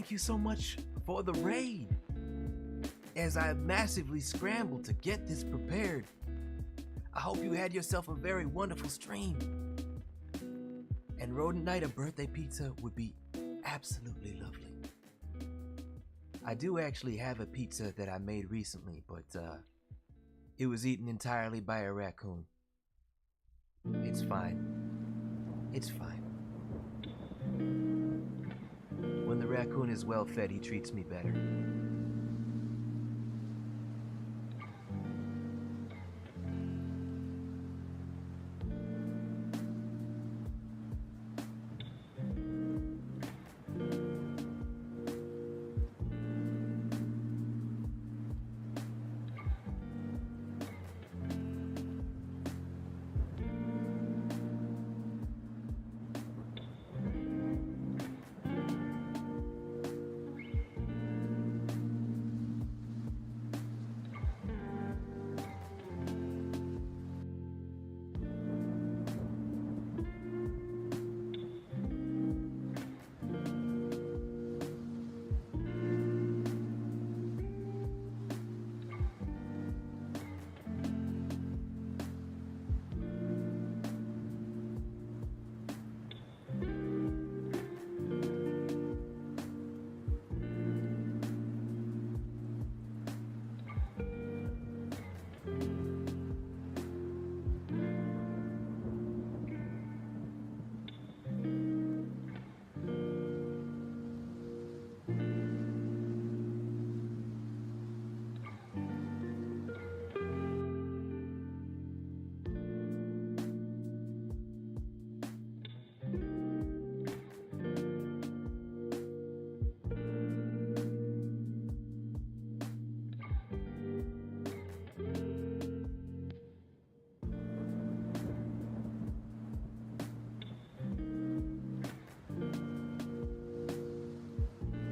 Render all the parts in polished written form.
thank you so much for the raid. As I massively scrambled to get this prepared, I hope you had yourself a very wonderful stream. And Rodent Knight, a birthday pizza would be absolutely lovely. I do actually have a pizza that I made recently, but it was eaten entirely by a raccoon. It's fine. It's fine. When the raccoon is well fed, he treats me better.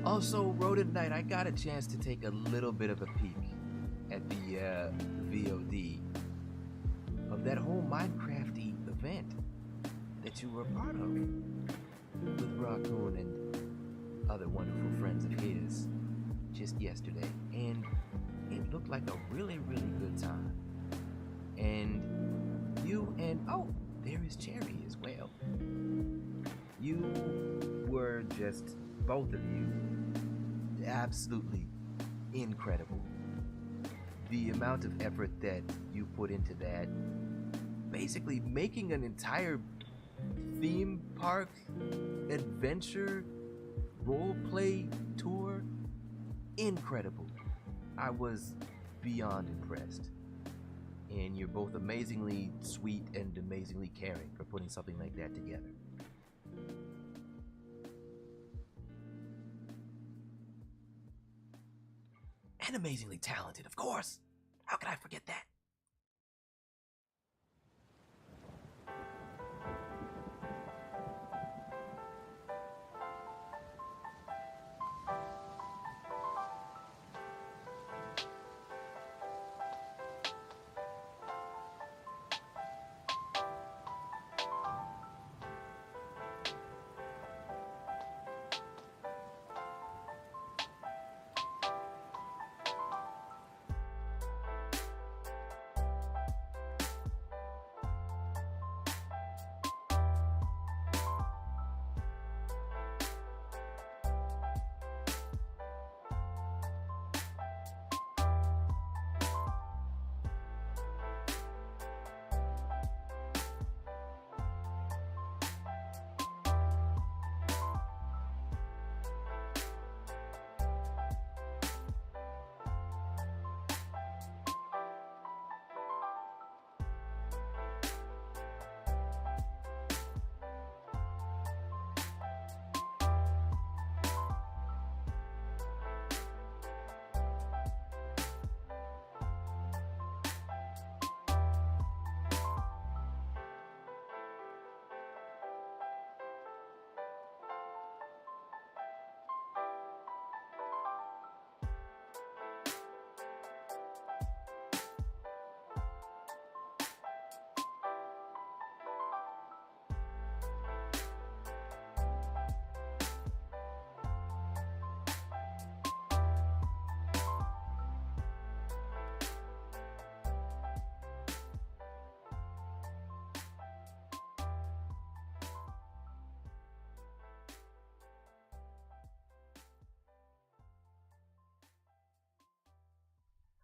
Also, Rodent Knight, I got a chance to take a little bit of a peek at the VOD of that whole Minecraft-y event that you were a part of with Rockoon and other wonderful friends of his just yesterday. And it looked like a really, really good time. And you and, oh, there is Cherry as well. You were just, both of you, absolutely incredible. The amount of effort that you put into that, basically making an entire theme park adventure roleplay tour, incredible. I was beyond impressed. And you're both amazingly sweet and amazingly caring for putting something like that together. And amazingly talented, of course. How could I forget that?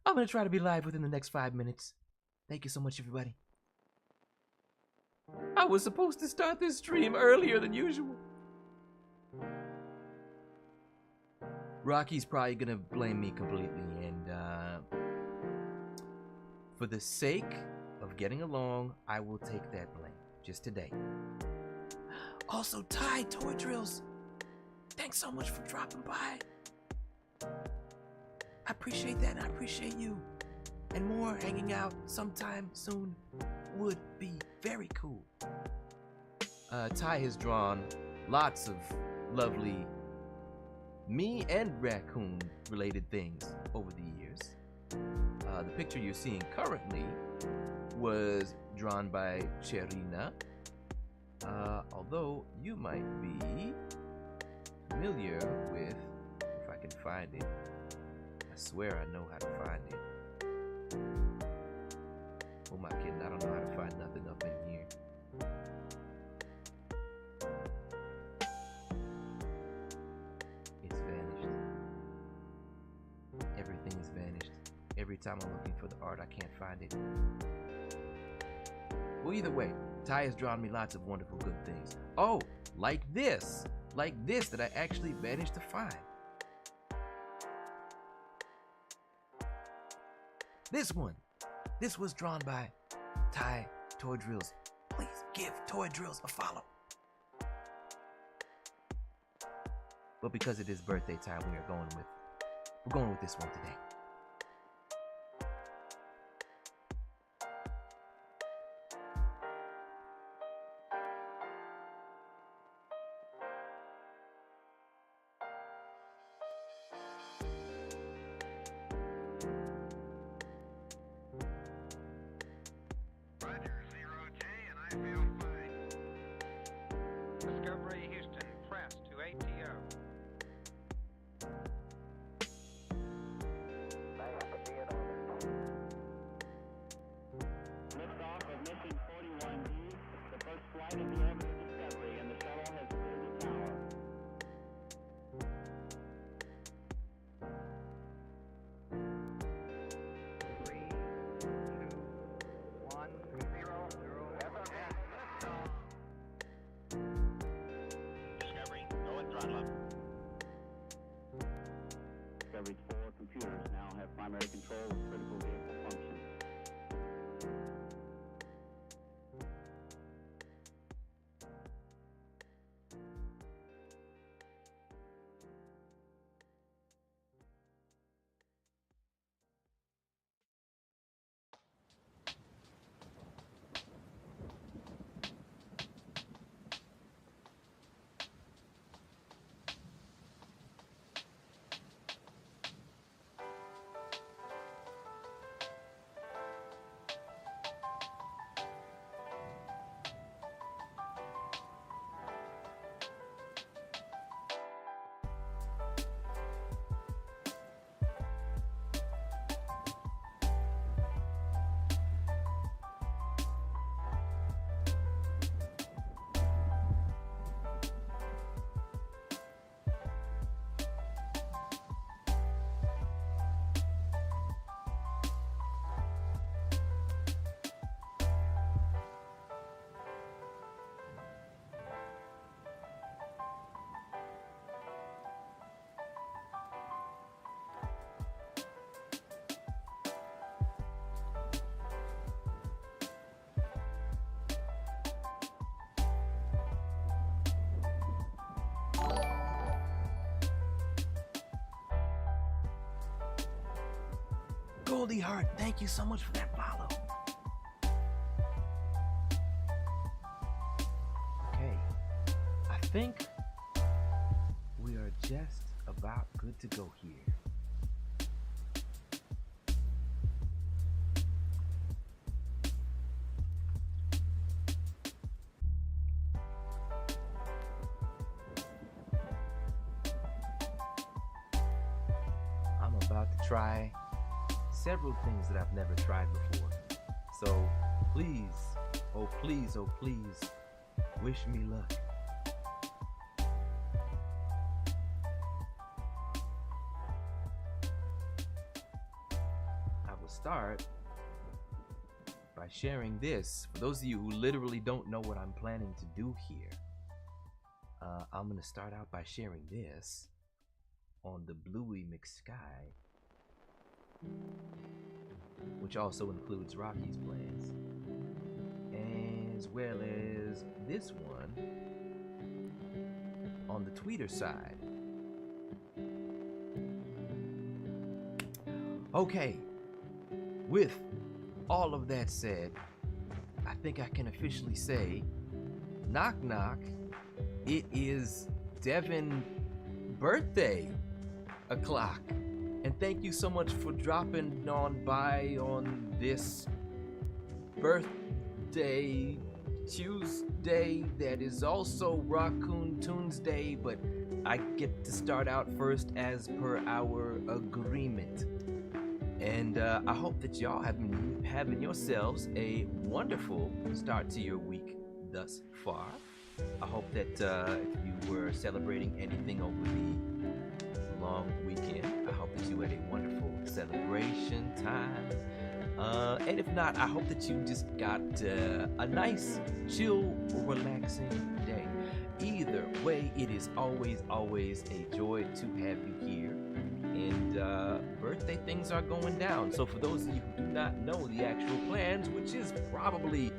I'm gonna try to be live within the next 5 minutes. Thank you so much, everybody. I was supposed to start this stream earlier than usual. Rocky's probably gonna blame me completely, and for the sake of getting along, I will take that blame just today. Also, Ty Toy Drills, thanks so much for dropping by. I appreciate that, and I appreciate you. And more hanging out sometime soon would be very cool. Ty has drawn lots of lovely me and raccoon related things over the years. The picture you're seeing currently was drawn by Cherina, although you might be familiar with, if I can find it, I swear I know how to find it. Oh my kidding, I don't know how to find nothing up in here. It's vanished. Everything is vanished. Every time I'm looking for the art, I can't find it. Well, either way, Ty has drawn me lots of wonderful good things. Oh, like this that I actually managed to find. This one. This was drawn by Ty Toy Drills. Please give Toy Drills a follow. But because it is birthday time, we're going with this one today. Discovery's 4 computers now have primary control of critical vehicle functions. Goldie Heart, thank you so much for that follow. Okay, I think we are just about good to go here. I'm about to try several things that I've never tried before. So please, oh please, oh please, wish me luck. start by sharing this. For those of you who literally don't know what I'm planning to do here, I'm gonna start out by sharing this on the Bluey McSky, which also includes Rocky's plans, as well as this one on the Tweeter side. Okay, with all of that said, I think I can officially say, knock knock, it is Deven birthday o'clock. And thank you so much for dropping on by on this birthday Tuesday that is also Rockoon Tuesday, but I get to start out first as per our agreement. And I hope that y'all have been having yourselves a wonderful start to your week thus far. I hope that if you were celebrating anything over the long weekend, I hope that you had a wonderful celebration time. And if not, I hope that you just got a nice, chill, relaxing day. Either way, it is always a joy to have you here. And birthday things are going down. So for those of you who do not know the actual plans, which is probably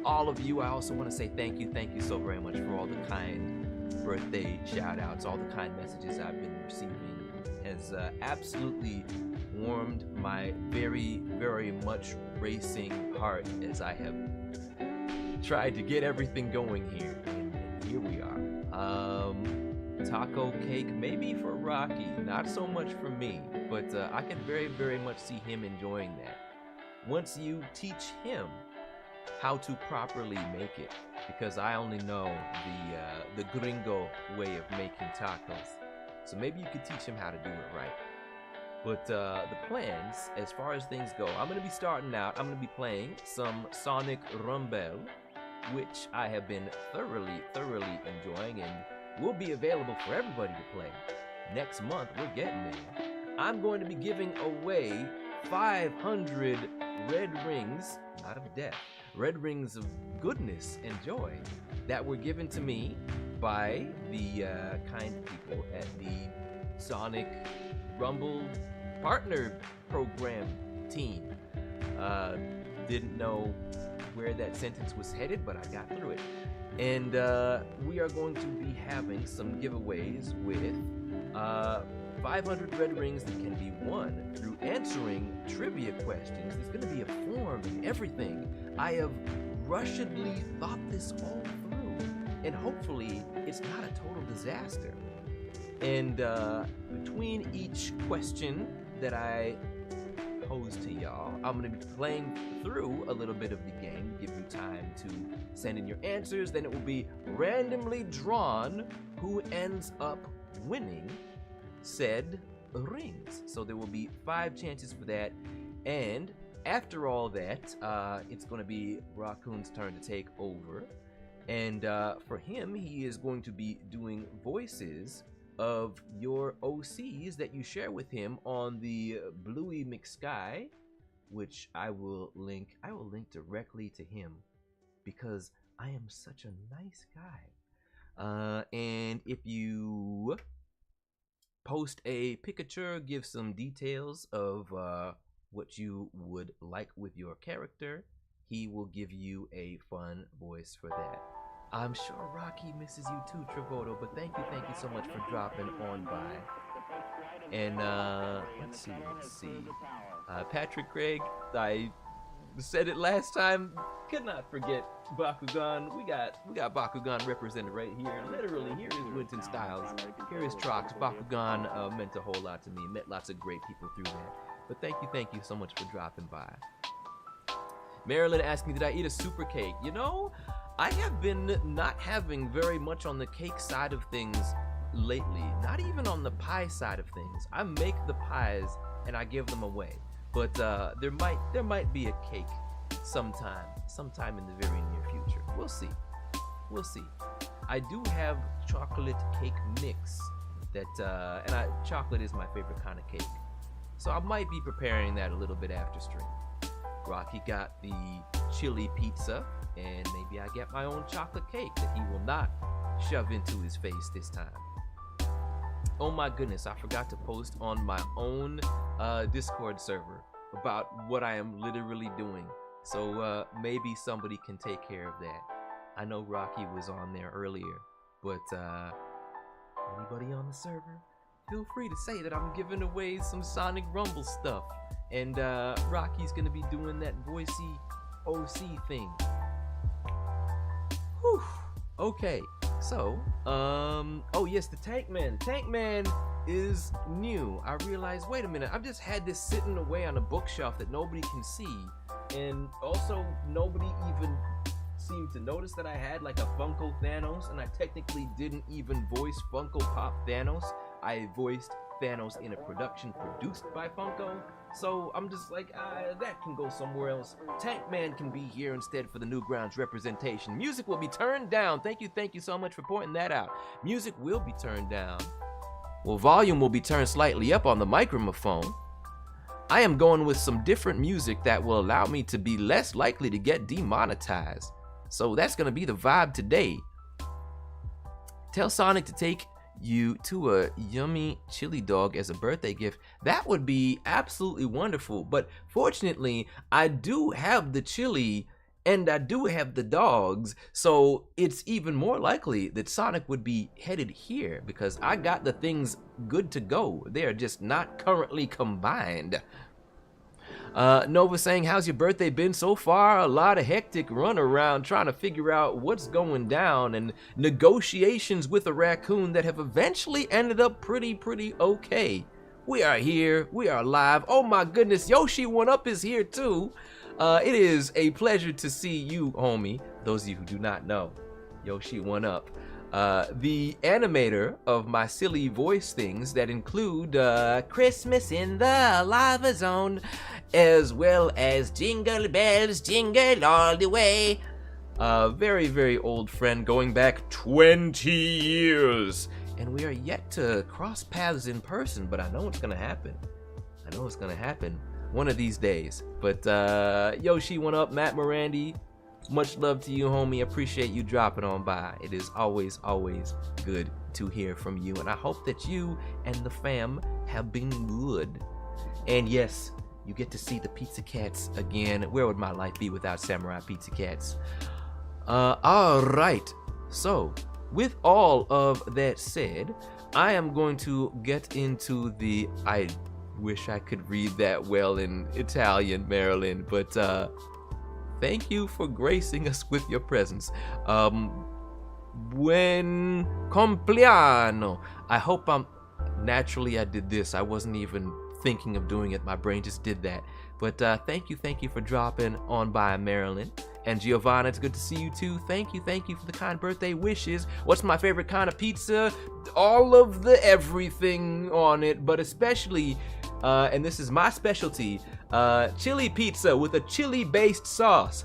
all of you, I also want to say thank you so very much for all the kind birthday shout outs, all the kind messages I've been receiving. Has absolutely warmed my very much racing heart as I have tried to get everything going here. And here we are. Taco cake, maybe for Rocky, not so much for me, but I can very much see him enjoying that. Once you teach him how to properly make it, because I only know the gringo way of making tacos. So maybe you could teach him how to do it right. But the plans, as far as things go, I'm going to be starting out, I'm going to be playing some Sonic Rumble, which I have been thoroughly enjoying and will be available for everybody to play. Next month, we're getting there. I'm going to be giving away 500 red rings, not of death, red rings of goodness and joy that were given to me by the kind people at the Sonic Rumble Partner Program team. Didn't know where that sentence was headed, but I got through it. And we are going to be having some giveaways with 500 red rings that can be won through answering trivia questions. There's going to be a form and everything. I have rushedly thought this all through, and hopefully it's not a total disaster. And between each question that I pose to y'all, I'm going to be playing through a little bit of the game to give you time to send in your answers. Then it will be randomly drawn who ends up winning said rings. So there will be 5 chances for that. And after all that, it's going to be Rockoon's turn to take over. And for him, he is going to be doing voices of your OCs that you share with him on the Bluey McSky, which I will link directly to him because I am such a nice guy. And if you post a picture, give some details of what you would like with your character, he will give you a fun voice for that. I'm sure Rocky misses you too, Travoto, but thank you so much for dropping on by. And let's see. Patrick Craig, I said it last time, could not forget Bakugan. We got Bakugan represented right here. Literally, here is Winton Styles. Here is Trox. Bakugan meant a whole lot to me. Met lots of great people through that. But thank you so much for dropping by. Marilyn asking, did I eat a super cake? You know, I have been not having very much on the cake side of things lately. Not even on the pie side of things. I make the pies and I give them away. But there might be a cake sometime in the very near future. We'll see. I do have chocolate cake mix that, and chocolate is my favorite kind of cake. So I might be preparing that a little bit after stream. Rocky got the chili pizza, and maybe I get my own chocolate cake that he will not shove into his face this time. Oh my goodness, I forgot to post on my own Discord server about what I am literally doing. So maybe somebody can take care of that. I know Rocky was on there earlier, but anybody on the server, feel free to say that I'm giving away some Sonic Rumble stuff. And Rocky's gonna be doing that voicey OC thing. Whew. Okay, so, oh yes, the Tank Man. Tank Man is new. I realized, wait a minute, I've just had this sitting away on a bookshelf that nobody can see. And also, nobody even seemed to notice that I had like a Funko Thanos, and I technically didn't even voice Funko Pop Thanos. I voiced Thanos in a production produced by Funko. So I'm just like, that can go somewhere else. Tank Man can be here instead for the Newgrounds representation. Music will be turned down. Thank you so much for pointing that out. Music will be turned down. Well, volume will be turned slightly up on the microphone. I am going with some different music that will allow me to be less likely to get demonetized. So that's gonna be the vibe today. Tell Sonic to take you to a yummy chili dog as a birthday gift. That would be absolutely wonderful, but fortunately I do have the chili and I do have the dogs, so it's even more likely that Sonic would be headed here because I got the things good to go. They are just not currently combined. Nova saying, how's your birthday been so far? A lot of hectic run around trying to figure out what's going down and negotiations with a raccoon that have eventually ended up pretty okay. We are here, we are live. Oh my goodness, Yoshi 1UP is here too. It is a pleasure to see you, homie. Those of you who do not know, Yoshi 1UP. The animator of my silly voice things that include Christmas in the Lava Zone, as well as Jingle Bells, Jingle All the Way. Very old friend going back 20 years. And we are yet to cross paths in person, but I know it's gonna happen. I know it's gonna happen one of these days. But Yoshi 1UP, Matt Morandi, much love to you, homie. Appreciate you dropping on by. It is always good to hear from you, and I hope that you and the fam have been good. And yes, you get to see the Pizza Cats again. Where would my life be without Samurai Pizza Cats? All right. So, with all of that said, I am going to get into the. I wish I could read that well in Italian, Marilyn, but thank you for gracing us with your presence. Buen compleanno. I hope naturally I did this. I wasn't even thinking of doing it. My brain just did that. But thank you for dropping on by, Marilyn. And Giovanna, it's good to see you too. Thank you for the kind birthday wishes. What's my favorite kind of pizza? All of the everything on it, but especially, and this is my specialty, chili pizza with a chili-based sauce.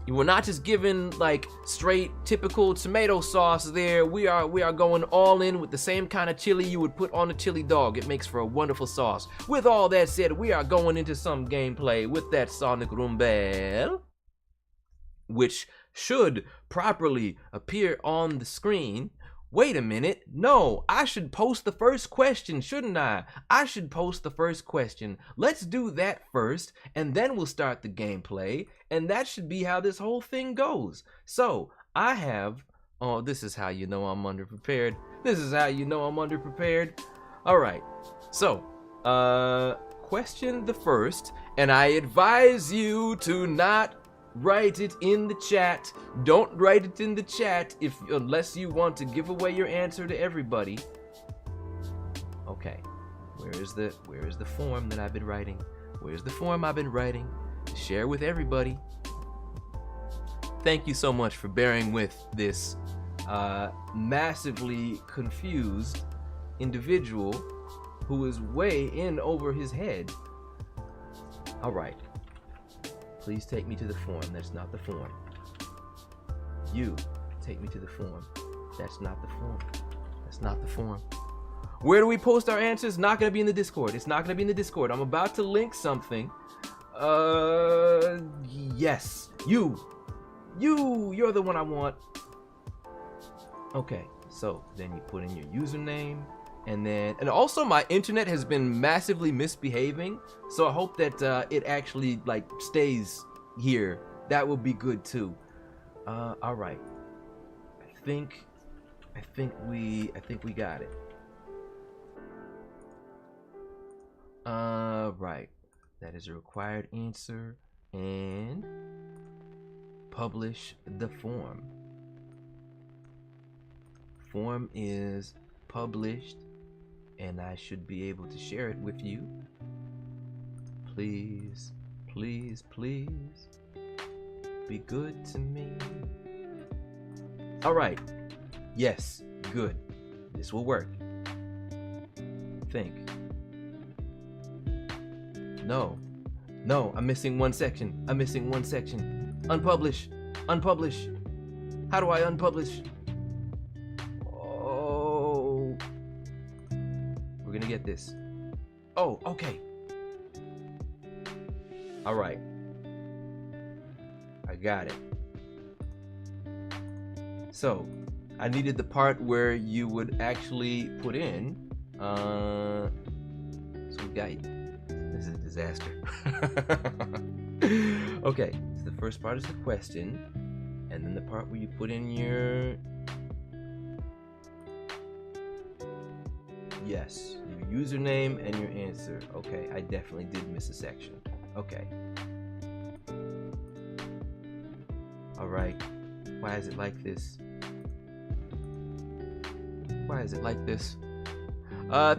You were not just given like straight typical tomato sauce there. We are going all in with the same kind of chili you would put on a chili dog. It makes for a wonderful sauce. With all that said, we are going into some gameplay with that Sonic Rumble, which should properly appear on the screen. Wait a minute, no, I should post the first question, shouldn't I? I should post the first question. Let's do that first, and then we'll start the gameplay, and that should be how this whole thing goes. So, I have, oh, this is how you know I'm underprepared. This is how you know I'm underprepared. All right, so, question the first, and I advise you to not write it in the chat. Don't write it in the chat unless you want to give away your answer to everybody. Okay, where is the form that I've been writing? Where's the form I've been writing to share with everybody? Thank you so much for bearing with this massively confused individual who is way in over his head. All right. Please take me to the form. That's not the form. You take me to the form. That's not the form. That's not the form. Where do we post our answers? Not gonna be in the Discord. It's not gonna be in the Discord. I'm about to link something. Yes. You're the one I want. Okay, so then you put in your username, and also my internet has been massively misbehaving, so I hope that it actually like stays here. That would be good too. All right. I think we got it. Right. That is a required answer, and publish the form. Form is published, and I should be able to share it with you. Please, please, please be good to me. All right. Yes, good. This will work. Think. No, I'm missing one section. Unpublish. How do I unpublish? Oh, we're gonna get this. Oh, okay. All right. I got it. So, I needed the part where you would actually put in, so we got you. This is a disaster. Okay, so the first part is the question, and then the part where you put in your username and your answer. Okay, I definitely did miss a section. Okay. All right. Why is it like this?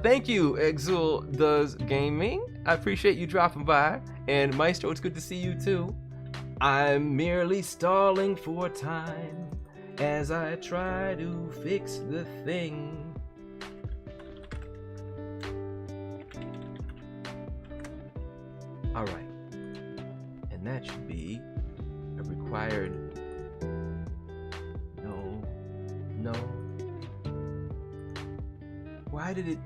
Thank you, Exul Does Gaming. I appreciate you dropping by. And Maestro, it's good to see you too. I'm merely stalling for time as I try to fix the thing. All right. And that should be a required... No. Why did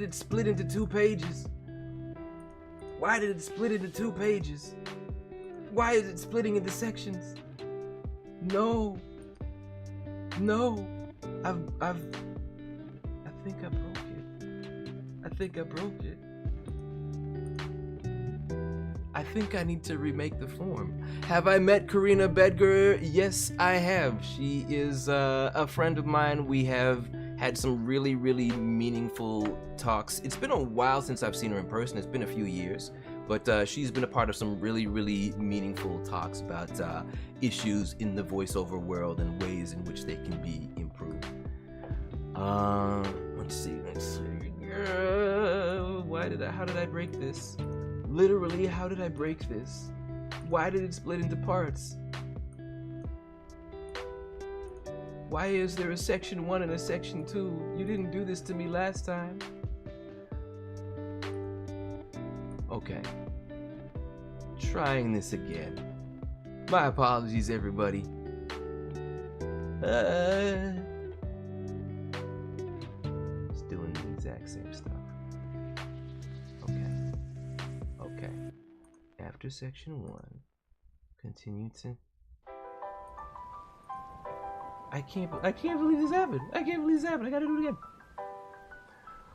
it split into 2 pages? Why did it split into 2 pages? Why is it splitting into sections? No. I think I broke it. I think I need to remake the form. Have I met Karina Bedger? Yes, I have. She is a friend of mine. We have had some really, really meaningful talks. It's been a while since I've seen her in person. It's been a few years, but she's been a part of some really, really meaningful talks about issues in the voiceover world and ways in which they can be improved. Let's see. How did I break this? Literally, how did I break this? Why did it split into parts? Why is there a section 1 and a section 2? You didn't do this to me last time. Okay. Trying this again. My apologies, everybody. It's doing the exact same stuff. Okay. After section 1, continue to... I can't believe this happened. I gotta do it again.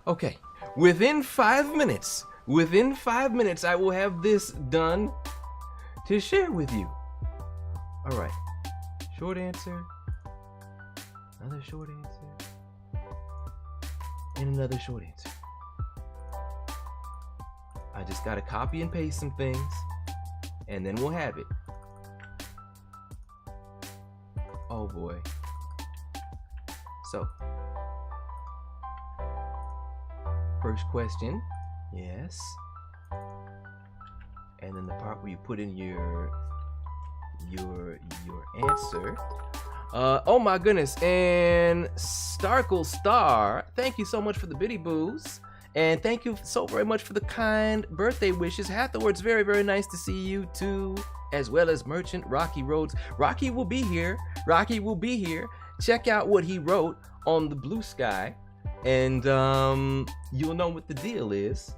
Okay. Within 5 minutes, I will have this done to share with you. All right. Short answer. Another short answer. And another short answer. I just gotta copy and paste some things, and then we'll have it. Oh boy. So, first question, yes. And then the part where you put in your answer. Oh my goodness, and Starkle Star, thank you so much for the biddy boos. And thank you so very much for the kind birthday wishes. Hathor, it's very, very nice to see you too, as well as Merchant Rocky Rhodes. Rocky will be here. Check out what he wrote on the blue sky. and you'll know what the deal is.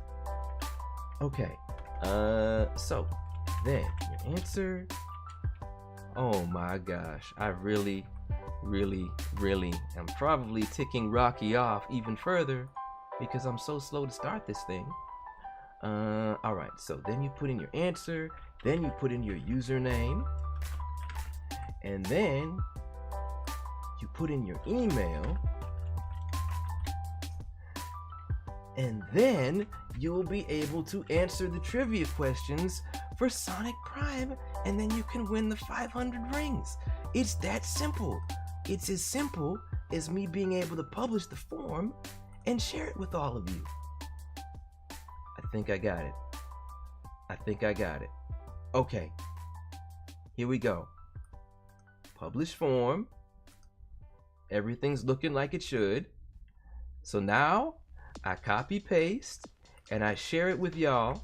Okay, so then your answer. Oh my gosh, I really am probably ticking Rocky off even further because I'm so slow to start this thing. All right, so then you put in your answer, then you put in your username, and then you put in your email, and then you'll be able to answer the trivia questions for Sonic Prime, and then you can win the 500 rings. It's that simple. It's as simple as me being able to publish the form and share it with all of you. I think I got it. Okay, here we go. Publish form. Everything's looking like it should. So now I copy paste and I share it with y'all,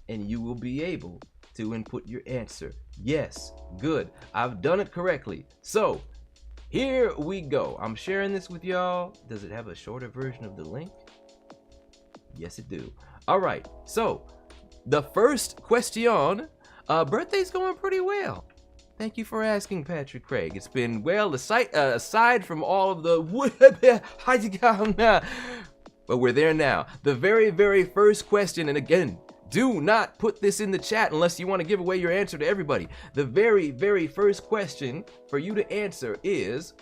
and you will be able to input your answer. Yes, good. I've done it correctly. So here we go. I'm sharing this with y'all. Does it have a shorter version of the link? Yes, it do. All right. So the first question. Birthday's going pretty well. Thank you for asking, Patrick Craig. It's been well, aside from all of the but we're there now. The very first question, and again, do not put this in the chat unless you want to give away your answer to everybody. The very first question for you to answer is,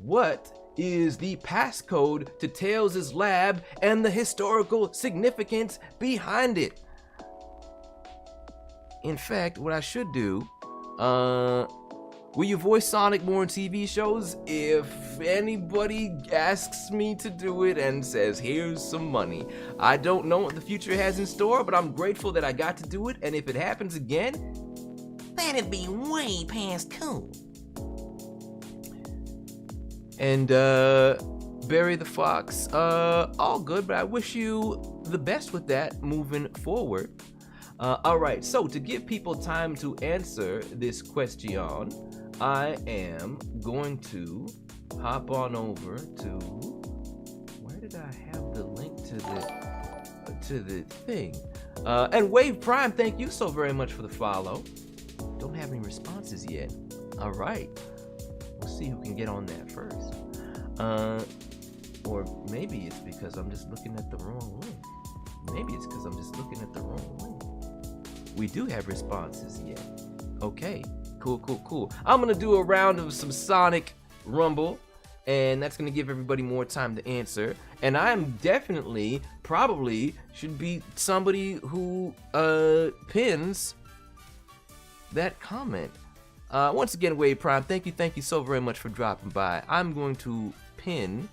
what is the passcode to Tails' lab and the historical significance behind it? In fact, what I should do, will you voice Sonic more in TV shows? If anybody asks me to do it and says, here's some money. I don't know what the future has in store, but I'm grateful that I got to do it, and if it happens again, that'd be way past cool. And, Barry the Fox, all good, but I wish you the best with that moving forward. Alright, so to give people time to answer this question, I am going to hop on over to, where did I have the link to the thing? And Wave Prime, thank you so very much for the follow. Don't have any responses yet. Alright, we'll see who can get on that first. Or maybe it's because I'm just looking at the wrong link. We do have responses yet. Okay, cool. I'm gonna do a round of some Sonic Rumble, and that's gonna give everybody more time to answer. And I'm definitely, probably, should be somebody who pins that comment. Once again, Wave Prime, thank you so very much for dropping by. I'm going to pin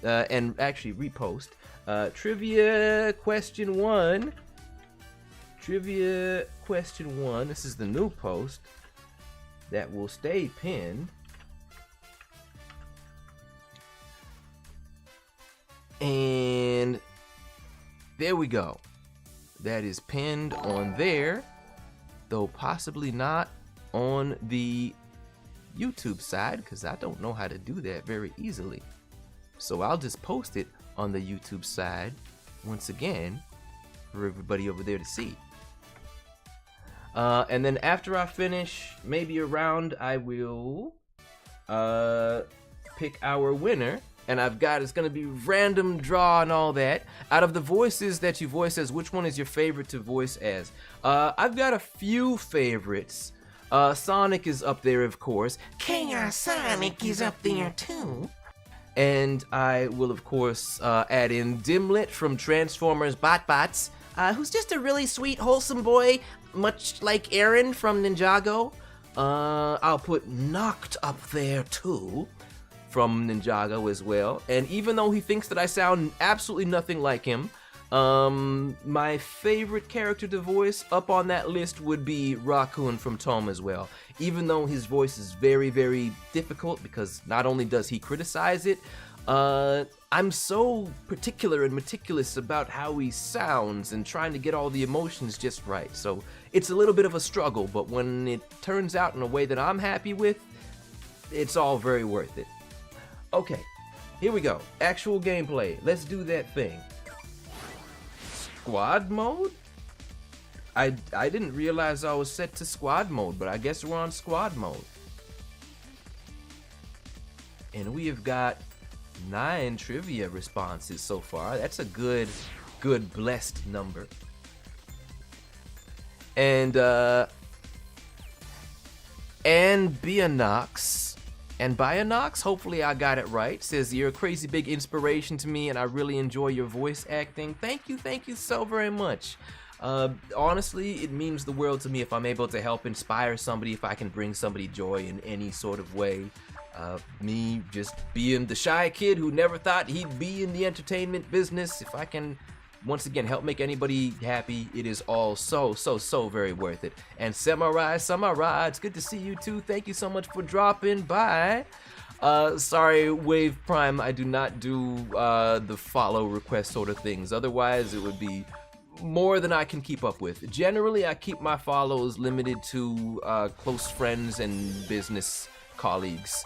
and actually repost trivia question one. This is the new post that will stay pinned. And there we go. That is pinned on there, though possibly not on the YouTube side, because I don't know how to do that very easily. So I'll just post it on the YouTube side once again for everybody over there to see. And then after I finish maybe a round, I will pick our winner. And it's gonna be random draw and all that. Out of the voices that you voice as, which one is your favorite to voice as? I've got a few favorites. Sonic is up there, of course. Chaos Sonic is up there too. And I will, of course, add in Dimlet from Transformers BotBots, who's just a really sweet, wholesome boy, much like Aaron from Ninjago. I'll put Knocked up there too, from Ninjago as well. And even though he thinks that I sound absolutely nothing like him, my favorite character to voice up on that list would be Rockoon from Tom as well. Even though his voice is very, very difficult, because not only does he criticize it, I'm so particular and meticulous about how he sounds and trying to get all the emotions just right. So it's a little bit of a struggle, but when it turns out in a way that I'm happy with, it's all very worth it. Okay, Here we go. Actual gameplay. Let's do that thing. Squad mode? I didn't realize I was set to squad mode, but I guess we're on squad mode. And we have got 9 trivia responses so far. That's a good blessed number. And Bionox, and Bionox, hopefully I got it right, says you're a crazy big inspiration to me and I really enjoy your voice acting. Thank you so very much. Honestly, it means the world to me if I'm able to help inspire somebody, if I can bring somebody joy in any sort of way. Me just being the shy kid who never thought he'd be in the entertainment business, if I can once again help make anybody happy, it is all so very worth it. And Samurai, it's good to see you too. Thank you so much for dropping by. Sorry, Wave Prime, I do not do the follow request sort of things. Otherwise, it would be more than I can keep up with. Generally, I keep my follows limited to close friends and business colleagues.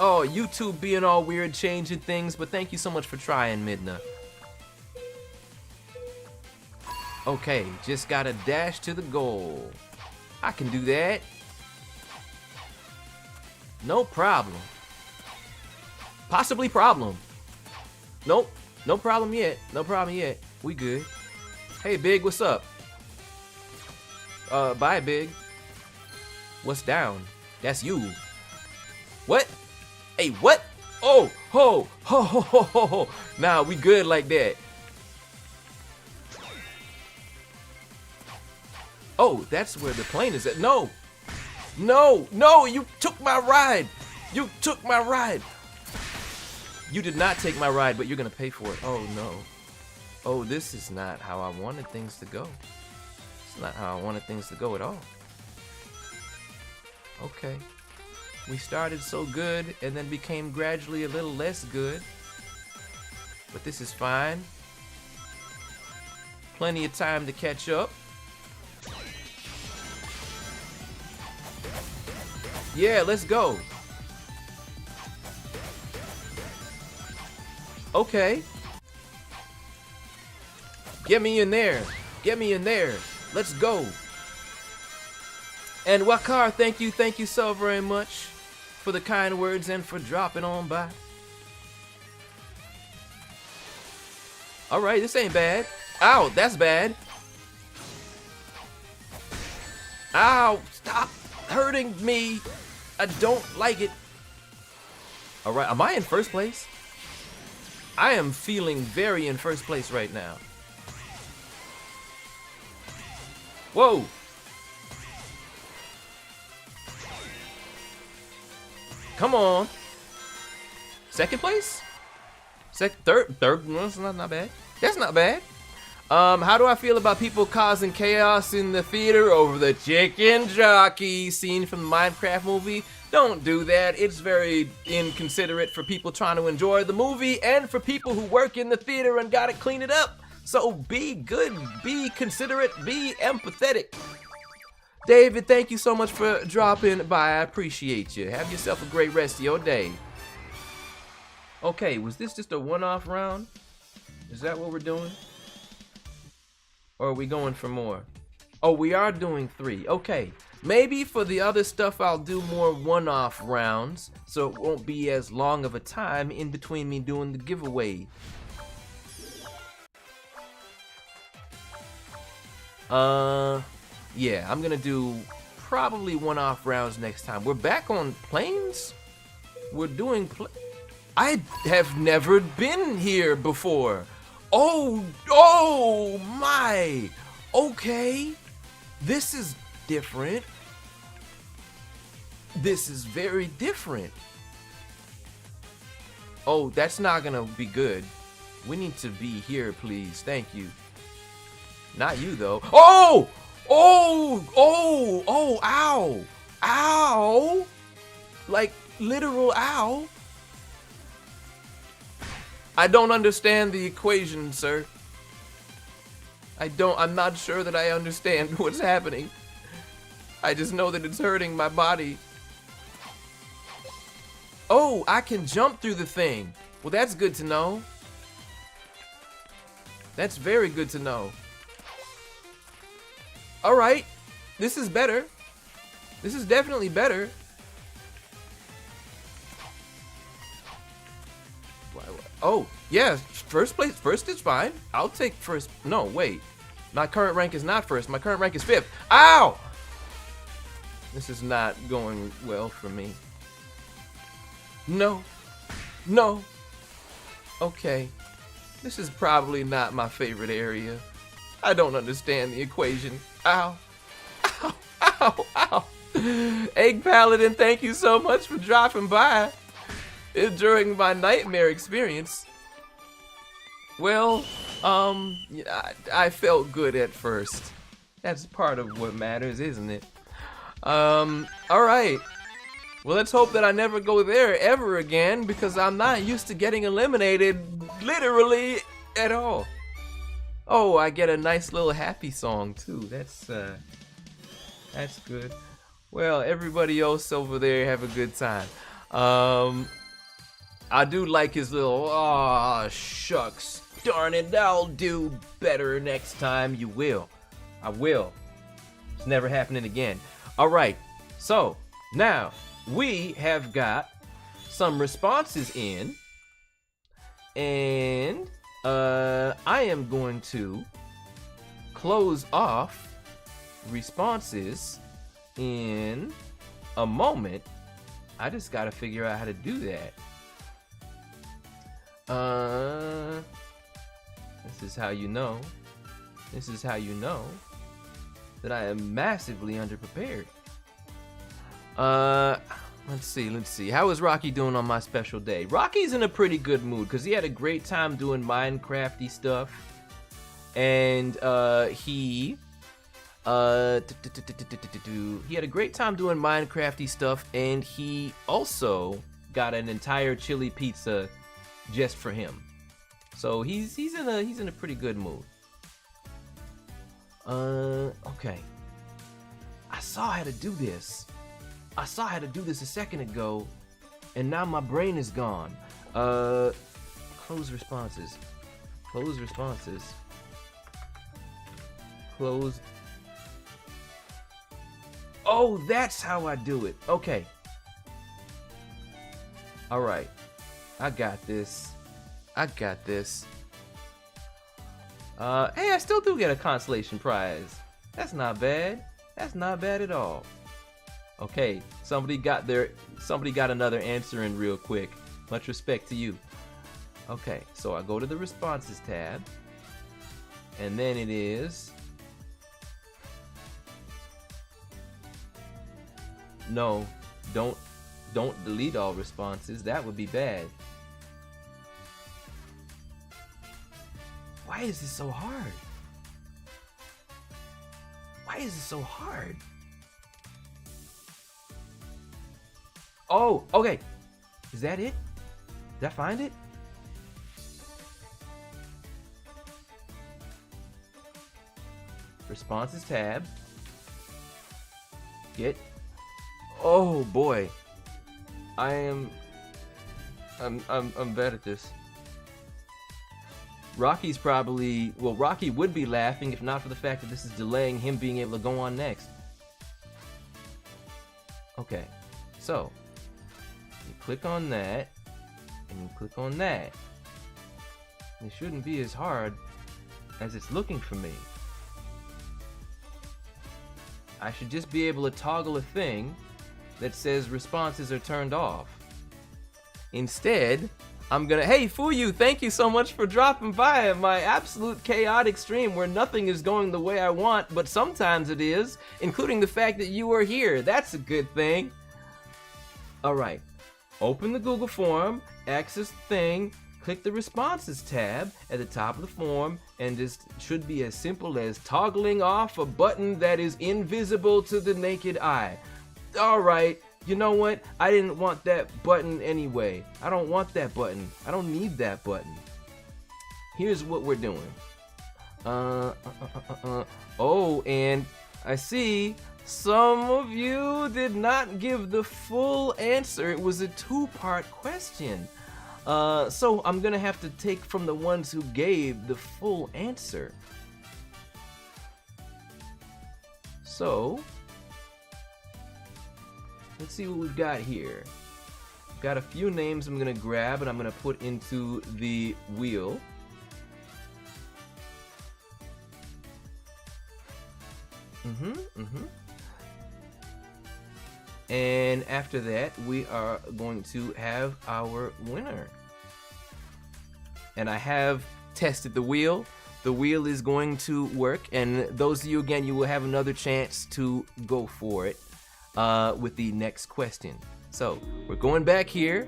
Oh, YouTube being all weird, changing things, but thank you so much for trying, Midna. Okay, just gotta dash to the goal. I can do that. No problem. Possibly problem. Nope, no problem yet. No problem yet. We good. Hey, Big, what's up? Bye, Big. What's down? That's you. What? Hey, what? Oh, ho, ho, ho, ho, ho, ho. Nah, we good like that. Oh, that's where the plane is at. No, no, no, you took my ride. You took my ride. You did not take my ride, but you're gonna pay for it. Oh, no. Oh, this is not how I wanted things to go. It's not how I wanted things to go at all. Okay. We started so good and then became gradually a little less good. But this is fine. Plenty of time to catch up. Yeah, let's go. Okay. Get me in there. Get me in there. Let's go. And Wakar, thank you so very much for the kind words and for dropping on by. Alright, this ain't bad. Ow, that's bad. Ow, stop hurting me. I don't like it. Alright, am I in first place? I am feeling very in first place right now. Whoa. Come on. Second place? Third, no, that's not bad. That's not bad. How do I feel about people causing chaos in the theater over the chicken jockey scene from the Minecraft movie? Don't do that. It's very inconsiderate for people trying to enjoy the movie and for people who work in the theater and gotta clean it up. So be good, be considerate, be empathetic. David, thank you so much for dropping by. I appreciate you. Have yourself a great rest of your day. Okay, was this just a one-off round? Is that what we're doing? Or are we going for more? Oh, we are doing 3. Okay. Maybe for the other stuff I'll do more one-off rounds, so it won't be as long of a time in between me doing the giveaway. Yeah, I'm gonna do probably one-off rounds next time. We're back on planes? We're doing I have never been here before. Oh my. Okay. This is different. This is very different. Oh, that's not gonna be good. We need to be here, please. Thank you. Not you, though. Oh! Oh! Oh! Oh! Ow! Ow! Like, literal ow? I don't understand the equation, sir. I'm not sure that I understand what's happening. I just know that it's hurting my body. Oh, I can jump through the thing. Well, that's good to know. That's very good to know. All right, this is better. This is definitely better. Oh, yeah, first place. First is fine. I'll take first. No, wait. My current rank is not first. My current rank is 5th. Ow! This is not going well for me. No. No. Okay. This is probably not my favorite area. I don't understand the equation. Ow. Ow. Ow. Ow. Egg Paladin, thank you so much for dropping by during my nightmare experience. Well, I felt good at first. That's part of what matters, isn't it? Alright. Well, let's hope that I never go there ever again, because I'm not used to getting eliminated literally at all. Oh, I get a nice little happy song too. That's good. Well, everybody else over there have a good time. I do like his little, aw, shucks, darn it, I'll do better next time. You will. I will. It's never happening again. All right, so now we have got some responses in, and I am going to close off responses in a moment. I just gotta figure out how to do that. This is how you know. This is how you know that I am massively underprepared. Let's see. How is Rocky doing on my special day? Rocky's in a pretty good mood because he had a great time doing Minecrafty stuff, and he had a great time doing Minecrafty stuff, and he also got an entire chili pizza just for him. So he's in a pretty good mood. Okay. I saw how to do this. I saw how to do this a second ago, and now my brain is gone. Close responses. Close responses. Close. Oh, that's how I do it. Okay. All right. I got this. I got this. Hey, I still do get a consolation prize. That's not bad. That's not bad at all. Okay, somebody got another answer in real quick. Much respect to you. Okay, so I go to the responses tab, and then it is no, don't delete all responses. That would be bad. Why is this so hard? Why is it so hard? Oh, okay. Is that it? Did I find it? Responses tab. Get. Oh boy. I'm bad at this. Rocky's probably, well, Rocky would be laughing if not for the fact that this is delaying him being able to go on next. Okay, so you click on that, and you click on that. It shouldn't be as hard as it's looking for me. I should just be able to toggle a thing that says responses are turned off. Instead, I'm gonna, hey Fuyu, thank you so much for dropping by my absolute chaotic stream where nothing is going the way I want, but sometimes it is, including the fact that you are here. That's a good thing. Alright, open the Google form, access the thing, click the responses tab at the top of the form, and this should be as simple as toggling off a button that is invisible to the naked eye. Alright. You know what? I didn't want that button anyway. I don't want that button. I don't need that button. Here's what we're doing. Oh, and I see Some of you did not give the full answer. It was a two-part question. So I'm gonna have to take from the ones who gave the full answer. So, let's see what we've got here. Got a few names I'm gonna grab and I'm gonna put into the wheel. And after that, we are going to have our winner. And I have tested the wheel. The wheel is going to work, and those of you, again, you will have another chance to go for it with the next question. So we're going back here.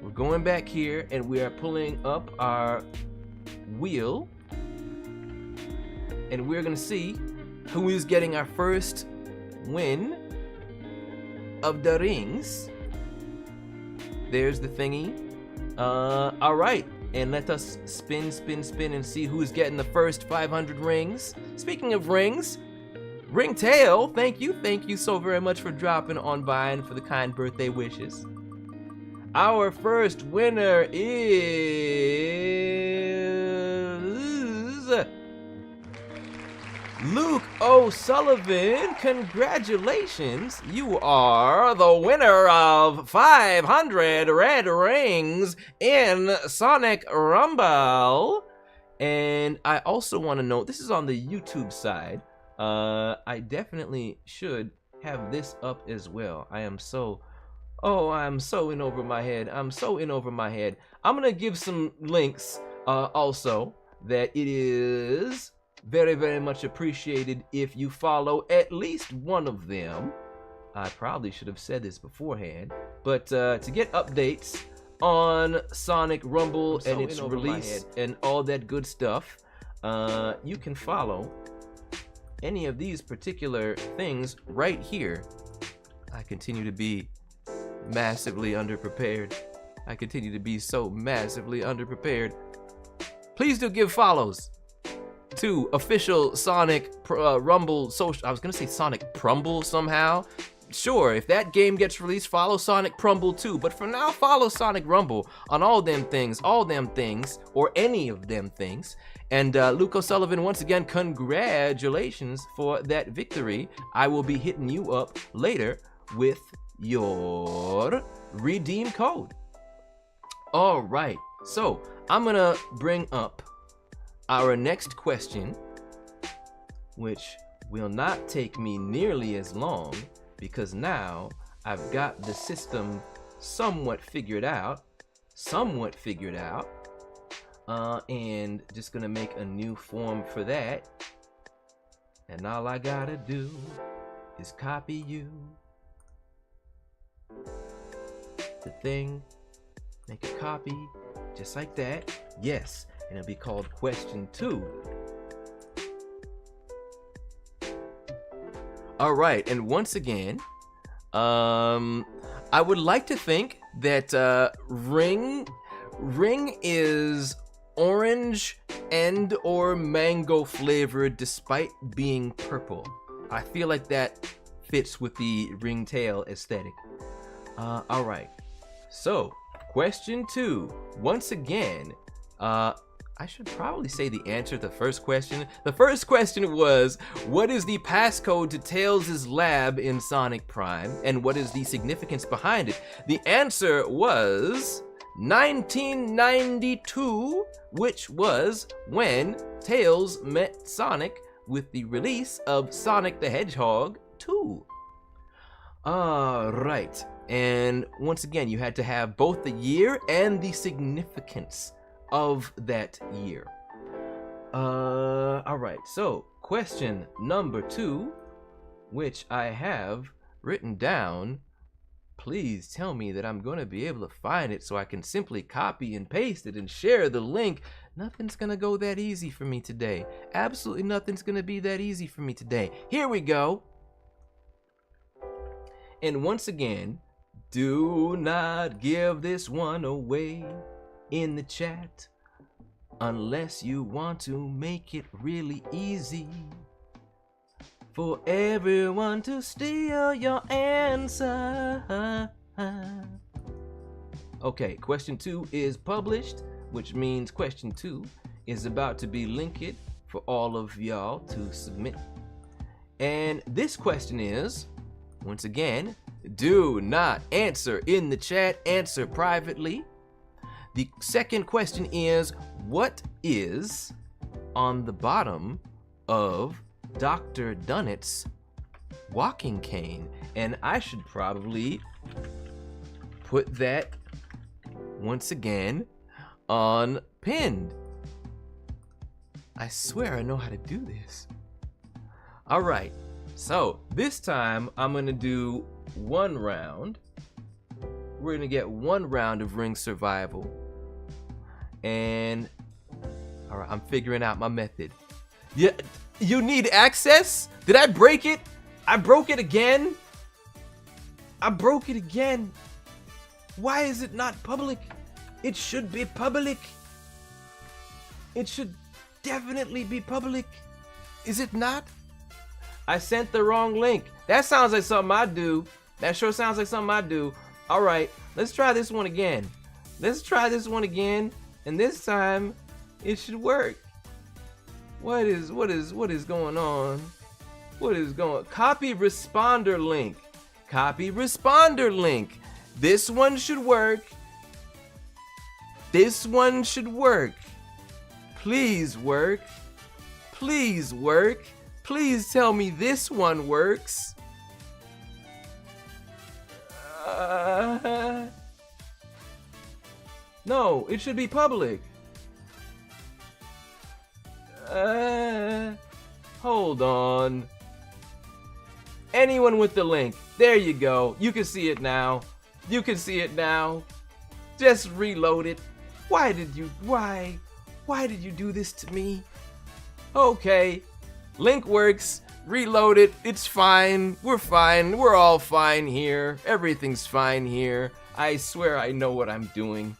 We're going back here, and we are pulling up our wheel, and we're gonna see who is getting our first win of the rings. There's the thingy. All right, and let us spin and see who's getting the first 500 rings. Speaking of rings, Ringtail, thank you so very much for dropping on by and for the kind birthday wishes. Our first winner is Luke O'Sullivan. Congratulations, you are the winner of 500 red rings in Sonic Rumble. And I also want to note, this is on the YouTube side. I definitely should have this up as well. I'm so in over my head. I'm gonna give some links also that it is very, very much appreciated if you follow at least one of them. I probably should have said this beforehand, but to get updates on Sonic Rumble and its release and all that good stuff, you can follow any of these particular things right here. I continue to be massively underprepared. I continue to be so massively underprepared. Please do give follows to official Sonic Rumble social. I was gonna say Sonic Prumble somehow. Sure, if that game gets released, follow Sonic Prumble too. But for now, follow Sonic Rumble on all them things, or any of them things. And Luke O'Sullivan, once again, congratulations for that victory. I will be hitting you up later with your redeem code. All right, so I'm gonna bring up our next question, which will not take me nearly as long because now I've got the system somewhat figured out, and just gonna make a new form for that. And all I gotta do is copy you the thing, make a copy just like that. Yes, and it'll be called question 2. All right, and once again, I would like to think that ring is orange and or mango flavored despite being purple. I feel like that fits with the ringtail aesthetic. All right, so question 2. Once again, I should probably say the answer to the first question. The first question was, what is the passcode to Tails' lab in Sonic Prime, and what is the significance behind it? The answer was 1992, which was when Tails met Sonic with the release of Sonic the Hedgehog 2. Alright, and once again, you had to have both the year and the significance of that year. Alright, so question number 2, which I have written down. Please tell me that I'm going to be able to find it so I can simply copy and paste it and share the link. Nothing's going to go that easy for me today. Absolutely nothing's going to be that easy for me today. Here we go. And once again, do not give this one away in the chat unless you want to make it really easy. for everyone to steal your answer. Okay, question 2 is published, which means question 2 is about to be linked for all of y'all to submit. And this question is, once again, do not answer in the chat, answer privately. The second question is, what is on the bottom of Dr. Dunnett's walking cane? And I should probably put that once again on pinned. I swear I know how to do this. All right, so this time I'm gonna do 1 round. We're gonna get 1 round of ring survival. And all right, I'm figuring out my method. Yeah, you need access? Did I break it? I broke it again? I broke it again. Why is it not public? It should be public. It should definitely be public. Is it not? I sent the wrong link. That sounds like something I do. That sure sounds like something I do. All right, let's try this one again. Let's try this one again, and this time it should work. What is going on? What is going? Copy responder link. Copy responder link. This one should work. This one should work. Please work. Please work. Please tell me this one works. No, it should be public. Hold on. Anyone with the link. There you go. You can see it now. You can see it now. Just reload it. Why did you do this to me? Okay. Link works. Reload it. It's fine. We're fine. We're all fine here. Everything's fine here. I swear I know what I'm doing.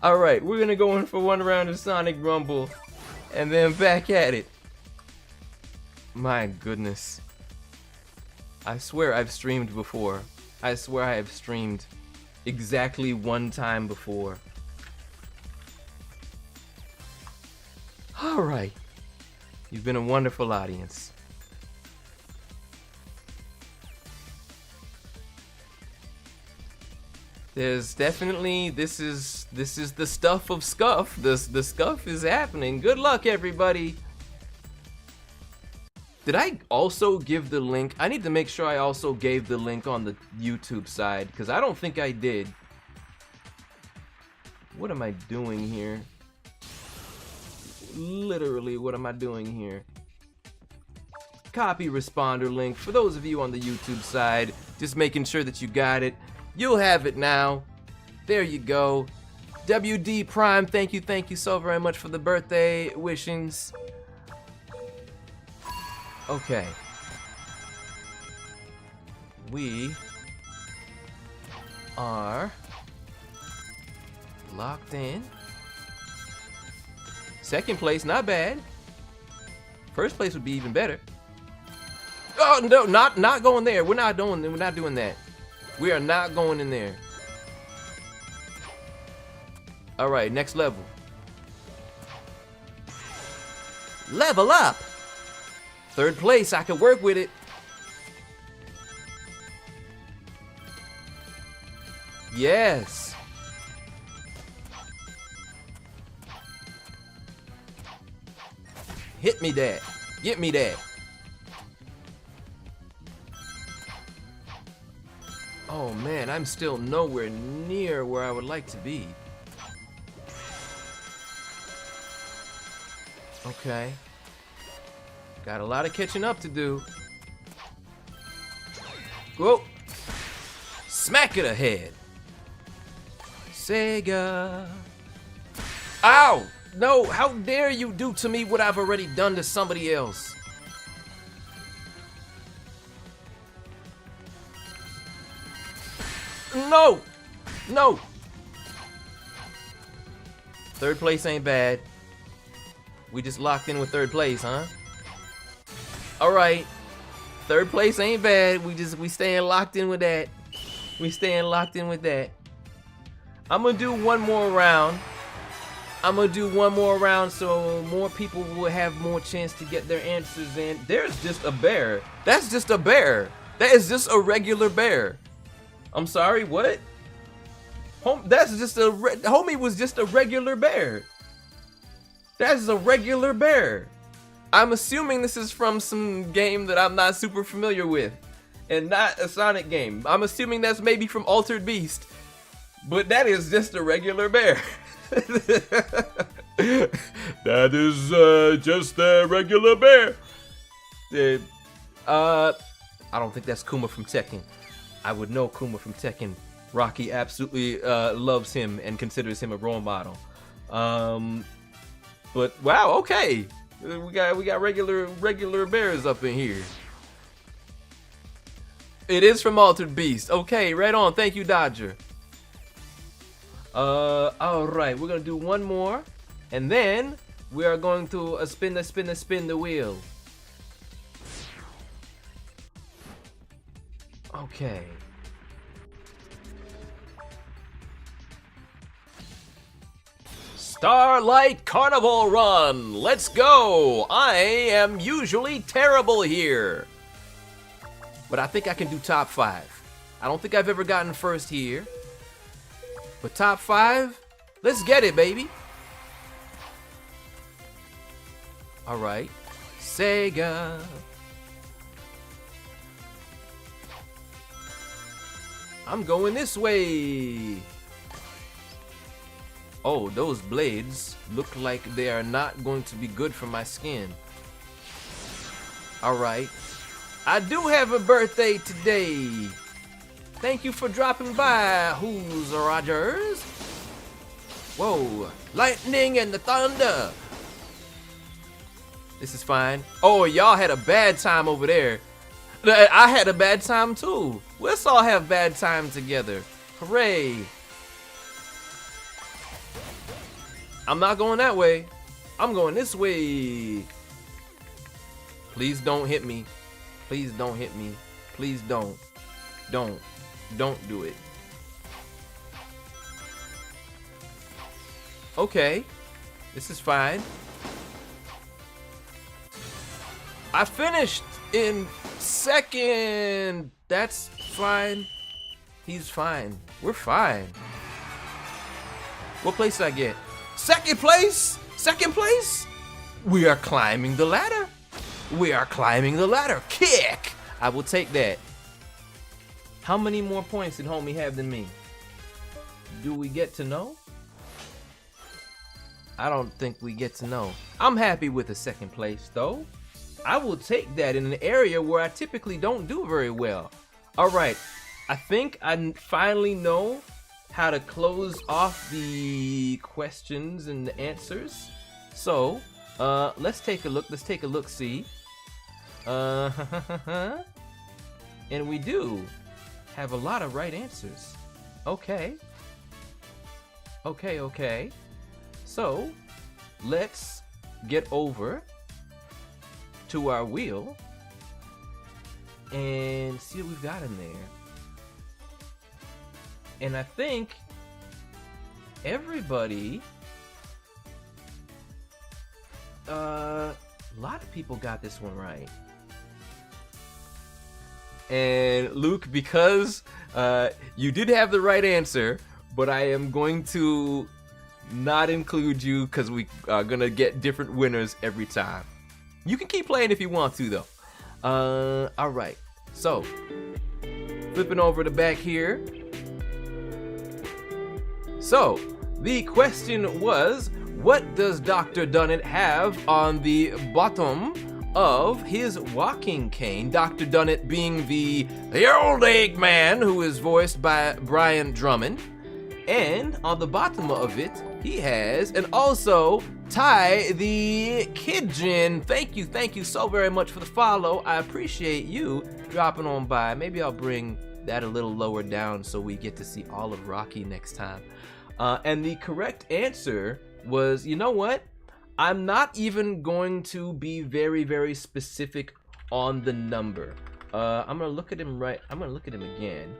Alright, we're gonna go in for 1 round of Sonic Rumble and then back at it. My goodness. I swear I've streamed before. I swear I have streamed exactly 1 time before. Alright. You've been a wonderful audience. There's definitely, this is the stuff of scuff. The scuff is happening. Good luck, everybody. Did I also give the link? I need to make sure I also gave the link on the YouTube side, because I don't think I did. What am I doing here? Literally, what am I doing here? Copy responder link. For those of you on the YouTube side, just making sure that you got it. You'll have it now. There you go. WD Prime, thank you so very much for the birthday wishings. Okay. We are locked in. Second place, not bad. First place would be even better. Oh no, not going there. We're not doing that. We are not going in there. All right, next level. Level up. 3rd place, I can work with it. Yes. Hit me that. Get me that. Oh man, I'm still nowhere near where I would like to be. Okay. Got a lot of catching up to do. Whoa. Smack it ahead. Sega. Ow! No, how dare you do to me what I've already done to somebody else? No! No! 3rd place ain't bad. We just locked in with 3rd place, huh? All right. Third place ain't bad. We staying locked in with that. We staying locked in with that. I'm gonna do one more round. I'm gonna do one more round so more people will have more chance to get their answers in. There's just a bear. That's just a bear. That is just a regular bear. I'm sorry, what? That's just a homie was just a regular bear. That's a regular bear. I'm assuming this is from some game that I'm not super familiar with, and not a Sonic game. I'm assuming that's maybe from Altered Beast, but that is just a regular bear. That is just a regular bear. I don't think that's Kuma from Tekken. I would know Kuma from Tekken. Rocky absolutely loves him and considers him a role model. But wow, okay. We got regular bears up in here. It is from Altered Beast. Okay, right on. Thank you, Dodger. All right, we're gonna do one more, and then we are going to spin the wheel. Okay. Starlight Carnival Run! Let's go! I am usually terrible here, but I think I can do top 5. I don't think I've ever gotten first here, but top 5, let's get it, baby. All right, Sega. I'm going this way. Oh, those blades look like they are not going to be good for my skin. All right. I do have a birthday today. Thank you for dropping by, Who's Rogers. Whoa, lightning and the thunder. This is fine. Oh, y'all had a bad time over there. I had a bad time too. Let's all have bad time together. Hooray. I'm not going that way. I'm going this way. Please don't hit me. Please don't hit me. Please don't. Don't do it. Okay. This is fine. I finished in second. That's fine. He's fine. We're fine. What place did I get? Second place? Second place? We are climbing the ladder. We are climbing the ladder. Kick! I will take that. How many more points did homie have than me? Do we get to know? I don't think we get to know. I'm happy with the second place though. I will take that in an area where I typically don't do very well. All right, I think I finally know how to close off the questions and the answers. So, let's take a look. Let's take a look-see. And we do have a lot of right answers. Okay. Okay. So, let's get over to our wheel and see what we've got in there. And I think everybody, a lot of people got this one right. And Luke, because you did have the right answer, but I am going to not include you because we are gonna get different winners every time. You can keep playing if you want to though. All right, so flipping over the back here. So, the question was, what does Dr. Dunnett have on the bottom of his walking cane? Dr. Dunnett being the old Eggman, who is voiced by Brian Drummond. And on the bottom of it, he has, and also Ty the Kidjin. Thank you so very much for the follow. I appreciate you dropping on by. Maybe I'll bring that a little lower down so we get to see all of Rocky next time. And the correct answer was, you know what? I'm not even going to be very, very specific on the number. I'm gonna look at him again.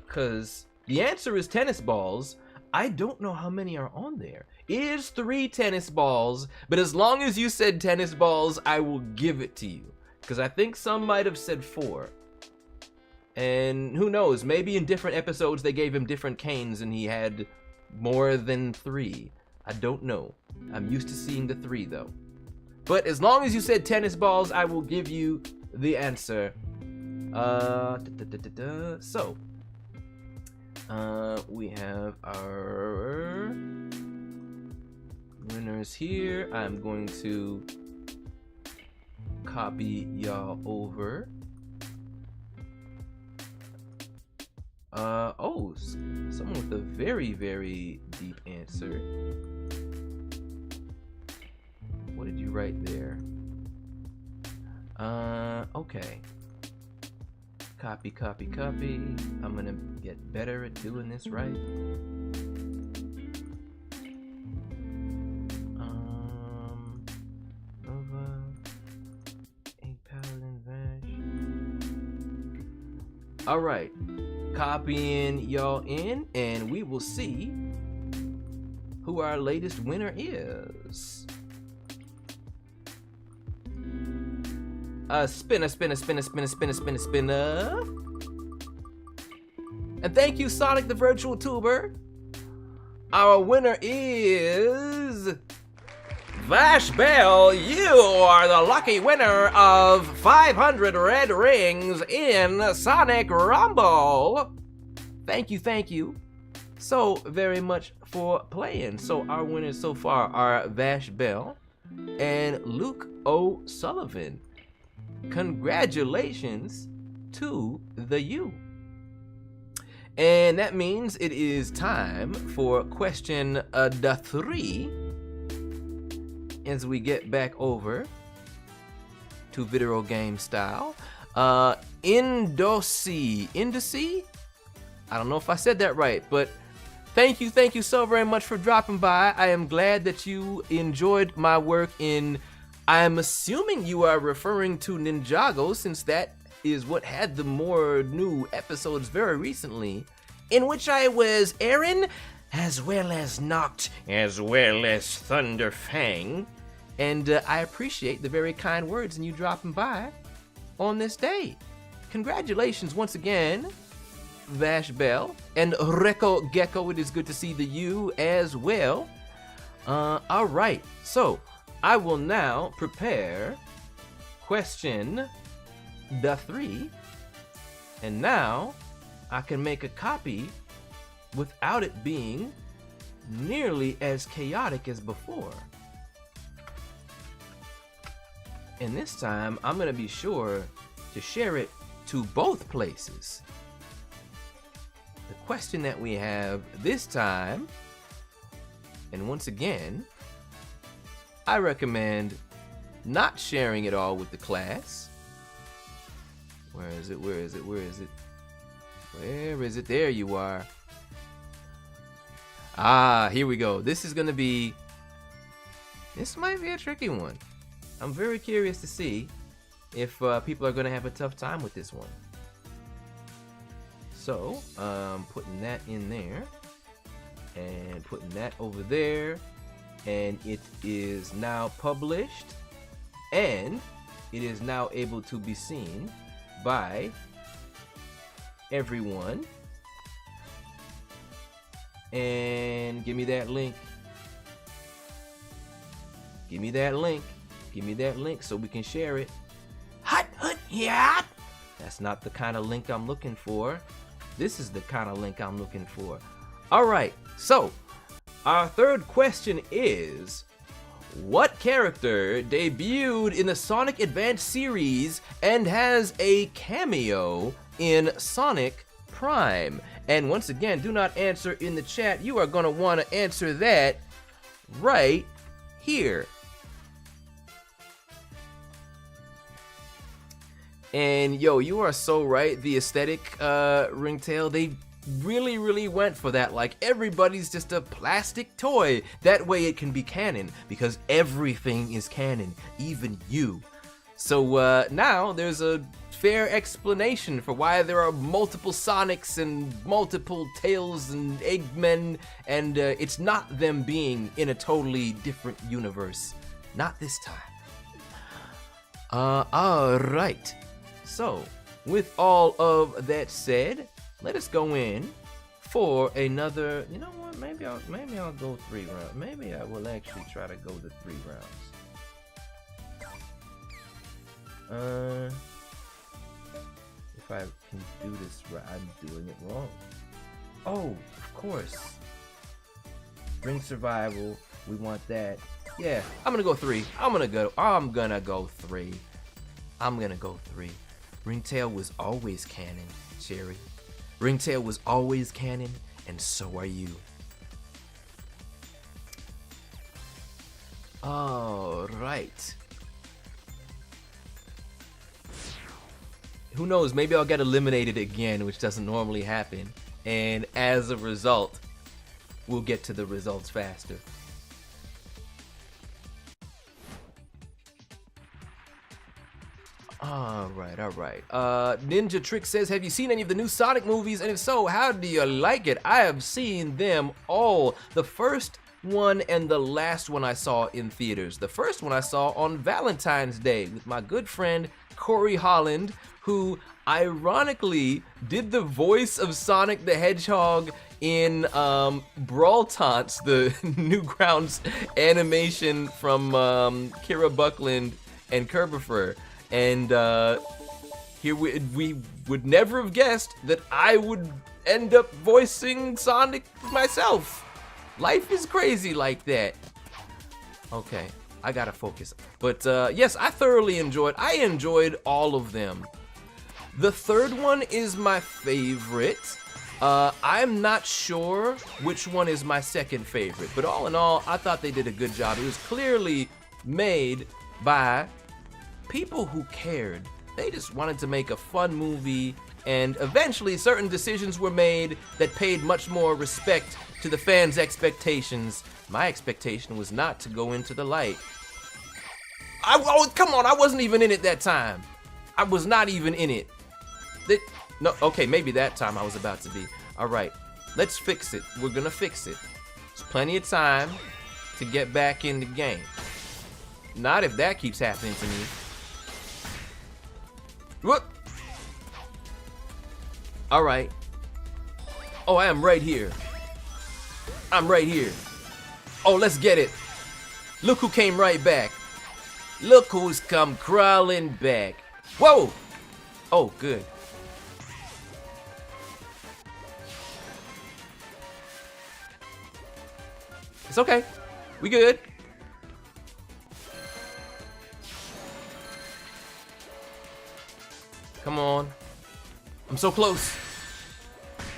Cause the answer is tennis balls. I don't know how many are on there. It is 3 tennis balls, but as long as you said tennis balls, I will give it to you. Cause I think some might have said 4. And who knows, maybe in different episodes they gave him different canes and he had more than 3. I don't know. I'm used to seeing the 3 though. But as long as you said tennis balls, I will give you the answer. So, we have our winners here. I'm going to copy y'all over. Oh, someone with a very, very deep answer. What did you write there? Okay. Copy, copy, copy. I'm gonna get better at doing this right. Nova, 8 Paladin Vash. Alright. Copying y'all in, and we will see who our latest winner is. Spinner. And thank you, Sonic the Virtual Tuber. Our winner is Vash Bell. You are the lucky winner of 500 red rings in Sonic Rumble. Thank you so very much for playing. So our winners so far are Vash Bell and Luke O'Sullivan. Congratulations to the you. And that means it is time for question 3 as we get back over to video game style. Indosi? I don't know if I said that right, but thank you so very much for dropping by. I am glad that you enjoyed my work in, I'm assuming you are referring to Ninjago, since that is what had the more new episodes very recently, in which I was Aaron, as well as Noct, as well as Thunderfang. And I appreciate the very kind words and you dropping by on this day. Congratulations once again, Vash Bell and Reko Gecko. It is good to see the you as well. All right, so I will now prepare question 3, and now I can make a copy without it being nearly as chaotic as before. And this time I'm gonna be sure to share it to both places. The question that we have this time, and once again, I recommend not sharing it all with the class. Where is it? There you are. Here we go. This might be a tricky one. I'm very curious to see if people are gonna have a tough time with this one. So, putting that in there, and putting that over there, and it is now published, and it is now able to be seen by everyone. And give me that link. Give me that link so we can share it. Yeah. That's not the kind of link I'm looking for. This is the kind of link I'm looking for. All right, so our third question is, what character debuted in the Sonic Advance series and has a cameo in Sonic Prime? And once again, do not answer in the chat. You are going to want to answer that right here. And yo, you are so right. The aesthetic, Ringtail, they really went for that. Like, everybody's just a plastic toy. That way it can be canon, because everything is canon, even you. So now there's a fair explanation for why there are multiple Sonics and multiple Tails and Eggmen, and it's not them being in a totally different universe. Not this time. Alright. So, with all of that said, let us go in for another, you know what, maybe I'll go 3 rounds. Maybe I will actually try to go the 3 rounds. If I can do this right, I'm doing it wrong. Oh, of course. Bring survival, we want that. Yeah, I'm gonna go 3. I'm gonna go 3. I'm gonna go 3. Ringtail was always canon, Cherry. Ringtail was always canon, and so are you. Alright. Who knows, maybe I'll get eliminated again, which doesn't normally happen. And as a result, we'll get to the results faster. Alright. Ninja Trick says, have you seen any of the new Sonic movies? And if so, how do you like it? I have seen them all. The first one and the last one I saw in theaters. The first one I saw on Valentine's Day with my good friend Corey Holland, who ironically did the voice of Sonic the Hedgehog in Brawl Taunts, the Newgrounds animation from Kira Buckland and Kerbifer. And here we would never have guessed that I would end up voicing Sonic myself. Life is crazy like that. Okay, I gotta focus. But yes, I thoroughly enjoyed. I enjoyed all of them. The third one is my favorite. I'm not sure which one is my second favorite, but all in all, I thought they did a good job. It was clearly made by people who cared. They just wanted to make a fun movie, and eventually certain decisions were made that paid much more respect to the fans' expectations. My expectation was not to go into the light. Oh, come on, I wasn't even in it that time. I was not even in it. No, okay, maybe that time I was about to be. All right, let's fix it. We're gonna fix it. There's plenty of time to get back in the game. Not if that keeps happening to me. What? All right. Oh, I am right here. I'm right here. Oh, let's get it. Look who came right back. Look who's come crawling back. Whoa! Oh, good. It's okay. We good. Come on. I'm so close.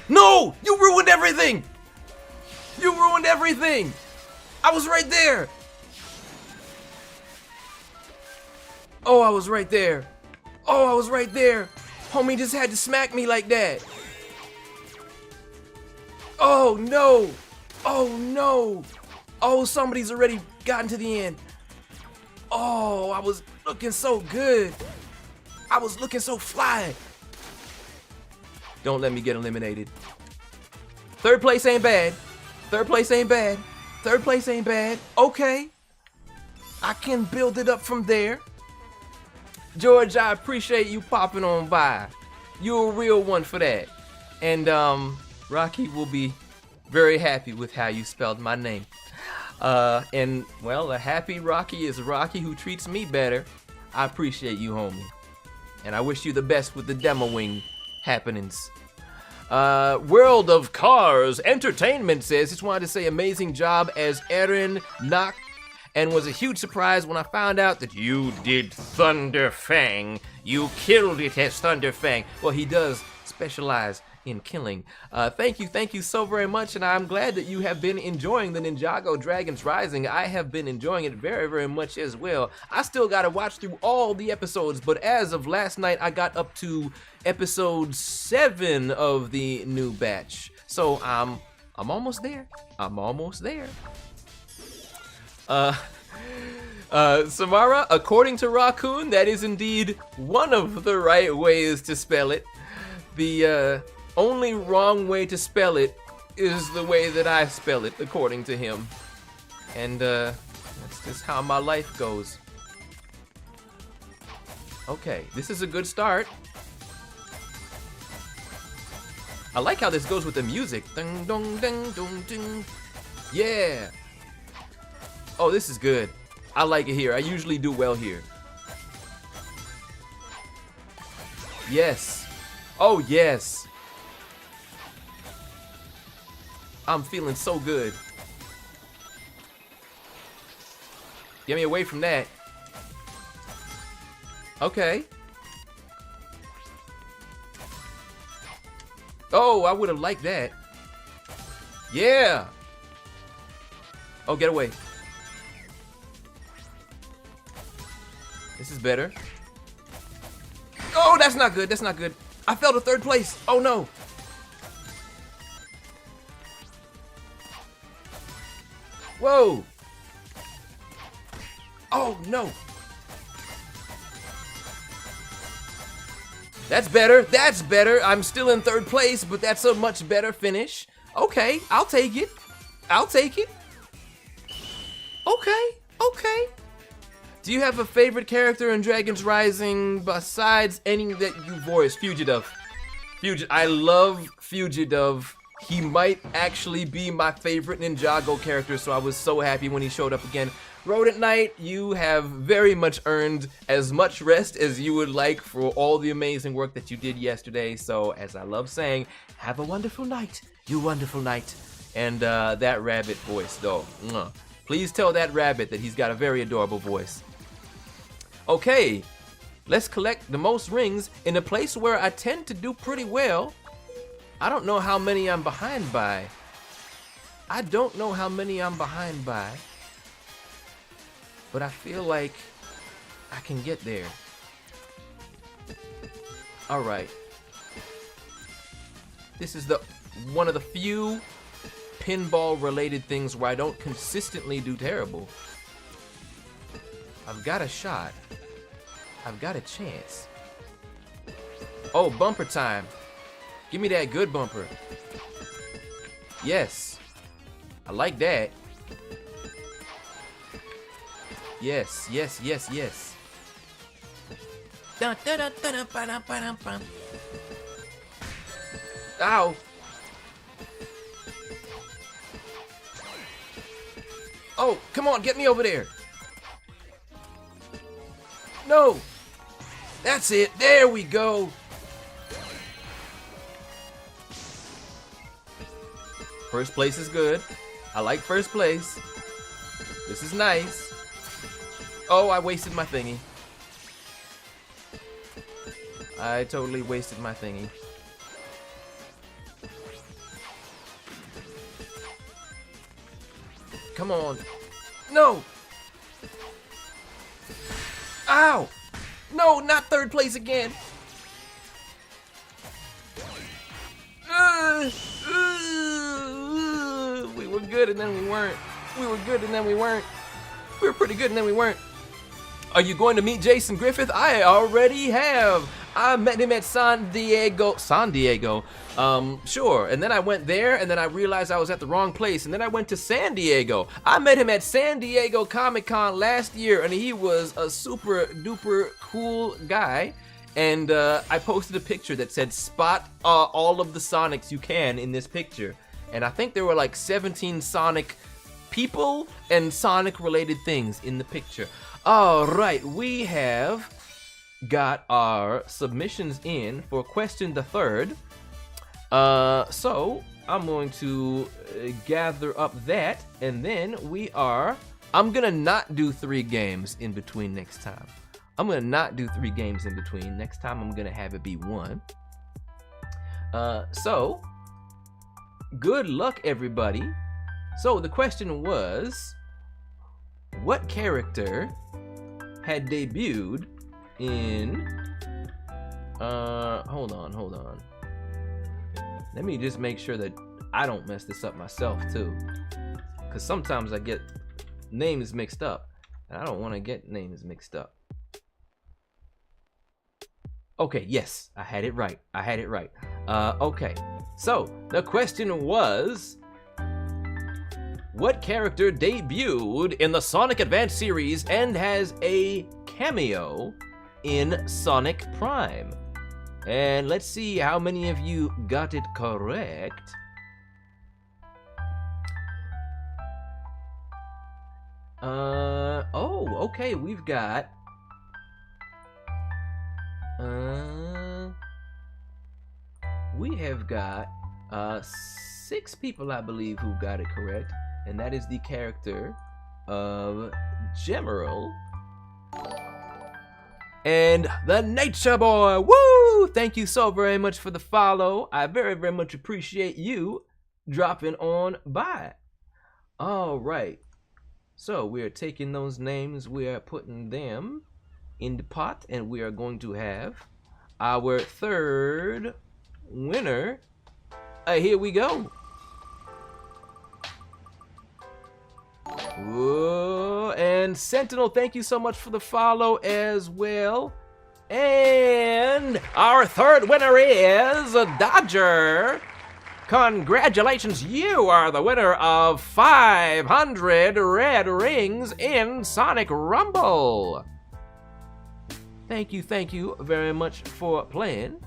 No! You ruined everything! You ruined everything! I was right there! Oh, I was right there. Oh, I was right there. Homie just had to smack me like that. Oh, no. Oh, no. Oh, somebody's already gotten to the end. Oh, I was looking so good. I was looking so fly. Don't let me get eliminated. Third place ain't bad. Third place ain't bad. Third place ain't bad. Okay. I can build it up from there. George, I appreciate you popping on by. You're a real one for that. And Rocky will be very happy with how you spelled my name. And well, a happy Rocky is Rocky who treats me better. I appreciate you, homie. And I wish you the best with the demoing happenings. World of Cars Entertainment says, just wanted to say amazing job as Eren Knock, and was a huge surprise when I found out that you did Thunder Fang. You killed it as Thunder Fang. Well, he does specialize in killing. Thank you so very much, and I'm glad that you have been enjoying the Ninjago Dragons Rising. I have been enjoying it very, very much as well. I still gotta watch through all the episodes, but as of last night, I got up to episode 7 of the new batch. So I'm almost there. I'm almost there. Samara, according to Rockoon, that is indeed one of the right ways to spell it. The only wrong way to spell it is the way that I spell it, according to him. And that's just how my life goes. Okay, this is a good start. I like how this goes with the music. Ding, dong, ding, dong, ding. Yeah. Oh, this is good. I like it here. I usually do well here. Yes. Oh, yes. I'm feeling so good. Get me away from that. Okay. Oh, I would have liked that. Yeah. Oh, get away. This is better. Oh, that's not good. That's not good. I fell to third place. Oh, no. Whoa. Oh, no. That's better. That's better. I'm still in third place, but that's a much better finish. Okay, I'll take it. I'll take it. Okay, okay. Do you have a favorite character in Dragon's Rising besides any that you voiced? Fugitive. I love Fugitive. He might actually be my favorite Ninjago character, so I was so happy when he showed up again. Rodent Knight, you have very much earned as much rest as you would like for all the amazing work that you did yesterday. So, as I love saying, have a wonderful night, you wonderful night. And that rabbit voice, though. Please tell that rabbit that he's got a very adorable voice. Okay, let's collect the most rings in a place where I tend to do pretty well. I don't know how many I'm behind by. But I feel like I can get there. All right. This is one of the few pinball-related things where I don't consistently do terrible. I've got a shot. I've got a chance. Oh, bumper time. Give me that good bumper. Yes. I like that. Yes, yes, yes, yes. Ow. Oh, come on, get me over there. No. That's it. There we go. First place is good. I like first place. This is nice. Oh, I wasted my thingy. I totally wasted my thingy. Come on. No! Ow! No, not third place again. We were good and then we weren't. We were good and then we weren't. We were pretty good and then we weren't. Are you going to meet Jason Griffith? I already have. I met him at San Diego. Sure. And then I went there, and then I realized I was at the wrong place, and then I went to San Diego. I met him at San Diego Comic-Con last year, and he was a super duper cool guy. And I posted a picture that said, spot all of the Sonics you can in this picture. And I think there were like 17 Sonic people and Sonic related things in the picture. All right, we have got our submissions in for question the third. So I'm going to gather up that, and then I'm gonna not do 3 games in between next time. Next time I'm gonna have it be 1. So good luck, everybody. So the question was, what character had debuted in hold on. Let me just make sure that I don't mess this up myself too, because sometimes I get names mixed up. I don't want to get names mixed up. Okay, yes, I had it right. Okay, so the question was, what character debuted in the Sonic Advance series and has a cameo in Sonic Prime? And let's see how many of you got it correct. Oh, okay, we've got we have got 6 people, I believe, who got it correct, and that is the character of Gemerald and the Nature Boy. Woo! Thank you so very much for the follow. I very, very much appreciate you dropping on by. All right. So we are taking those names, we are putting them in the pot, and we are going to have our third winner. Here we go. Whoa, and Sentinel, thank you so much for the follow as well. And our third winner is Dodger. Congratulations, you are the winner of 500 red rings in Sonic Rumble. Thank you very much for playing.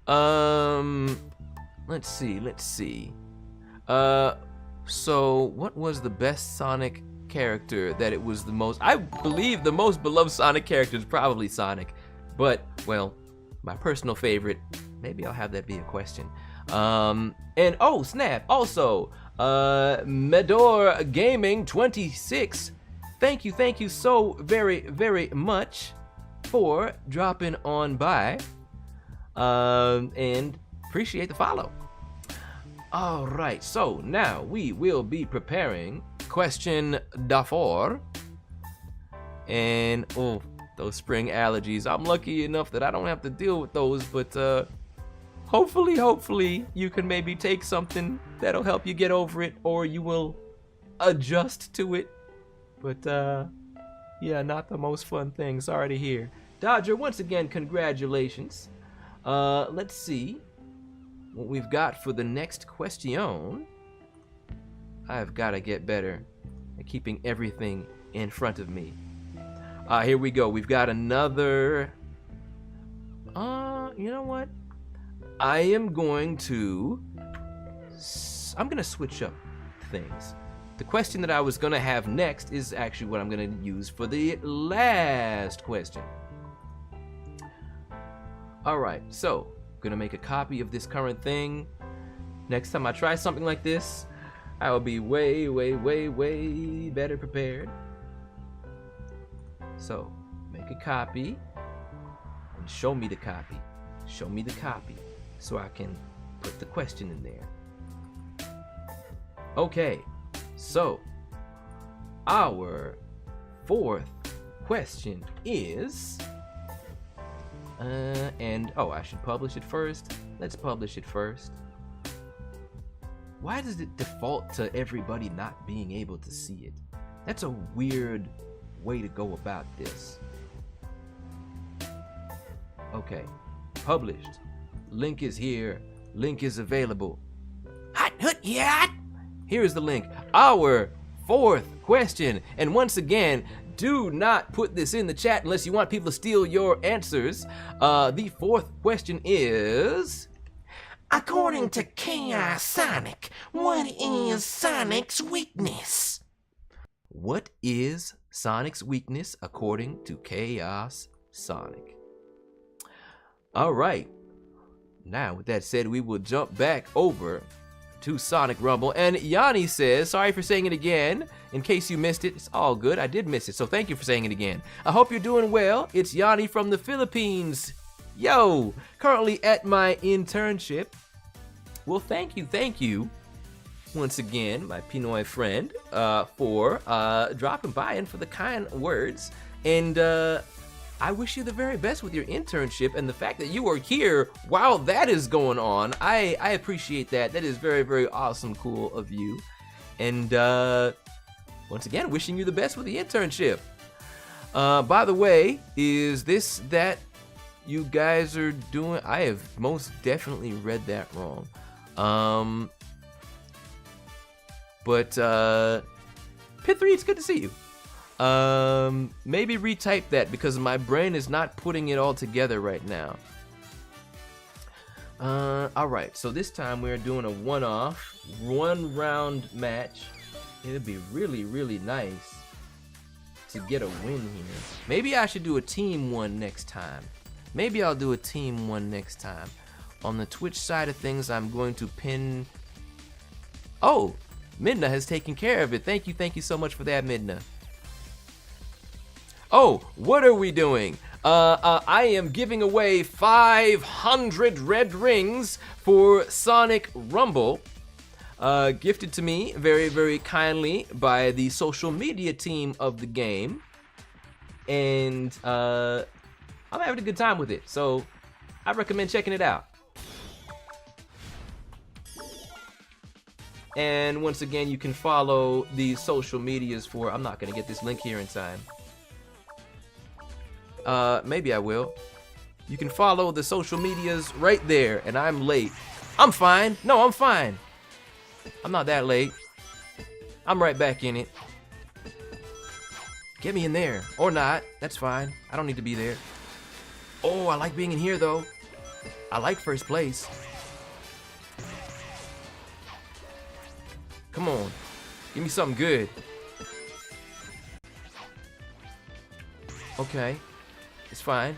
Let's see. So what was the best Sonic character that it was the most? I believe the most beloved Sonic character is probably Sonic, but, well, my personal favorite, maybe I'll have that be a question. And oh snap, also, Medor Gaming 26, thank you so very, very much for dropping on by, and appreciate the follow. All right, so now we will be preparing question d'affaire, and oh, those spring allergies, I'm lucky enough that I don't have to deal with those, but hopefully you can maybe take something that'll help you get over it, or you will adjust to it. But yeah, not the most fun thing, sorry to hear. Dodger, once again, congratulations. Let's see what we've got for the next question. I've got to get better at keeping everything in front of me. Here we go. We've got another. You know what? I'm going to switch up things. The question that I was going to have next is actually what I'm going to use for the last question. All right, so I'm going to make a copy of this current thing. Next time I try something like this, I will be way, way, way, way better prepared. So, make a copy and show me the copy. Show me the copy so I can put the question in there. Okay, so our fourth question is, and oh, I should publish it first. Let's publish it first. Why does it default to everybody not being able to see it? That's a weird way to go about this. Okay, published. Link is here. Link is available. Hot, yeah. Here's the link. Our fourth question. And once again, do not put this in the chat unless you want people to steal your answers. The fourth question is, according to Chaos Sonic, what is Sonic's weakness? What is Sonic's weakness according to Chaos Sonic? All right. Now, with that said, we will jump back over to Sonic Rumble. And Yanni says, sorry for saying it again. In case you missed it, it's all good. I did miss it, so thank you for saying it again. I hope you're doing well. It's Yanni from the Philippines. Yo, currently at my internship. Well, thank you once again, my Pinoy friend, for dropping by and for the kind words. And I wish you the very best with your internship, and the fact that you are here while that is going on, I appreciate that. That is very, very awesome, cool of you. And well, once again, wishing you the best with the internship. By the way, is this that you guys are doing? I have most definitely read that wrong. But Pit3, it's good to see you. Maybe retype that because my brain is not putting it all together right now. Alright, so this time we're doing a one-off, one-round match. It'd be really, really nice to get a win here. Maybe I should do a team one next time. Maybe I'll do a team one next time. On the Twitch side of things, I'm going to pin... Oh, Midna has taken care of it. Thank you so much for that, Midna. Oh, what are we doing? I am giving away 500 red rings for Sonic Rumble. Gifted to me very, very kindly by the social media team of the game. And I'm having a good time with it, so I recommend checking it out. And once again, you can follow the social medias for... I'm not going to get this link here in time. Maybe I will. You can follow the social medias right there, and I'm late. I'm fine. No, I'm fine. I'm not that late. I'm right back in it. Get me in there. Or not. That's fine. I don't need to be there. Oh, I like being in here, though. I like first place. Come on. Give me something good. Okay. It's fine.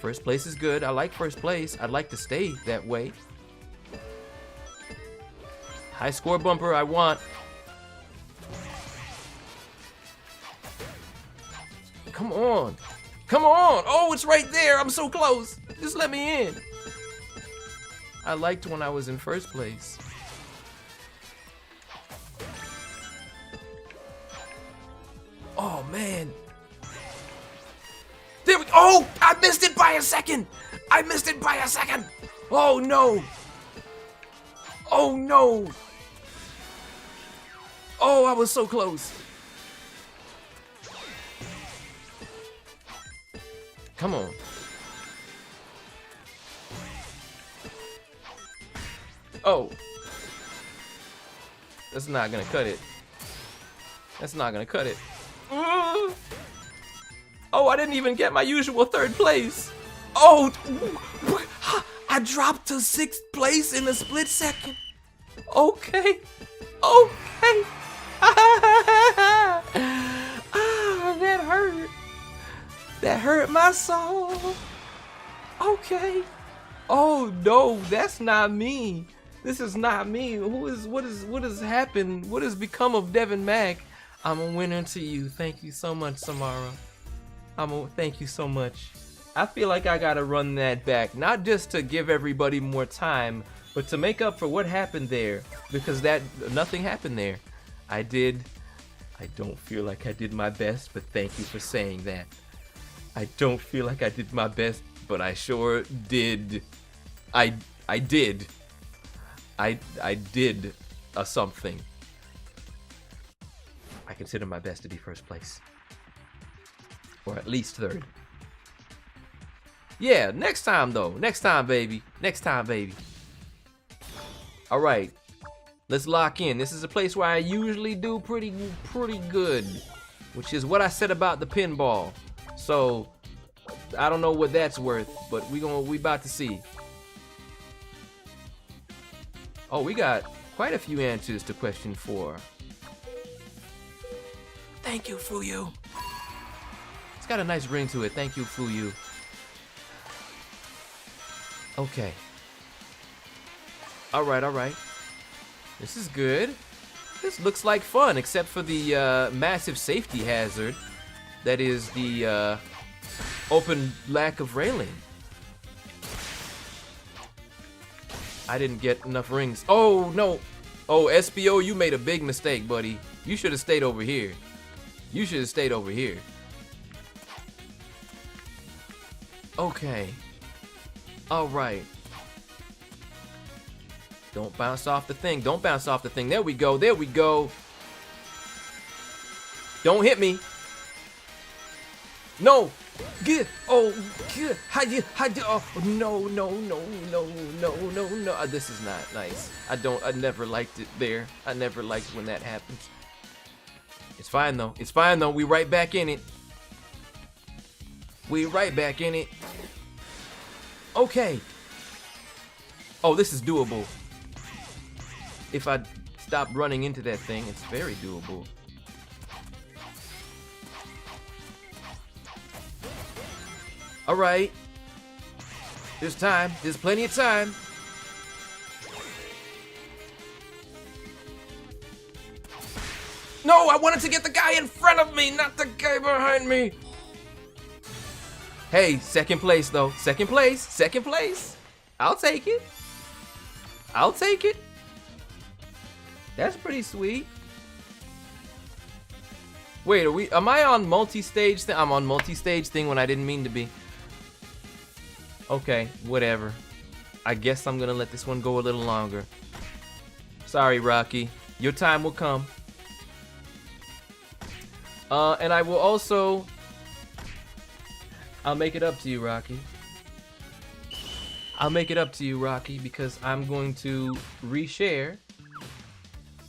First place is good. I like first place. I'd like to stay that way. High score bumper I want. Come on. Come on. Oh, it's right there. I'm so close. Just let me in. I liked when I was in first place. Oh, man. There we go. Oh, I missed it by a second. I missed it by a second. Oh, no. Oh, no. Oh, I was so close. Come on. Oh. That's not gonna cut it. That's not gonna cut it. Oh, I didn't even get my usual third place. Oh, I dropped to 6th place in a split second. Okay. Okay. Ah, that hurt. That hurt my soul. Okay. Oh no, that's not me. This is not me. What has happened? What has become of Deven Mac? I'm a winner to you. Thank you so much, Samara. Thank you so much. I feel like I gotta run that back, not just to give everybody more time, but to make up for what happened there, because nothing happened there. I don't feel like I did my best, but thank you for saying that. I don't feel like I did my best, but I sure did. I did. I did something. I consider my best to be first place. Or at least third. Yeah, next time though. Next time, baby. Next time, baby. Alright. Let's lock in. This is a place where I usually do pretty good. Which is what I said about the pinball. So I don't know what that's worth, but we about to see. Oh, we got quite a few answers to question 4. Thank you, Fuyu. It's got a nice ring to it. Thank you, Fuyu. Okay. Alright, alright. This is good. This looks like fun, except for the massive safety hazard. That is the open lack of railing. I didn't get enough rings. Oh, no. Oh, SBO, you made a big mistake, buddy. You should have stayed over here. You should have stayed over here. Okay. Alright. Don't bounce off the thing. Don't bounce off the thing. There we go. There we go. Don't hit me. No. Good. Oh, good. How you? Oh, no, no, no, no, no, no, no. This is not nice. I never liked it there. I never liked when that happens. It's fine though. It's fine though. We right back in it. We right back in it. Okay. Oh, this is doable. If I stop running into that thing, it's very doable. All right. There's time. There's plenty of time. No, I wanted to get the guy in front of me, not the guy behind me. Hey, second place though. Second place. Second place. I'll take it. I'll take it. That's pretty sweet. Wait, am I on multi-stage thing? I'm on multi-stage thing when I didn't mean to be. Okay, whatever. I guess I'm gonna let this one go a little longer. Sorry, Rocky. Your time will come. And I will also... I'll make it up to you, Rocky. I'll make it up to you, Rocky, because I'm going to reshare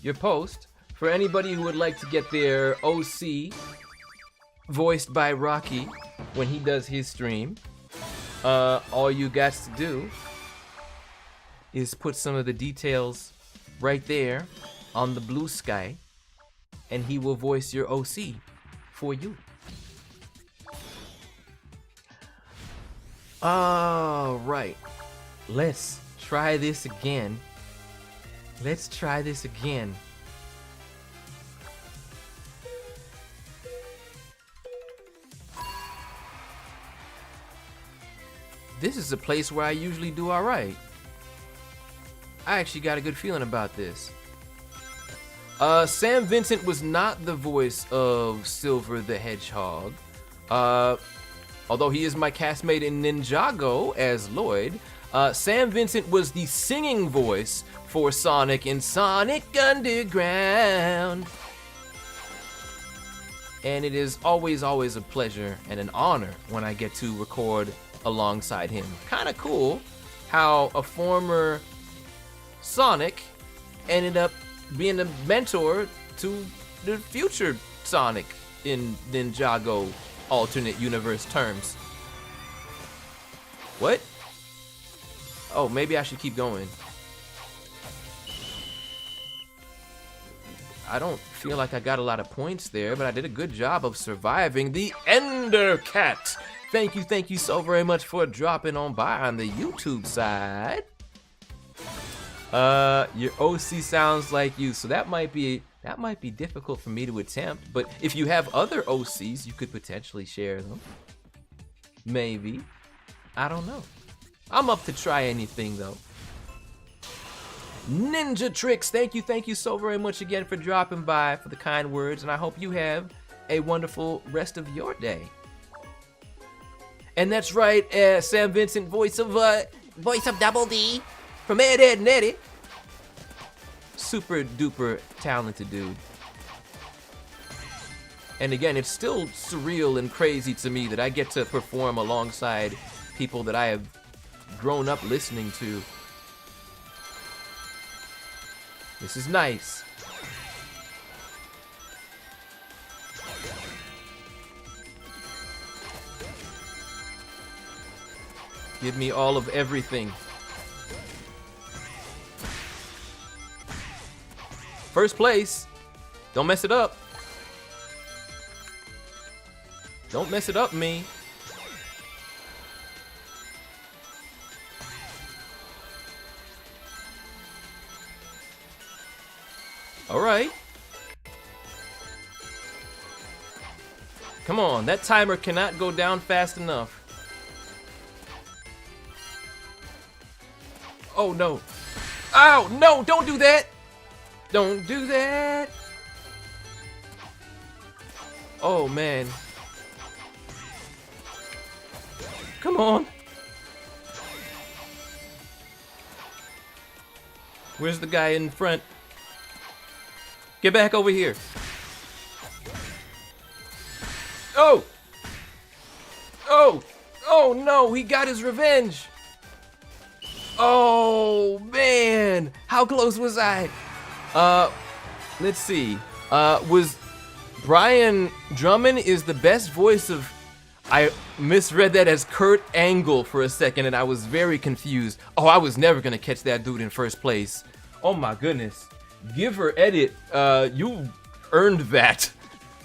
your post for anybody who would like to get their OC voiced by Rocky when he does his stream. All you got to do is put some of the details right there on the blue sky, and he will voice your OC for you. All right, let's try this again. Let's try this again. This is a place where I usually do all right. I actually got a good feeling about this. Sam Vincent was not the voice of Silver the Hedgehog. Although he is my castmate in Ninjago as Lloyd, Sam Vincent was the singing voice for Sonic in Sonic Underground. And it is always a pleasure and an honor when I get to record alongside him. Kind of cool how a former Sonic ended up being a mentor to the future Sonic in Ninjago alternate universe terms. What? Oh, maybe I should keep going. I don't feel like I got a lot of points there, but I did a good job of surviving the Ender Cat. Thank you so very much for dropping on by on the YouTube side. Your OC sounds like you, so that might be difficult for me to attempt, but if you have other OCs, you could potentially share them. Maybe. I don't know. I'm up to try anything though. Ninja Tricks, thank you so very much again for dropping by, for the kind words, and I hope you have a wonderful rest of your day. And that's right, Sam Vincent, voice of Double D from Ed, Edd n Eddy. Super duper talented dude. And again, it's still surreal and crazy to me that I get to perform alongside people that I have grown up listening to. This is nice. Give me all of everything. First place. Don't mess it up. Don't mess it up, me. All right. Come on, that timer cannot go down fast enough. Oh no. Ow, no, don't do that. Don't do that. Oh man. Come on. Where's the guy in front? Get back over here. Oh! Oh! Oh no, he got his revenge! Oh man! How close was I? Let's see. Was Brian Drummond is the best voice of... I misread that as Kurt Angle for a second and I was very confused. Oh, I was never gonna catch that dude in first place. Oh my goodness. Give or edit, you earned that.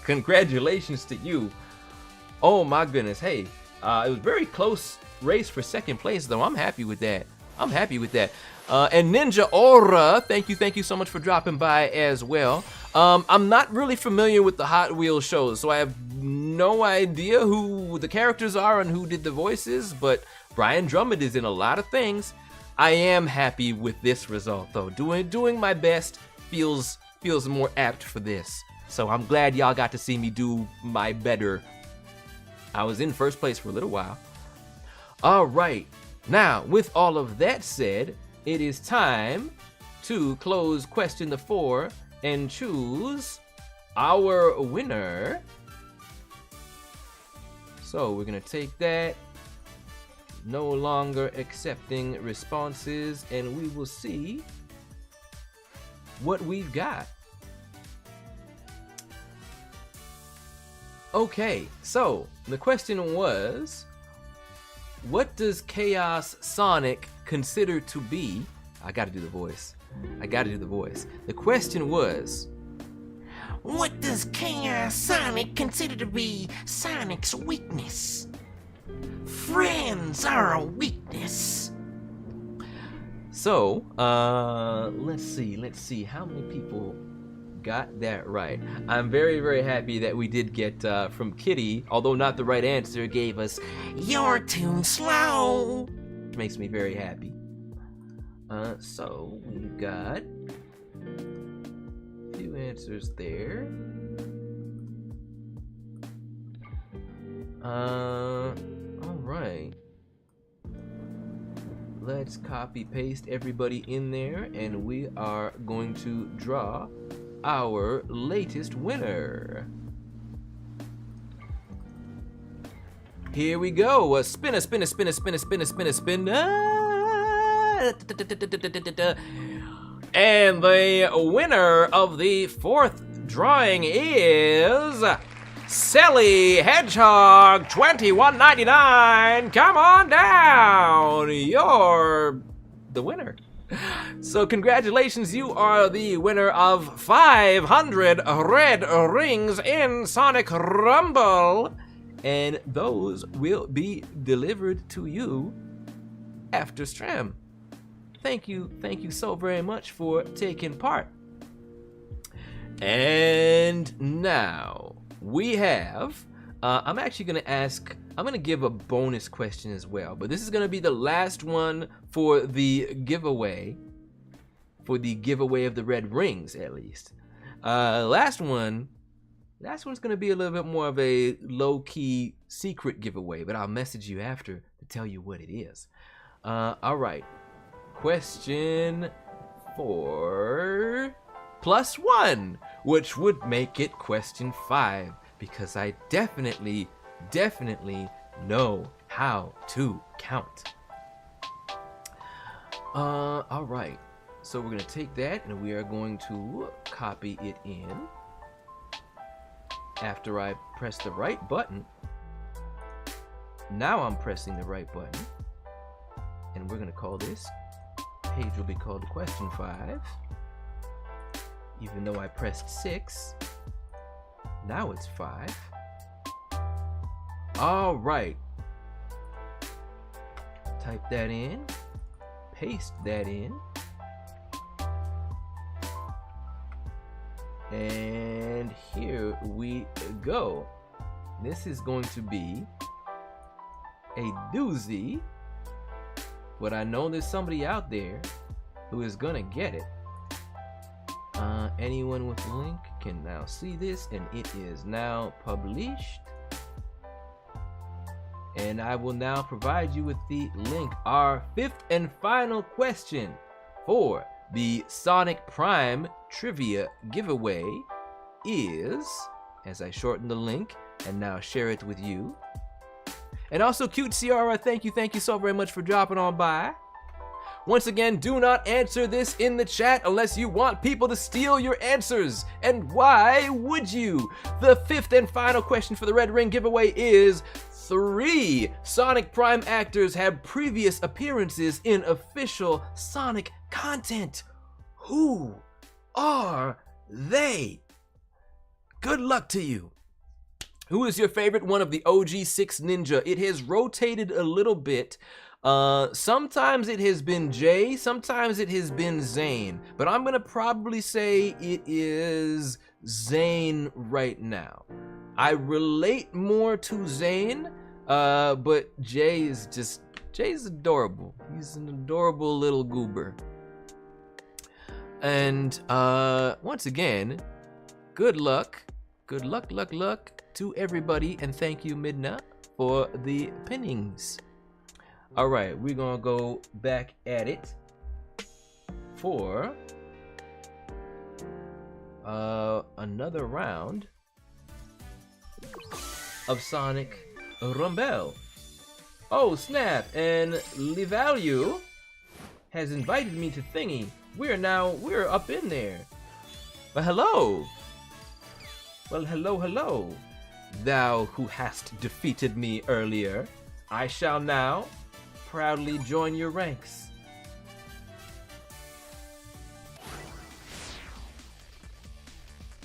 Congratulations to you. Oh my goodness, hey. It was a very close race for second place though. I'm happy with that. I'm happy with that. And Ninja Aura, thank you so much for dropping by as well. I'm not really familiar with the Hot Wheels shows, so I have no idea who the characters are and who did the voices, but Brian Drummond is in a lot of things. I am happy with this result though. Doing my best feels more apt for this. So I'm glad y'all got to see me do my better. I was in first place for a little while. All right, now with all of that said, it is time to close question 4 and choose our winner. So we're gonna take that, no longer accepting responses, and we will see what we've got. Okay, so the question was, what does Chaos Sonic consider to be? I gotta do the voice. The question was, what does Chaos Sonic consider to be Sonic's weakness? Friends are a weakness. So, let's see how many people got that right. I'm very happy that we did get from Kitty, although not the right answer, gave us "You're too slow," which makes me very happy. So we've got a few answers there. All right. Let's copy paste everybody in there, and we are going to draw our latest winner. Here we go. A spinner. And the winner of the 4th drawing is Sally Hedgehog 2199. Come on down. You're the winner. So congratulations, you are the winner of 500 red rings in Sonic Rumble. And those will be delivered to you after stream. Thank you so very much for taking part. And now we have, I'm actually gonna give a bonus question as well, but this is gonna be the last one for the giveaway of the red rings, at least. Last one's gonna be a little bit more of a low-key secret giveaway, but I'll message you after to tell you what it is. All right. Question 4 plus 1, which would make it question 5, because I definitely know how to count. All right. So we're gonna take that and we are going to copy it in. After I press the right button, now I'm pressing the right button, and we're gonna call this page will be called question 5. Even though I pressed 6, now it's 5. All right. Type that in, paste that in, and here we go. This is going to be a doozy, but I know there's somebody out there who is gonna get it. Anyone with the link can now see this, and it is now published. And I will now provide you with the link. Our 5th and final question for The Sonic Prime trivia giveaway is, as I shorten the link and now share it with you. And also, Cute Ciara, thank you so very much for dropping on by. Once again, do not answer this in the chat unless you want people to steal your answers. And why would you? The fifth and final question for the Red Ring giveaway is, 3 Sonic Prime actors have previous appearances in official Sonic content. Who are they? Good luck to you. Who is your favorite one of the OG 6 Ninja? It has rotated a little bit. Sometimes it has been Jay, sometimes it has been Zane, but I'm gonna probably say it is Zane right now. I relate more to Zane, but Jay's adorable. He's an adorable little goober. And once again, good luck to everybody, and thank you, Midna, for the pinnings. All right, we're gonna go back at it for another round of Sonic Rumble. Oh snap! And Livalue has invited me to Thingy. We're up in there. But hello. Well, hello. Thou who hast defeated me earlier, I shall now proudly join your ranks.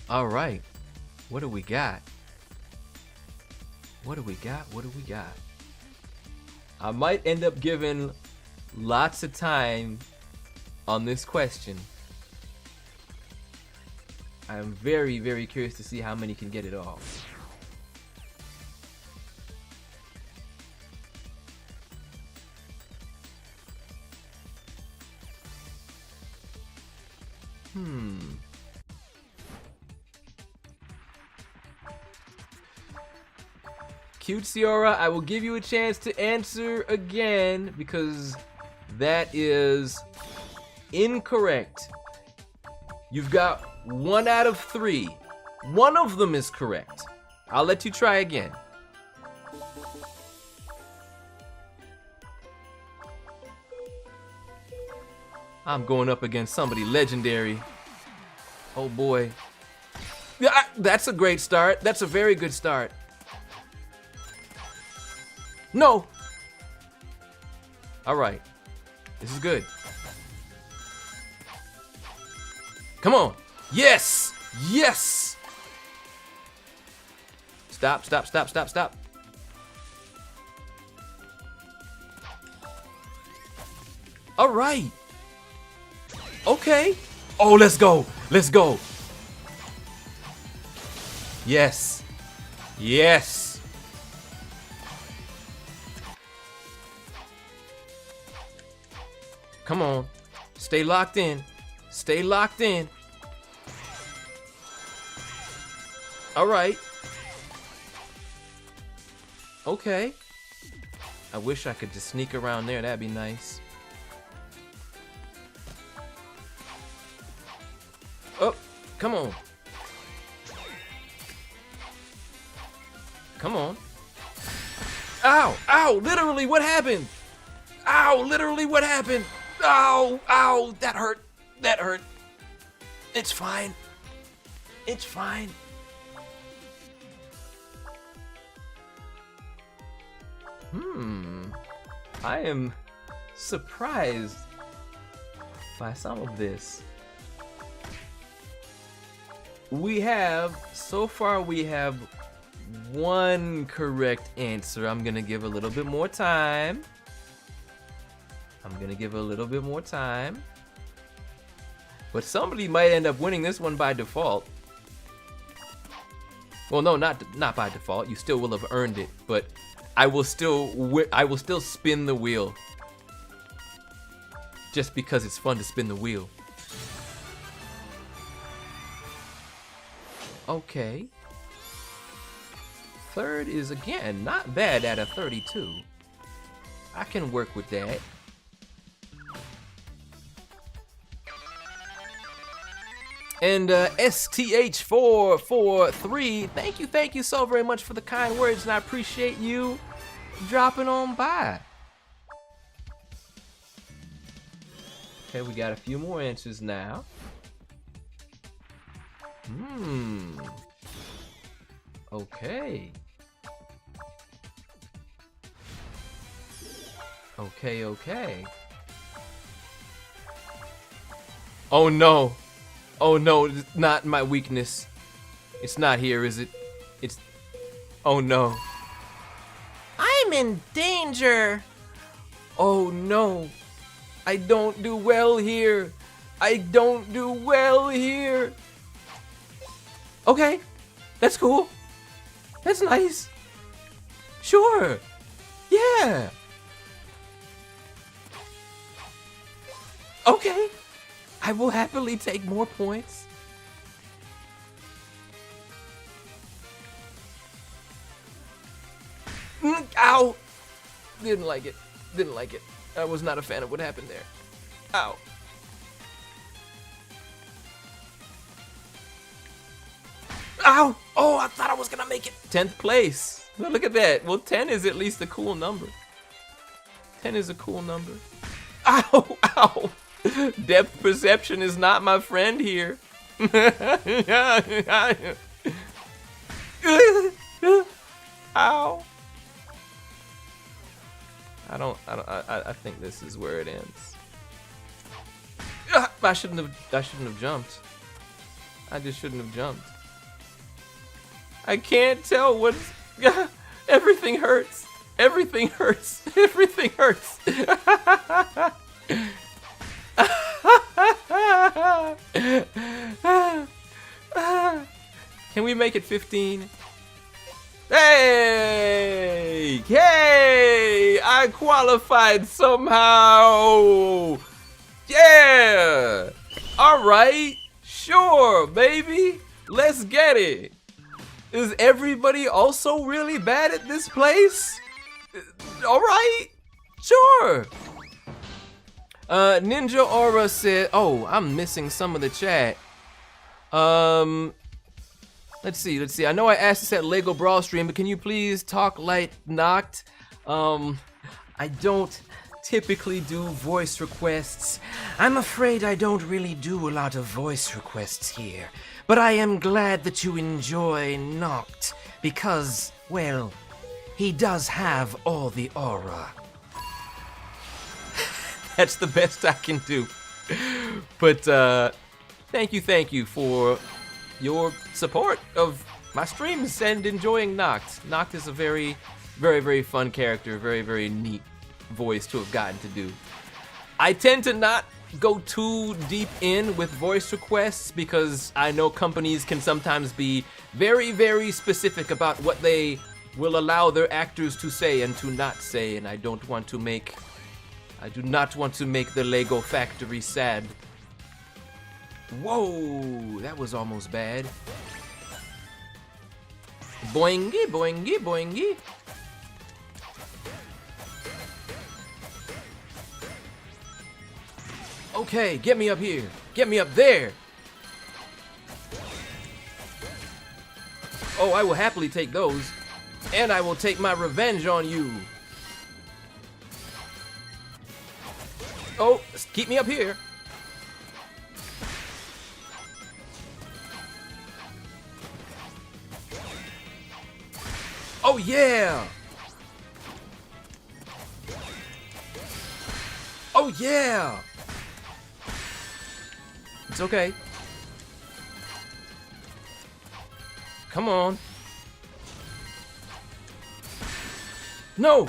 All right, what do we got? What do we got? I might end up giving lots of time on this question. I'm very, very curious to see how many can get it all. Cute Ciara, I will give you a chance to answer again because that is incorrect. You've got 1 out of 3. One of them is correct. I'll let you try again. I'm going up against somebody legendary. Oh boy. Yeah, that's a great start. That's a very good start. No! Alright. This is good. Come on! Yes! Yes! Stop. Alright! Okay! Oh, let's go! Yes! Yes! Come on. Stay locked in. All right. Okay. I wish I could just sneak around there. That'd be nice. Oh, come on. Ow, literally, what happened? Ow, that hurt. It's fine. I am surprised by some of this. So far we have 1 correct answer. I'm gonna give a little bit more time. But somebody might end up winning this one by default. Well, no, not by default. You still will have earned it, but I will still spin the wheel. Just because it's fun to spin the wheel. Okay. 3rd is, again, not bad at a 32. I can work with that. And STH443, thank you so very much for the kind words, and I appreciate you dropping on by. Okay, we got a few more answers now. Okay. Okay. Oh no. Oh no, it's not my weakness. It's not here, is it? It's... Oh no. I'm in danger. Oh no. I don't do well here. I don't do well here. Okay. That's cool. That's nice. Sure. Yeah. Okay. I will happily take more points. Ow! Didn't like it. Didn't like it. I was not a fan of what happened there. Ow. Ow! Oh, I thought I was gonna make it. 10th place. Well, look at that. Well, 10 is at least a cool number. 10 is a cool number. Ow! Ow! Depth perception is not my friend here. Ow! I think this is where it ends. I shouldn't have jumped. I just shouldn't have jumped. I can't tell what's... Everything hurts. Everything hurts. Everything hurts. Can we make it 15? Hey! Hey! I qualified somehow! Yeah! Alright! Sure, baby! Let's get it! Is everybody also really bad at this place? Alright! Sure! Ninja Aura said, oh, I'm missing some of the chat. Let's see. I know I asked this at Lego Brawl stream, but can you please talk like Noct? I don't typically do voice requests. I'm afraid I don't really do a lot of voice requests here. But I am glad that you enjoy Noct, because, well, he does have all the aura. That's the best I can do. But thank you for your support of my streams and enjoying Noct. Noct is a very, very, very fun character, very, very neat voice to have gotten to do. I tend to not go too deep in with voice requests because I know companies can sometimes be very, very specific about what they will allow their actors to say and to not say, and I do not want to make the Lego factory sad. Whoa, that was almost bad. Boingy, boingy, boingy. Okay, get me up here. Get me up there. Oh, I will happily take those. And I will take my revenge on you. Oh, keep me up here. Oh, yeah. Oh, yeah. It's okay. Come on. No.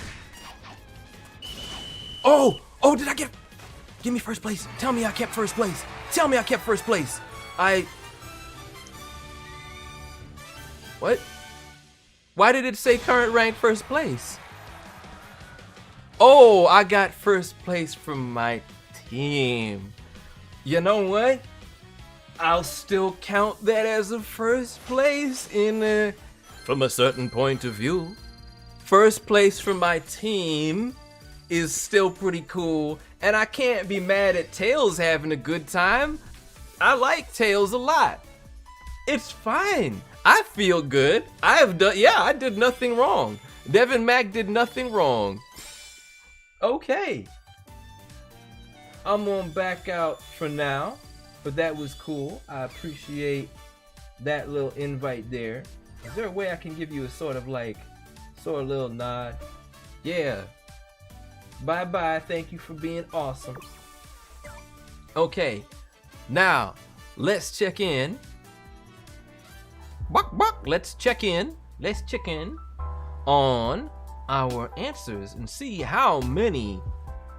Oh, did I get... Give me first place. Tell me I kept first place. Tell me I kept first place. What? Why did it say current rank first place? Oh, I got first place from my team. You know what? I'll still count that as a first place from a certain point of view. First place from my team is still pretty cool, and I can't be mad at Tails having a good time. I like Tails a lot. It's fine. I feel good. I did nothing wrong. Devin Mac did nothing wrong. Okay. I'm gonna back out for now, but that was cool. I appreciate that little invite there. Is there a way I can give you a sort of little nod? Yeah. Bye-bye. Thank you for being awesome. Okay. Now, let's check in. Let's check in on our answers and see how many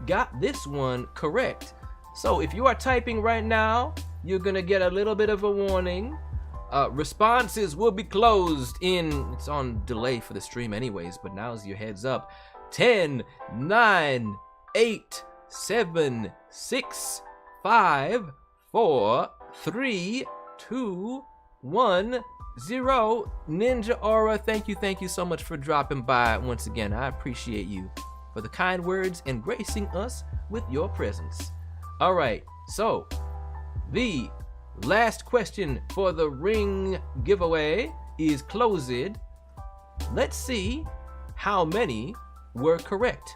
got this one correct. So if you are typing right now, you're gonna get a little bit of a warning. Responses will be closed it's on delay for the stream anyways, but now's your heads up. 10, 9, 8, 7, 6, 5, 4, 3, 2, 1, 0. Ninja Aura, thank you so much for dropping by once again. I appreciate you for the kind words and gracing us with your presence. All right, so the last question for the ring giveaway is closed. Let's see how many were correct.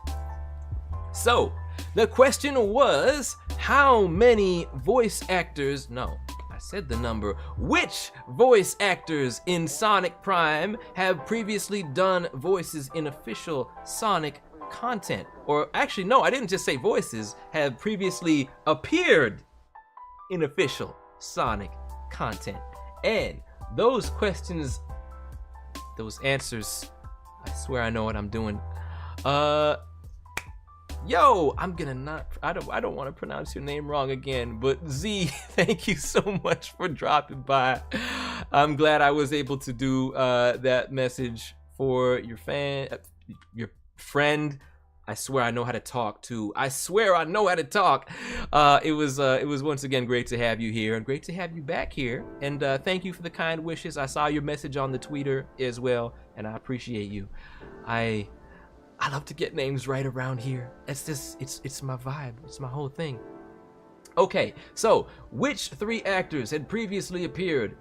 So the question was, how many voice actors, no, I said the number, which voice actors in Sonic Prime have previously done voices in official Sonic content? Or actually, no, I didn't just say voices, have previously appeared in official Sonic content. And those questions, those answers, I swear I know what I'm doing. Yo, I don't want to pronounce your name wrong again, but Z, thank you so much for dropping by. I'm glad I was able to do that message for your friend. I swear I know how to talk too. I swear I know how to talk. It was once again great to have you here and great to have you back here. And thank you for the kind wishes. I saw your message on the Twitter as well, and I appreciate you. I love to get names right around here. It's my vibe. It's my whole thing. Okay, so which 3 actors had previously appeared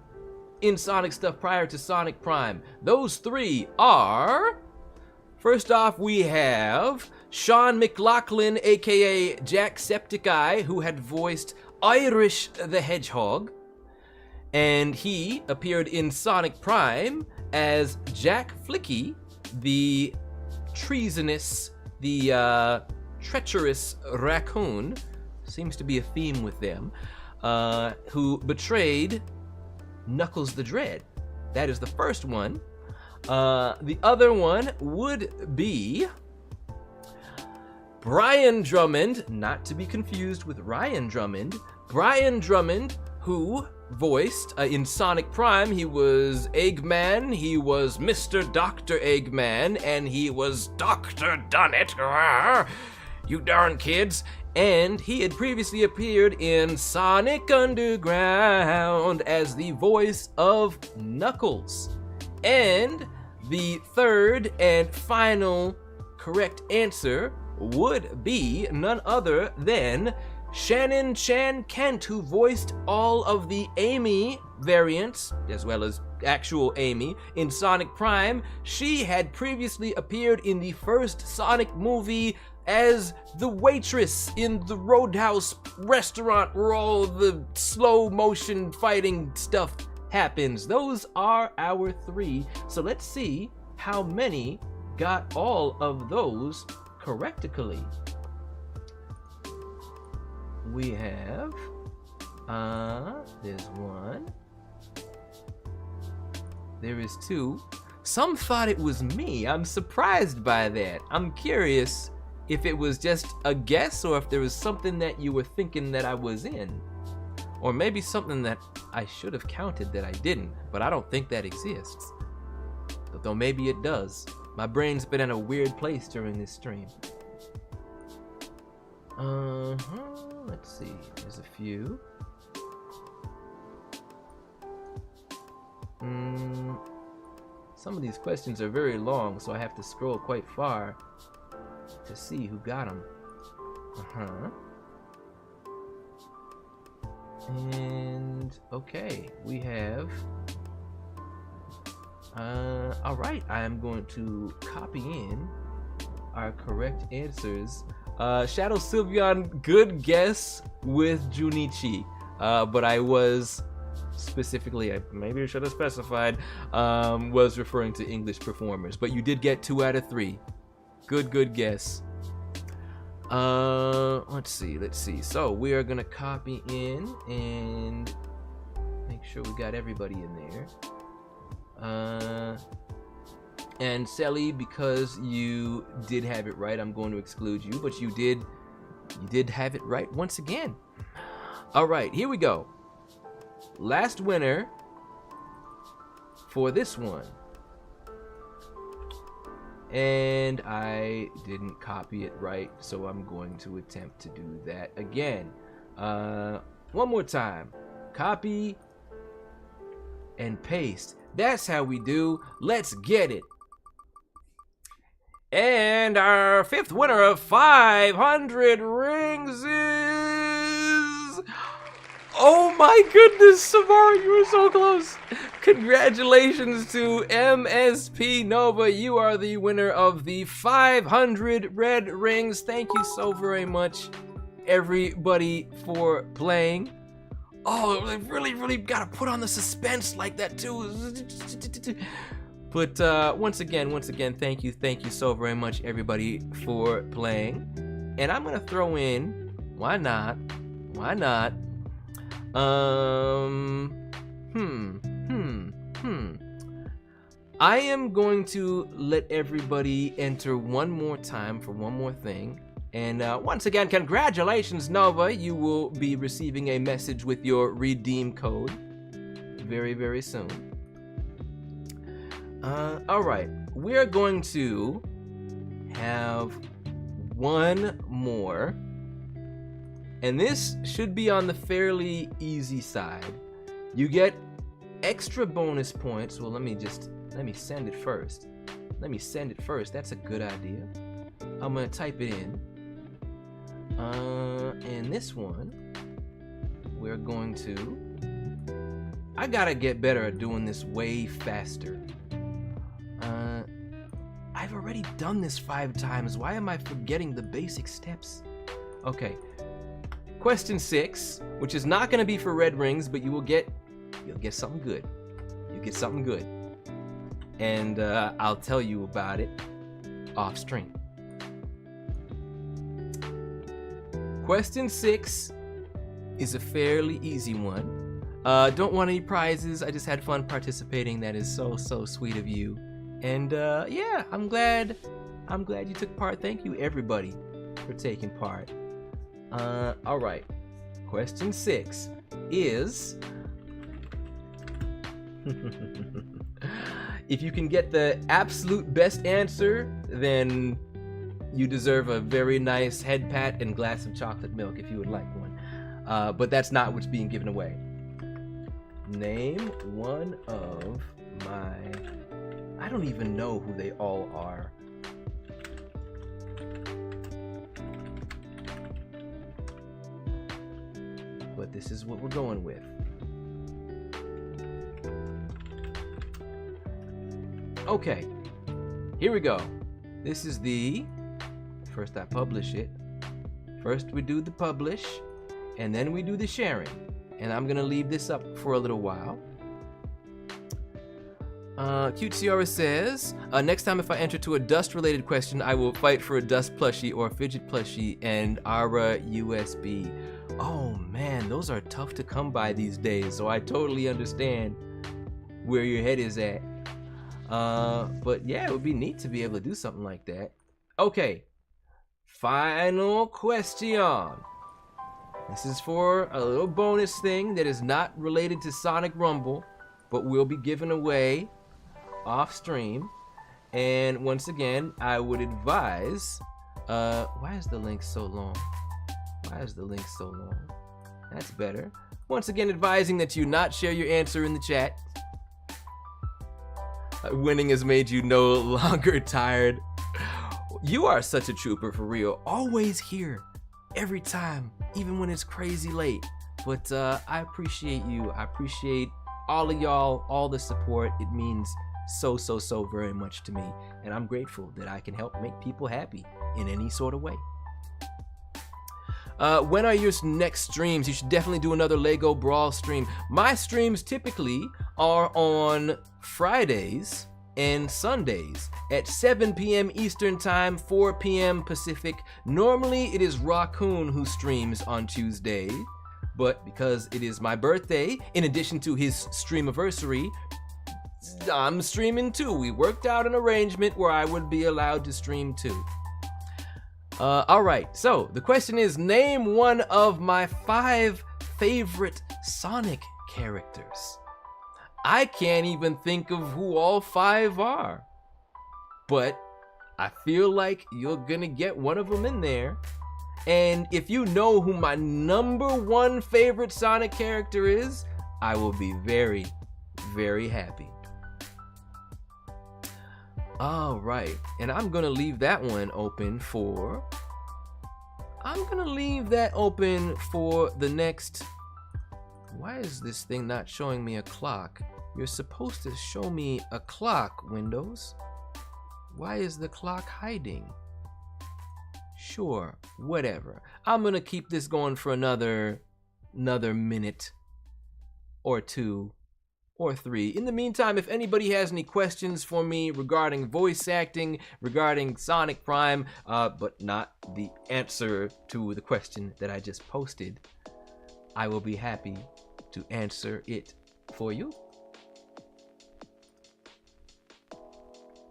in Sonic stuff prior to Sonic Prime? Those 3 are, first off, we have Sean McLaughlin, aka Jacksepticeye, who had voiced Irish the Hedgehog, and he appeared in Sonic Prime as Jack Flicky, the treasonous, the treacherous raccoon, seems to be a theme with them, who betrayed Knuckles the Dread. That is the first one. The other one would be Brian Drummond, not to be confused with Ryan Drummond. Brian Drummond, who voiced in Sonic Prime, he was Eggman, he was Mr. Dr. Eggman, and he was Dr. Dunnit, you darn kids. And he had previously appeared in Sonic Underground as the voice of Knuckles. And the third and final correct answer would be none other than Shannon Chan Kent, who voiced all of the Amy variants, as well as actual Amy, in Sonic Prime. She had previously appeared in the first Sonic movie as the waitress in the Roadhouse restaurant where all the slow motion fighting stuff happens. Those are our 3. So let's see how many got all of those correctly. We have, there's 1. There is 2. Some thought it was me. I'm surprised by that. I'm curious if it was just a guess or if there was something that you were thinking that I was in. Or maybe something that I should have counted that I didn't, but I don't think that exists. Though maybe it does. My brain's been in a weird place during this stream. Let's see, there's a few. Some of these questions are very long, so I have to scroll quite far to see who got them. And okay, we have. All right, I am going to copy in our correct answers. Shadow Sylveon, good guess with Junichi, but I was specifically, maybe I should have specified, was referring to English performers. But you did get 2 out of 3. Good guess. Let's see. So we are gonna copy in and make sure we got everybody in there. And Selly, because you did have it right, I'm going to exclude you, but you did have it right once again. All right, here we go. Last winner for this one. And I didn't copy it right, so I'm going to attempt to do that again. One more time. Copy and paste. That's how we do. Let's get it. And our 5th winner of 500 rings is... Oh my goodness, Samara, you were so close. Congratulations to MSP Nova. You are the winner of the 500 red rings. Thank you so very much, everybody, for playing. Oh, I really gotta put on the suspense like that too. But once again, thank you so very much, everybody, for playing. And I'm gonna throw in, why not? I am going to let everybody enter one more time for one more thing. And once again, congratulations, Nova. You will be receiving a message with your redeem code very soon. All right, we're going to have one more, and this should be on the fairly easy side. You get extra bonus points. Well, let me send it first. That's a good idea. I'm gonna type it in. And this one, we're going to... I gotta get better at doing this way faster. I've already done this 5 times. Why am I forgetting the basic steps? Okay. Question 6, which is not gonna be for red rings, but you'll get something good. You get something good. And I'll tell you about it off stream. Question 6 is a fairly easy one. Don't want any prizes. I just had fun participating. That is so sweet of you. And yeah, I'm glad you took part. Thank you, everybody, for taking part. All right. Question 6 is if you can get the absolute best answer, then you deserve a very nice head pat and glass of chocolate milk if you would like one. But that's not what's being given away. Name one of my... I don't even know who they all are. But this is what we're going with. Okay, here we go. This is the... First I publish it. First we do the publish, and then we do the sharing. And I'm gonna leave this up for a little while. Cute Ciara says, next time if I enter to a dust-related question, I will fight for a dust plushie or fidget plushie and Aura USB. Oh man, those are tough to come by these days, so I totally understand where your head is at. But yeah, it would be neat to be able to do something like that. Okay, final question. This is for a little bonus thing that is not related to Sonic Rumble, but will be given away off stream. And once again, I would advise, why is the link so long? That's better. Once again, advising that you not share your answer in the chat. Winning has made you no longer tired. You are such a trooper, for real. Always here, every time, even when it's crazy late. But I appreciate you. I appreciate all of y'all, all the support. It means so very much to me, and I'm grateful that I can help make people happy in any sort of way. When are your next streams? You should definitely do another Lego Brawl stream. My streams typically are on Fridays and Sundays at 7 p.m. Eastern Time, 4 p.m. Pacific. Normally it is Rockoon who streams on Tuesday, but because it is my birthday, in addition to his Streamiversary, I'm streaming too. We worked out an arrangement where I would be allowed to stream too. Alright, so the question is, name one of my 5 favorite Sonic characters. I can't even think of who all 5 are, but I feel like you're gonna get one of them in there. And if you know who my number 1 favorite Sonic character is, I will be very, very happy. All right, and I'm gonna leave that one open for, the next, why is this thing not showing me a clock? You're supposed to show me a clock, Windows. Why is the clock hiding? Sure, whatever. I'm gonna keep this going for another minute or 2 or 3. In the meantime, if anybody has any questions for me regarding voice acting, regarding Sonic Prime, but not the answer to the question that I just posted, I will be happy to answer it for you.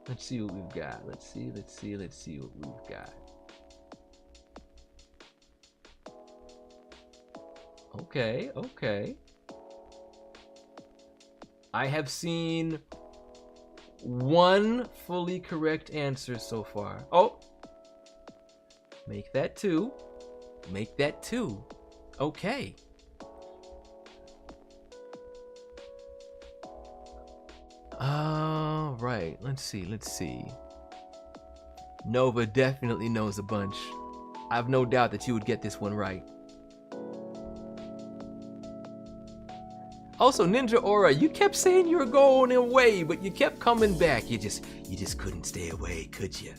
Let's see what we've got. Let's see what we've got. Okay. I have seen 1 fully correct answer so far. Oh, make that 2. Okay. All right, let's see. Nova definitely knows a bunch. I have no doubt that you would get this one right. Also, Ninja Aura, you kept saying you were going away, but you kept coming back. You just couldn't stay away, could you?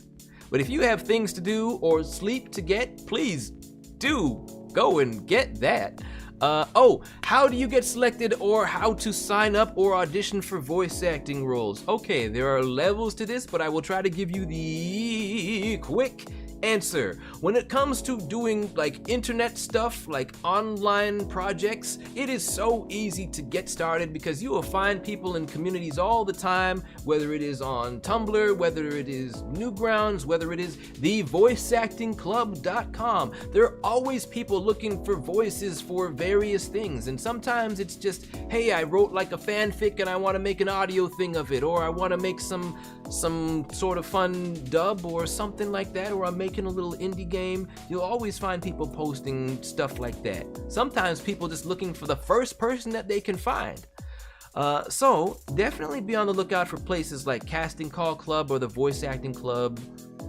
But if you have things to do or sleep to get, please do go and get that. How do you get selected or how to sign up or audition for voice acting roles? Okay, there are levels to this, but I will try to give you the quick answer. When it comes to doing like internet stuff, like online projects, it is so easy to get started because you will find people in communities all the time, whether it is on Tumblr, whether it is Newgrounds, whether it is thevoiceactingclub.com. There are always people looking for voices for various things, and sometimes it's just, hey, I wrote like a fanfic and I want to make an audio thing of it, or I want to make some sort of fun dub or something like that, or I'm making a little indie game. You'll always find people posting stuff like that. Sometimes people just looking for the first person that they can find. So definitely be on the lookout for places like Casting Call Club or the Voice Acting Club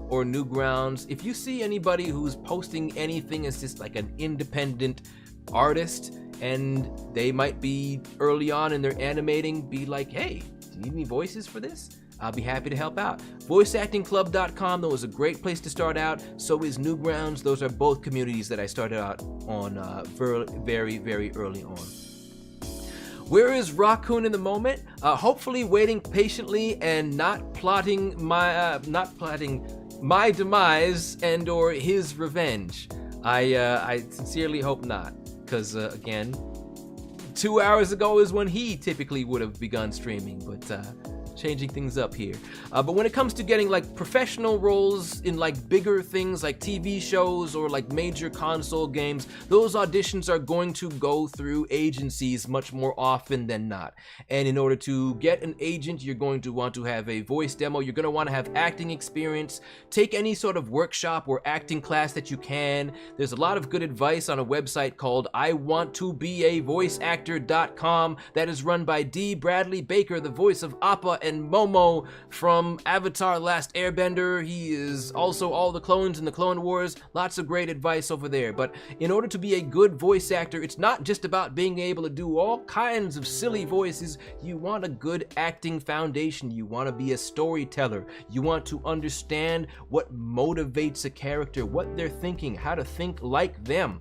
or Newgrounds. If you see anybody who's posting anything as just like an independent artist and they might be early on in their animating, be like, hey, do you need any voices for this? I'll be happy to help out. VoiceActingClub.com, though, is a great place to start out. So is Newgrounds. Those are both communities that I started out on very, very early on. Where is Rockoon in the moment? Hopefully waiting patiently and not plotting my demise and or his revenge. I sincerely hope not, because again, 2 hours ago is when he typically would have begun streaming, but changing things up here. But when it comes to getting like professional roles in like bigger things like TV shows or like major console games, those auditions are going to go through agencies much more often than not. And in order to get an agent, you're going to want to have a voice demo. You're going to want to have acting experience. Take any sort of workshop or acting class that you can. There's a lot of good advice on a website called IWantToBeAVoiceActor.com that is run by D. Bradley Baker, the voice of Appa and Momo from Avatar Last Airbender. He is also all the clones in the Clone Wars. Lots of great advice over there. But in order to be a good voice actor, it's not just about being able to do all kinds of silly voices. You want a good acting foundation. You want to be a storyteller. You want to understand what motivates a character, what they're thinking, how to think like them.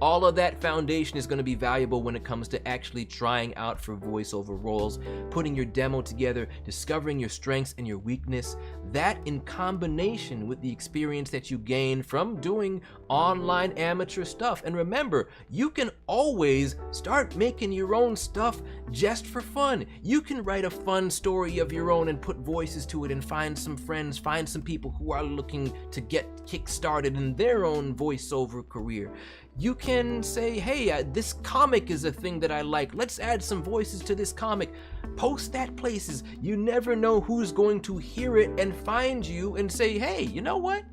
All of that foundation is going to be valuable when it comes to actually trying out for voiceover roles, putting your demo together, discovering your strengths and your weakness. That in combination with the experience that you gain from doing online amateur stuff. And remember, you can always start making your own stuff just for fun. You can write a fun story of your own and put voices to it and find some friends, find some people who are looking to get kick-started in their own voiceover career. You can say, hey, this comic is a thing that I like. Let's add some voices to this comic. Post that places. You never know who's going to hear it and find you and say, hey, you know what?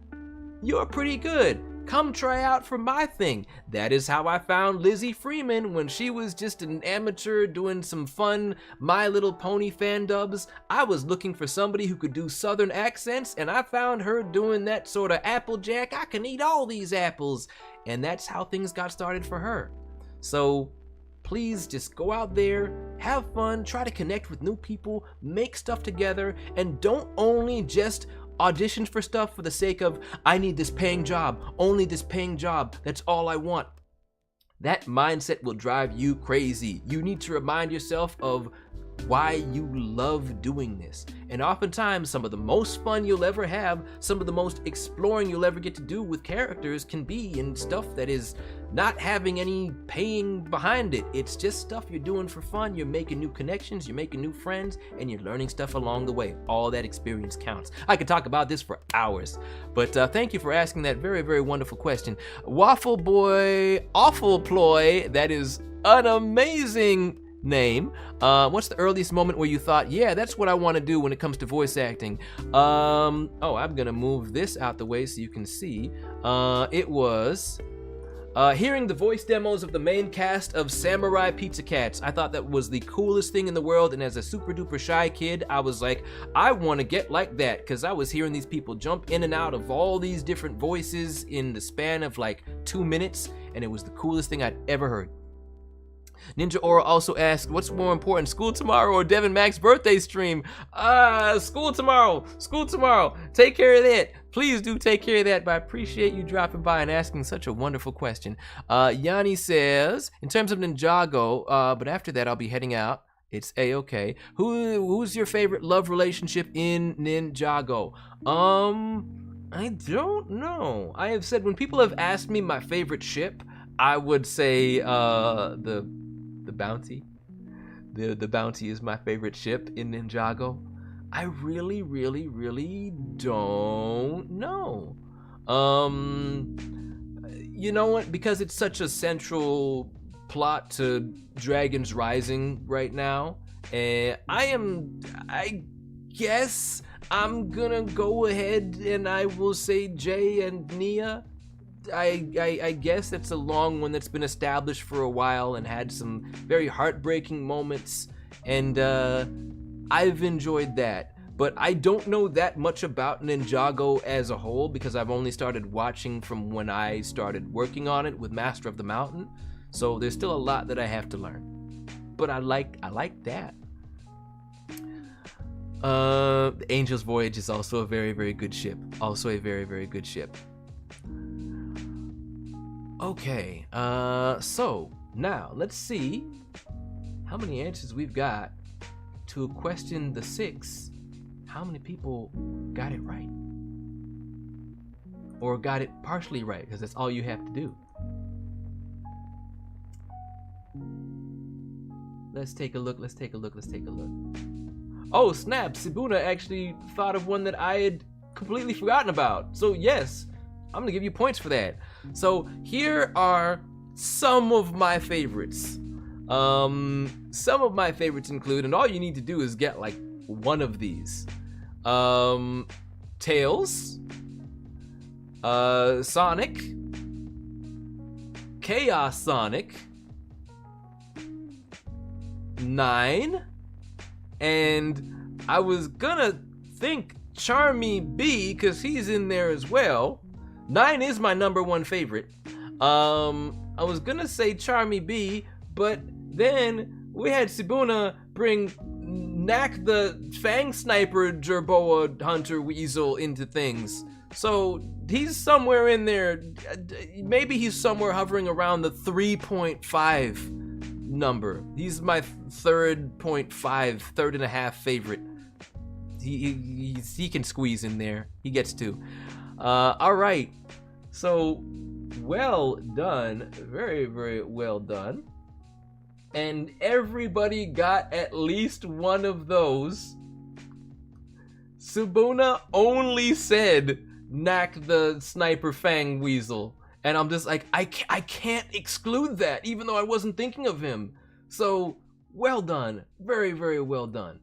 You're pretty good. Come try out for my thing. That is how I found Lizzie Freeman when she was just an amateur doing some fun My Little Pony fan dubs. I was looking for somebody who could do southern accents, and I found her doing that sort of Applejack. I can eat all these apples. And that's how things got started for her. So please just go out there, have fun, try to connect with new people, make stuff together, and don't only just audition for stuff for the sake of, I need this paying job, only this paying job, that's all I want. That mindset will drive you crazy. You need to remind yourself of why you love doing this. And oftentimes, some of the most fun you'll ever have, some of the most exploring you'll ever get to do with characters can be in stuff that is not having any paying behind it. It's just stuff you're doing for fun. You're making new connections, you're making new friends, and you're learning stuff along the way. All that experience counts. I could talk about this for hours, but thank you for asking that very, very wonderful question. Waffle Boy Awful Ploy, that is an amazing name. What's the earliest moment where you thought, yeah, that's what I want to do when it comes to voice acting? I'm gonna move this out the way so you can see. It was hearing the voice demos of the main cast of Samurai Pizza Cats. I thought that was the coolest thing in the world, and as a super duper shy kid, I was like, I want to get like that, because I was hearing these people jump in and out of all these different voices in the span of like 2 minutes, and it was the coolest thing I'd ever heard. Ninja Aura also asked, what's more important, school tomorrow or Devin Mac's birthday stream? School tomorrow. School tomorrow. Take care of that. Please do take care of that, but I appreciate you dropping by and asking such a wonderful question. Yanni says, in terms of Ninjago, but after that I'll be heading out. It's A-okay. Who's your favorite love relationship in Ninjago? I don't know. I have said, when people have asked me my favorite ship, I would say the Bounty. The Bounty is my favorite ship in Ninjago. I really, really, really don't know. You know what? Because it's such a central plot to Dragon's Rising right now, and I guess I'm gonna go ahead and I will say Jay and Nia. I guess it's a long one that's been established for a while and had some very heartbreaking moments, and I've enjoyed that. But I don't know that much about Ninjago as a whole because I've only started watching from when I started working on it with Master of the Mountain, so there's still a lot that I have to learn. But I like that. The Angel's Voyage is also a very, very good ship. Also a very, very good ship. Okay, so now let's see how many answers we've got to question the 6. How many people got it right? Or got it partially right, because that's all you have to do. Let's take a look. Oh, snap! Sibuna actually thought of one that I had completely forgotten about. So yes, I'm gonna give you points for that. So here are some of my favorites. Some of my favorites include, and all you need to do is get like one of these. Tails, Sonic, Chaos Sonic, 9, And I was gonna think Charmy B, because he's in there as well. 9 is my #1 favorite. I was gonna say Charmy B, but then we had Sibuna bring Knack the Fang Sniper Jerboa Hunter Weasel into things. So he's somewhere in there. Maybe he's somewhere hovering around the 3.5 number. He's my third and a half favorite. He can squeeze in there. He gets to. All right. So well done. Very, very well done. And everybody got at least one of those. Subuna only said Knack the Sniper Fang Weasel. And I'm just like, I can't exclude that, even though I wasn't thinking of him. So, well done. Very, very well done.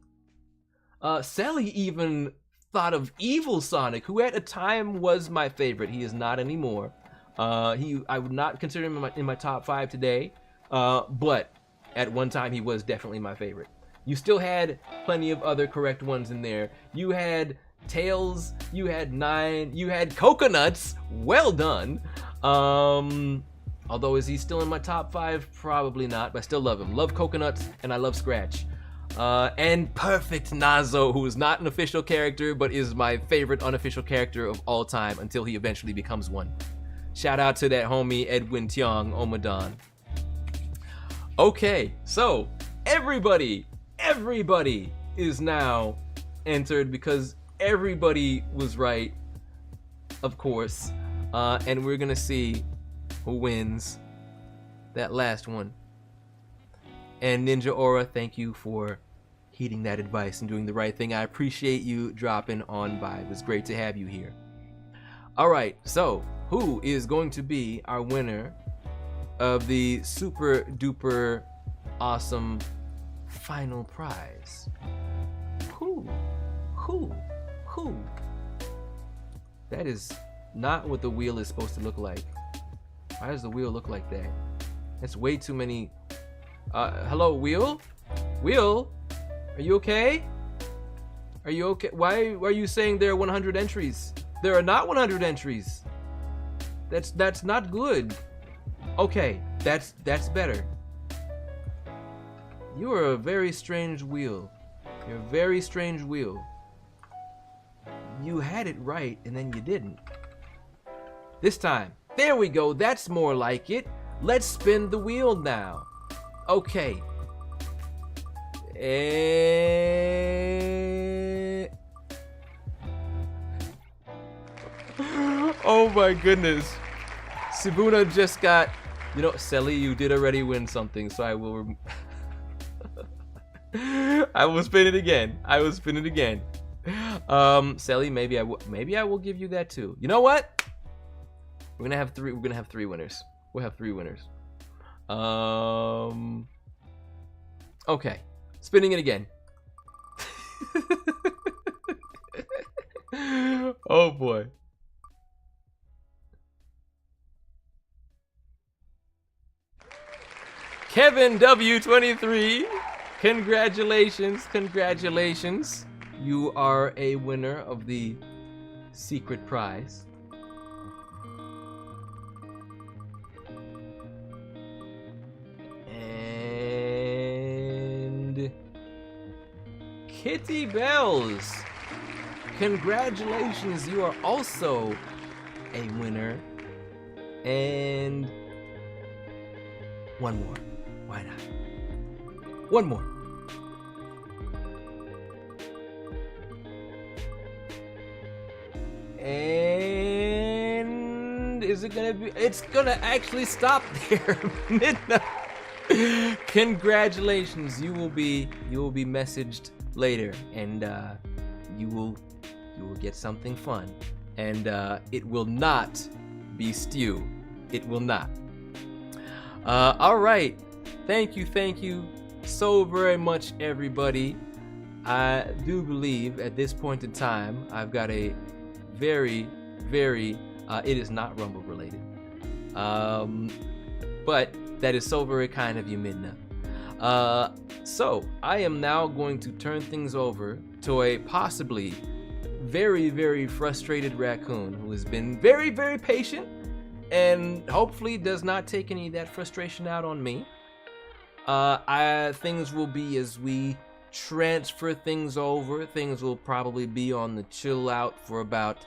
Sally even thought of Evil Sonic, who at a time was my favorite. He is not anymore. I would not consider him in my top 5 today, but at one time he was definitely my favorite. You still had plenty of other correct ones in there. You had Tails, you had 9, you had Coconuts. Well done. Although is he still in my top 5? Probably not, but I still love him. Love Coconuts and I love Scratch. And Perfect Nazo, who is not an official character, but is my favorite unofficial character of all time until he eventually becomes one. Shout out to that homie Edwin Tiong Omadon. Okay, so everybody is now entered because everybody was right, of course. And we're gonna see who wins that last one. And Ninja Aura, thank you for heeding that advice and doing the right thing. I appreciate you dropping on by. It was great to have you here. All right, so who is going to be our winner of the super duper awesome final prize? Who? That is not what the wheel is supposed to look like. Why does the wheel look like that? That's way too many. Hello, wheel? Wheel? Are you okay? Are you okay? Why are you saying there are 100 entries? There are not 100 entries. That's not good. Okay, that's better. You are a very strange wheel. You're a very strange wheel. You had it right and then you didn't. This time. There we go. That's more like it. Let's spin the wheel now. Okay. Oh my goodness. Sibuna just got, Selly, you did already win something, so I will I will spin it again. Selly, maybe I will give you that too. You know what? We're gonna have 3 winners. We'll have 3 winners. Okay. Spinning it again. Oh boy. Kevin W23, congratulations. You are a winner of the secret prize. And Kitty Bells, congratulations, you are also a winner. And one more. Why not? One more. And is it gonna be? It's gonna actually stop there. Congratulations, you will be messaged later, and you will get something fun, and it will not be stew. It will not. All right. Thank you so very much, everybody. I do believe at this point in time, I've got a very, it is not Rumble related. But that is so very kind of you, Midna. So I am now going to turn things over to a possibly very, very frustrated raccoon who has been very, very patient and hopefully does not take any of that frustration out on me. Things will be as we transfer things over. Things will probably be on the chill out for about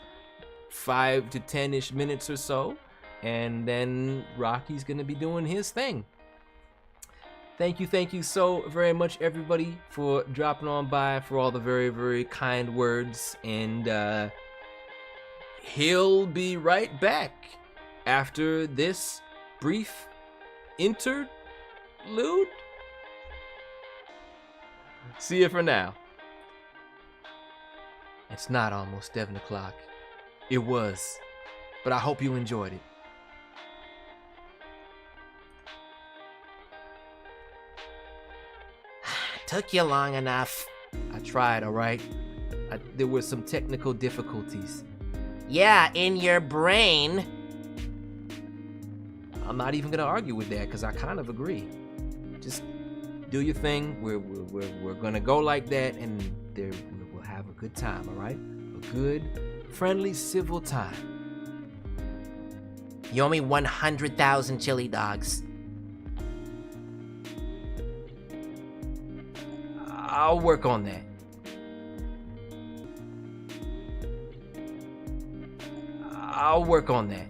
5 to 10-ish minutes or so, and then Rocky's gonna be doing his thing. Thank you so very much, everybody, for dropping on by, for all the very, very kind words, and he'll be right back after this brief interlude. See you for now. It's not almost 7 o'clock. It was, but I hope you enjoyed it. Took you long enough. I tried, alright? There were some technical difficulties. Yeah, in your brain. I'm not even gonna argue with that, because I kind of agree. Just do your thing. We're gonna go like that, and we'll have a good time, alright? A good, friendly, civil time. You owe me 100,000 chili dogs. I'll work on that. I'll work on that.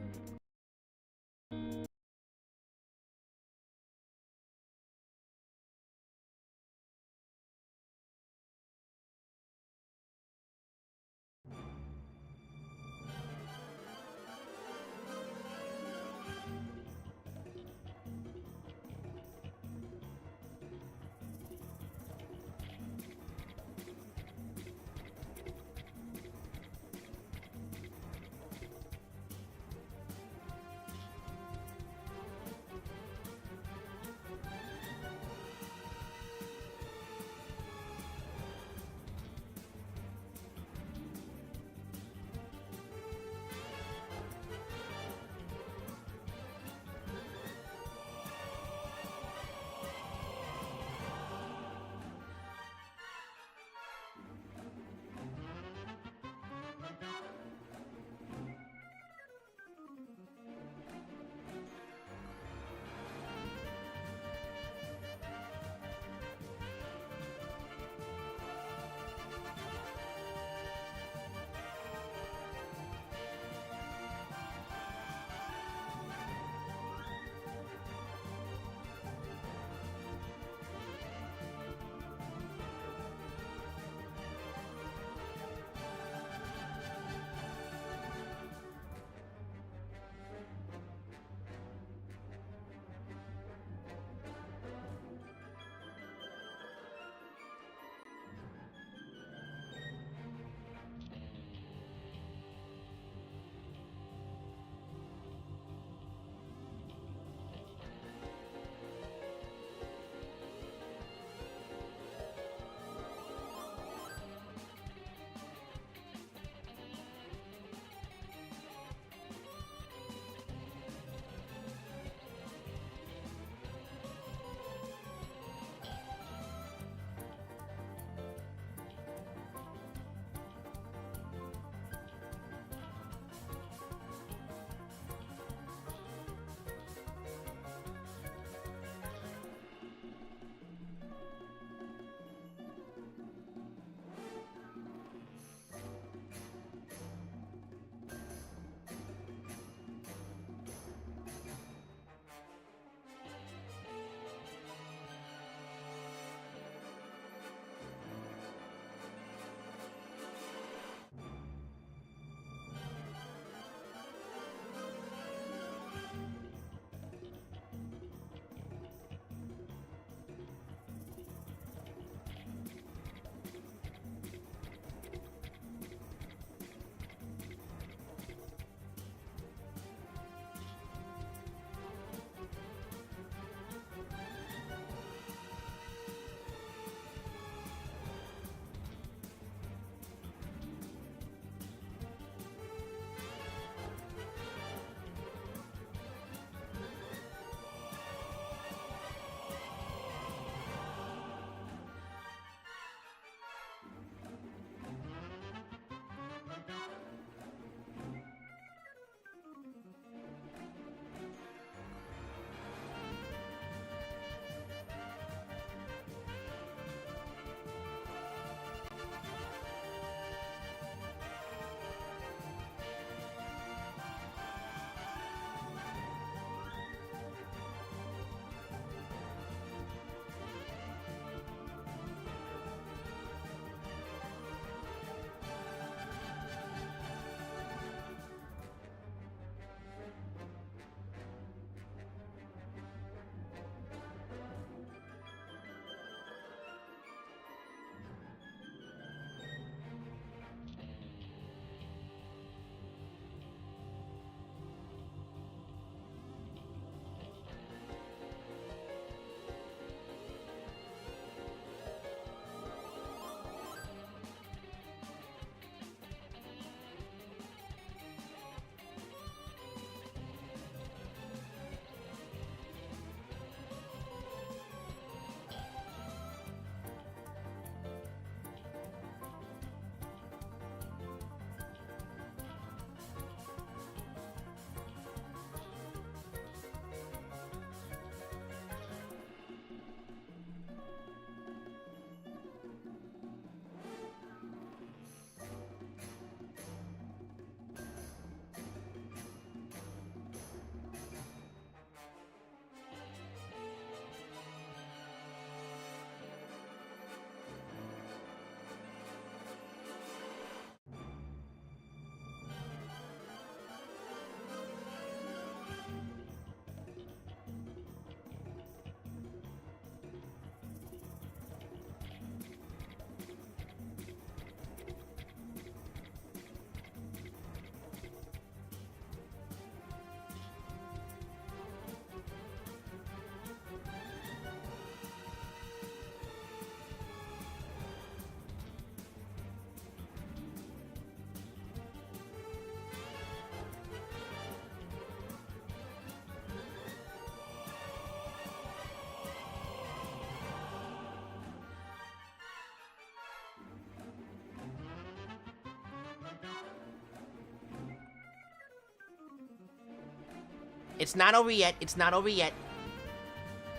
It's not over yet. It's not over yet.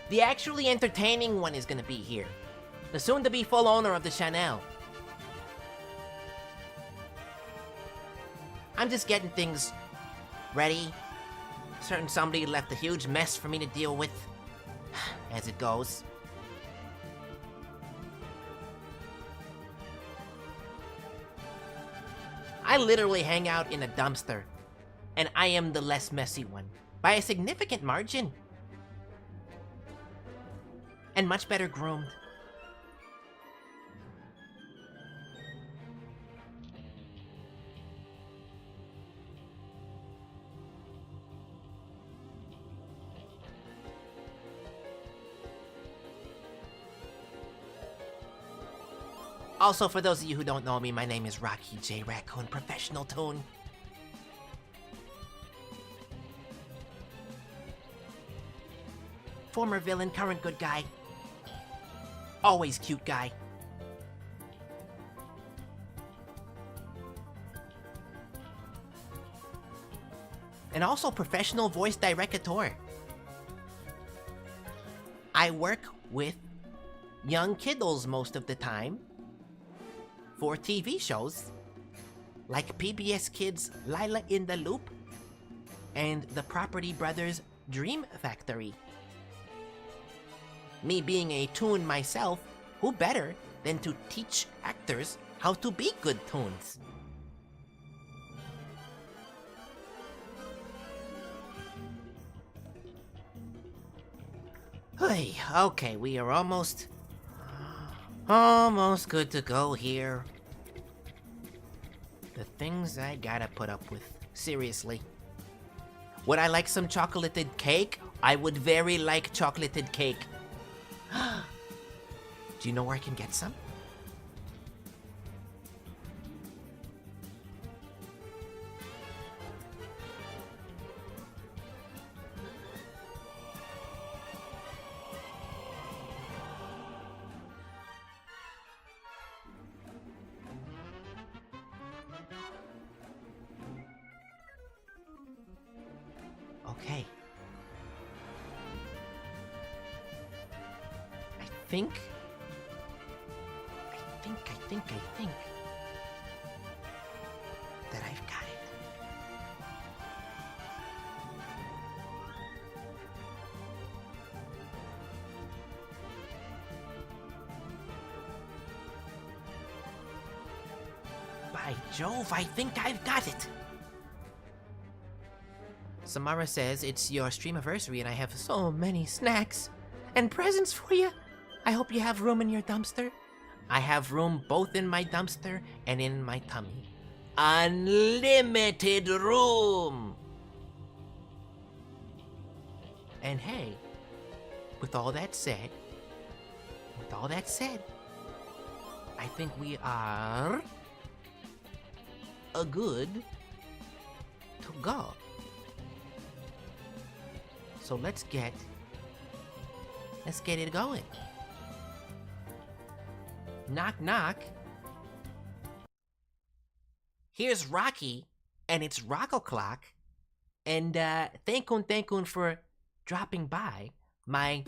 The actually entertaining one is gonna be here. The soon-to-be full owner of the Chanel. I'm just getting things ready. Certain somebody left a huge mess for me to deal with. As it goes. I literally hang out in a dumpster. And I am the less messy one. By a significant margin. And much better groomed. Also, for those of you who don't know me, my name is Rocky J. Raccoon, professional toon. Former villain, current good guy. Always cute guy. And also professional voice director. I work with young kiddos most of the time for TV shows like PBS Kids' Lila in the Loop and the Property Brothers' Dream Factory. Me being a toon myself, who better than to teach actors how to be good toons? Hey, okay, we are almost good to go here. The things I gotta put up with, seriously. Would I like some chocolated cake? I would very like chocolated cake. Do you know where I can get some? Okay. I think that I've got it. By Jove, I think I've got it. Samara says it's your Streamiversary and I have so many snacks and presents for you. I hope you have room in your dumpster. I have room both in my dumpster and in my tummy. Unlimited room! And hey, with all that said, I think we are a good to go. So let's get it going. Knock, knock. Here's Rocky, and it's Rock O'Clock. And thank you for dropping by my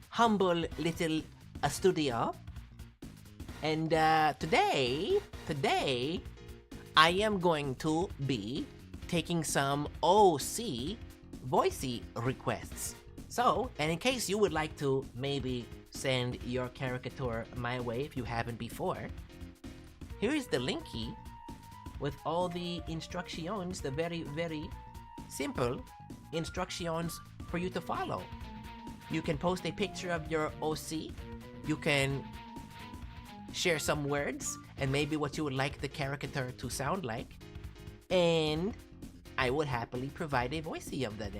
humble little studio. And today, I am going to be taking some OC voicey requests. So, and in case you would like to maybe send your caricature my way if you haven't before, here is the linky with all the instructions, the very, very simple instructions for you to follow. You can post a picture of your OC, you can share some words and maybe what you would like the caricature to sound like, and I would happily provide a voicey of them.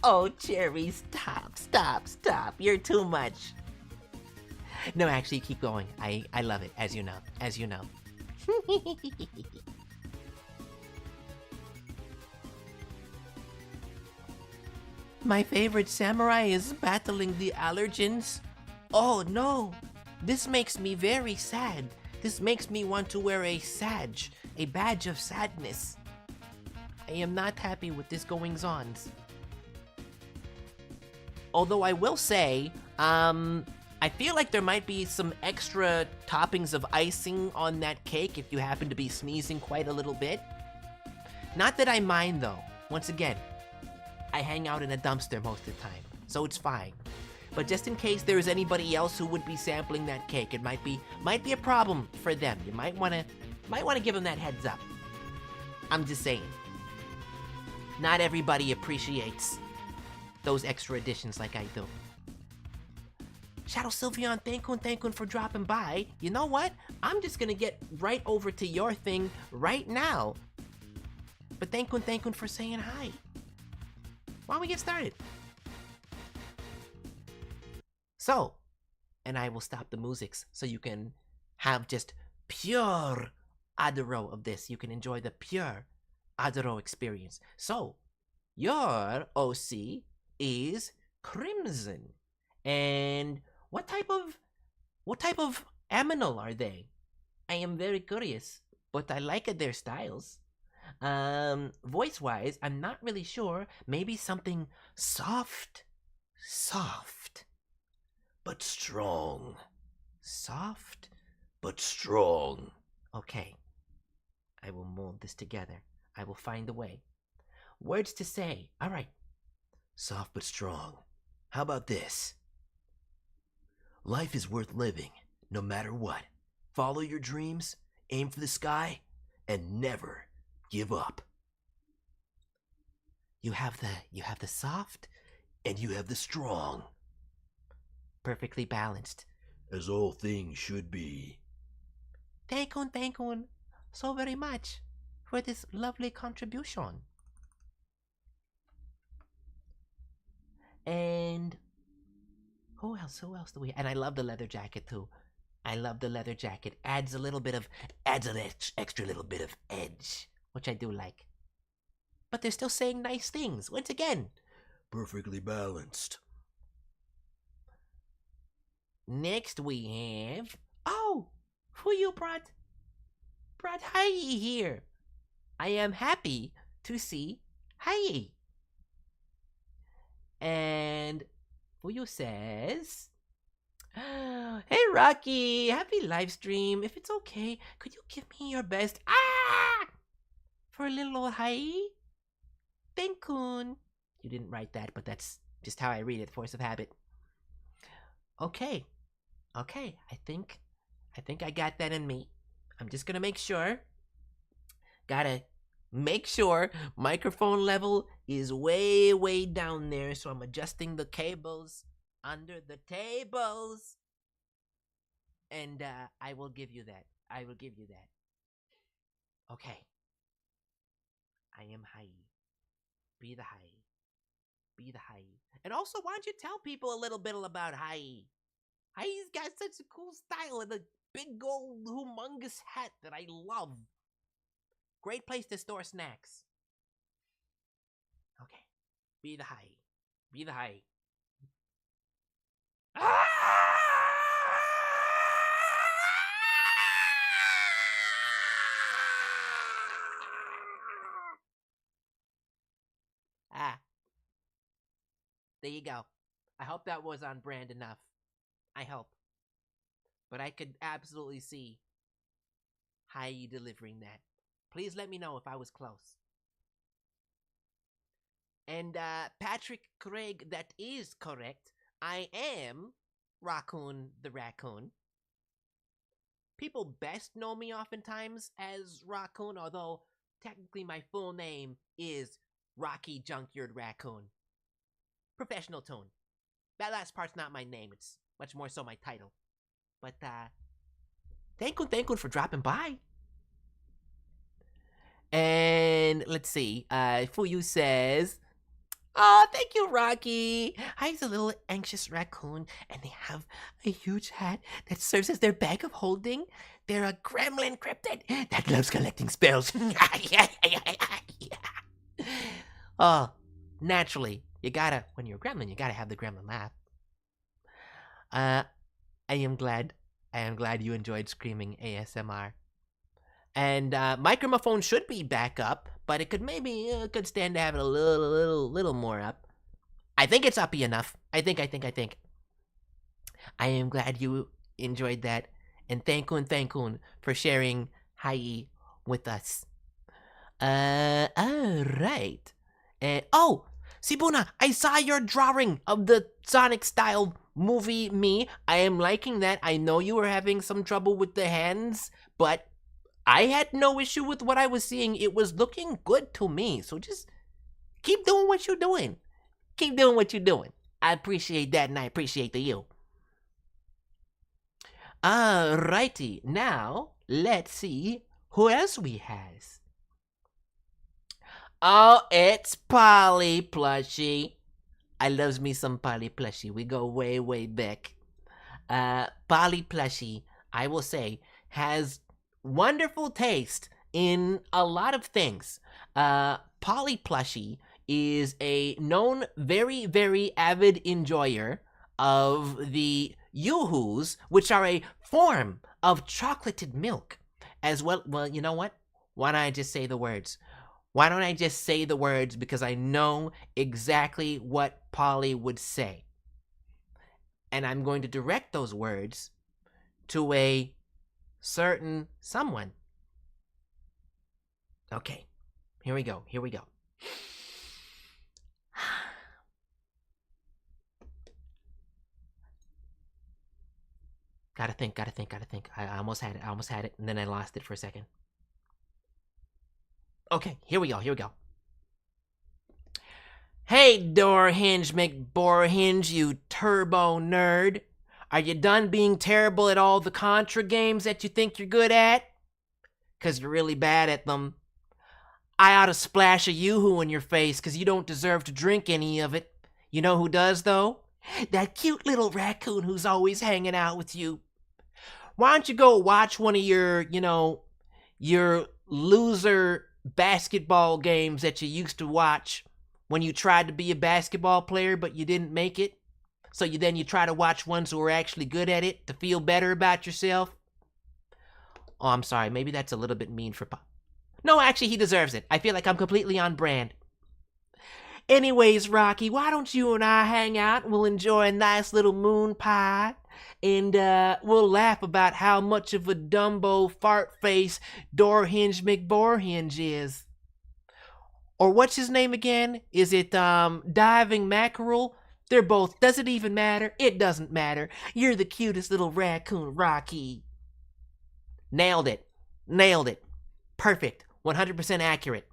Oh, Cherry, stop. You're too much. No, actually, keep going. I love it, as you know. My favorite samurai is battling the allergens. Oh no, this makes me very sad. This makes me want to wear a sage a badge of sadness. I am not happy with this goings-ons. Although I will say, I feel like there might be some extra toppings of icing on that cake if you happen to be sneezing quite a little bit. Not that I mind though. Once again, I hang out in a dumpster most of the time, so it's fine. But just in case there is anybody else who would be sampling that cake, it might be a problem for them. You might want to give them that heads up. I'm just saying. Not everybody appreciates those extra additions like I do. Shadow Sylveon, thank you for dropping by. You know what? I'm just gonna get right over to your thing right now. But thank you for saying hi. Why don't we get started? So, and I will stop the musics so you can have just pure Adoro of this. You can enjoy the pure Adoro experience. So, your OC is Crimson. And what type of aminal are they? I am very curious, but I like their styles. Voice-wise, I'm not really sure. Maybe something soft, but strong. Soft, but strong. Okay, I will mold this together. I will find a way. Words to say. All right. Soft but strong. How about this? Life is worth living, no matter what. Follow your dreams, aim for the sky, and never give up. You have the soft, and you have the strong. Perfectly balanced. As all things should be. Thank you so very much for this lovely contribution. And who else do we? And I love the leather jacket too. I love the leather jacket. Adds an extra little bit of edge, which I do like. But they're still saying nice things. Once again, perfectly balanced. Next we have, who you brought Hayi here. I am happy to see Hayi. And Fuyu says, hey Rocky, happy live stream. If it's okay, could you give me your best for little old Hayi? Thank-kun. You didn't write that, but that's just how I read it, force of habit. Okay. I think I got that in me. I'm just gonna make sure. Gotta make sure microphone level is way down there, so I'm adjusting the cables under the tables. And I will give you that. Okay. I am Hayi. Be the Hayi. And also, why don't you tell people a little bit about Hayi? Hayi's got such a cool style and a big old humongous hat that I love. Great place to store snacks. Okay. Be the Hayi. There you go. I hope that was on brand enough. I hope. But I could absolutely see Hayi delivering that. Please let me know if I was close. And Patrick Craig, that is correct. I am Rockoon the Raccoon. People best know me oftentimes as Rockoon, although technically my full name is Rocky Junkyard Raccoon. Professional tone. That last part's not my name, it's much more so my title. But thank you for dropping by. And let's see, Fuyu says, thank you, Rocky. He's a little anxious raccoon, and they have a huge hat that serves as their bag of holding. They're a gremlin cryptid that loves collecting spells. Oh, naturally, when you're a gremlin, you gotta have the gremlin laugh. I am glad you enjoyed screaming ASMR. And microphone should be back up, but it could maybe could stand to have it a little more up. I think it's uppy enough. I think. I am glad you enjoyed that, and thankun for sharing Hai with us. Alright. Oh, Sibuna, I saw your drawing of the Sonic-style movie me. I am liking that. I know you were having some trouble with the hands, but I had no issue with what I was seeing. It was looking good to me, so just keep doing what you're doing. Keep doing what you're doing. I appreciate that, and I appreciate the you. Alrighty, now let's see who else we has. Oh, it's Polly Plushie. I loves me some Polly Plushie. We go way, way back. Polly Plushie, I will say, has wonderful taste in a lot of things. Polly Plushie is a known very, very avid enjoyer of the Yoo-hoos, which are a form of chocolated milk, as well. Well, you know what? Why don't I just say the words? Why don't I just say the words, because I know exactly what Polly would say. And I'm going to direct those words to a certain someone. Okay, here we go. Gotta think. I almost had it, and then I lost it for a second. Okay, here we go. Hey, door hinge McBorehinge, you turbo nerd. Are you done being terrible at all the Contra games that you think you're good at? 'Cause you're really bad at them. I ought to splash a yoo-hoo in your face, 'cause you don't deserve to drink any of it. You know who does, though? That cute little raccoon who's always hanging out with you. Why don't you go watch one of your loser basketball games that you used to watch when you tried to be a basketball player but you didn't make it? So then you try to watch ones who are actually good at it to feel better about yourself? Oh, I'm sorry. Maybe that's a little bit mean for Pop. No, actually, he deserves it. I feel like I'm completely on brand. Anyways, Rocky, why don't you and I hang out and we'll enjoy a nice little moon pie, and we'll laugh about how much of a Dumbo fart face door hinge McBorehinge is. Or what's his name again? Is it Diving Mackerel? They're both. Does it even matter? It doesn't matter. You're the cutest little raccoon, Rocky. Nailed it. Perfect. 100% accurate.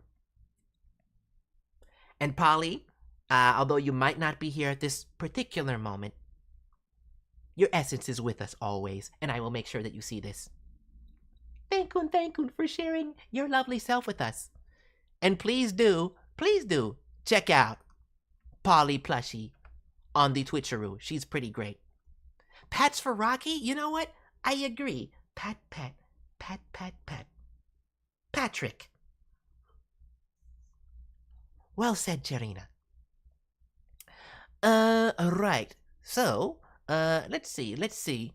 And Polly, although you might not be here at this particular moment, your essence is with us always, and I will make sure that you see this. Thankun for sharing your lovely self with us. And please do check out Polly Plushie on the Twitcheroo. She's pretty great. Pats for Rocky? You know what? I agree. Pat. Patrick. Well said, Jarina. Right. So, let's see.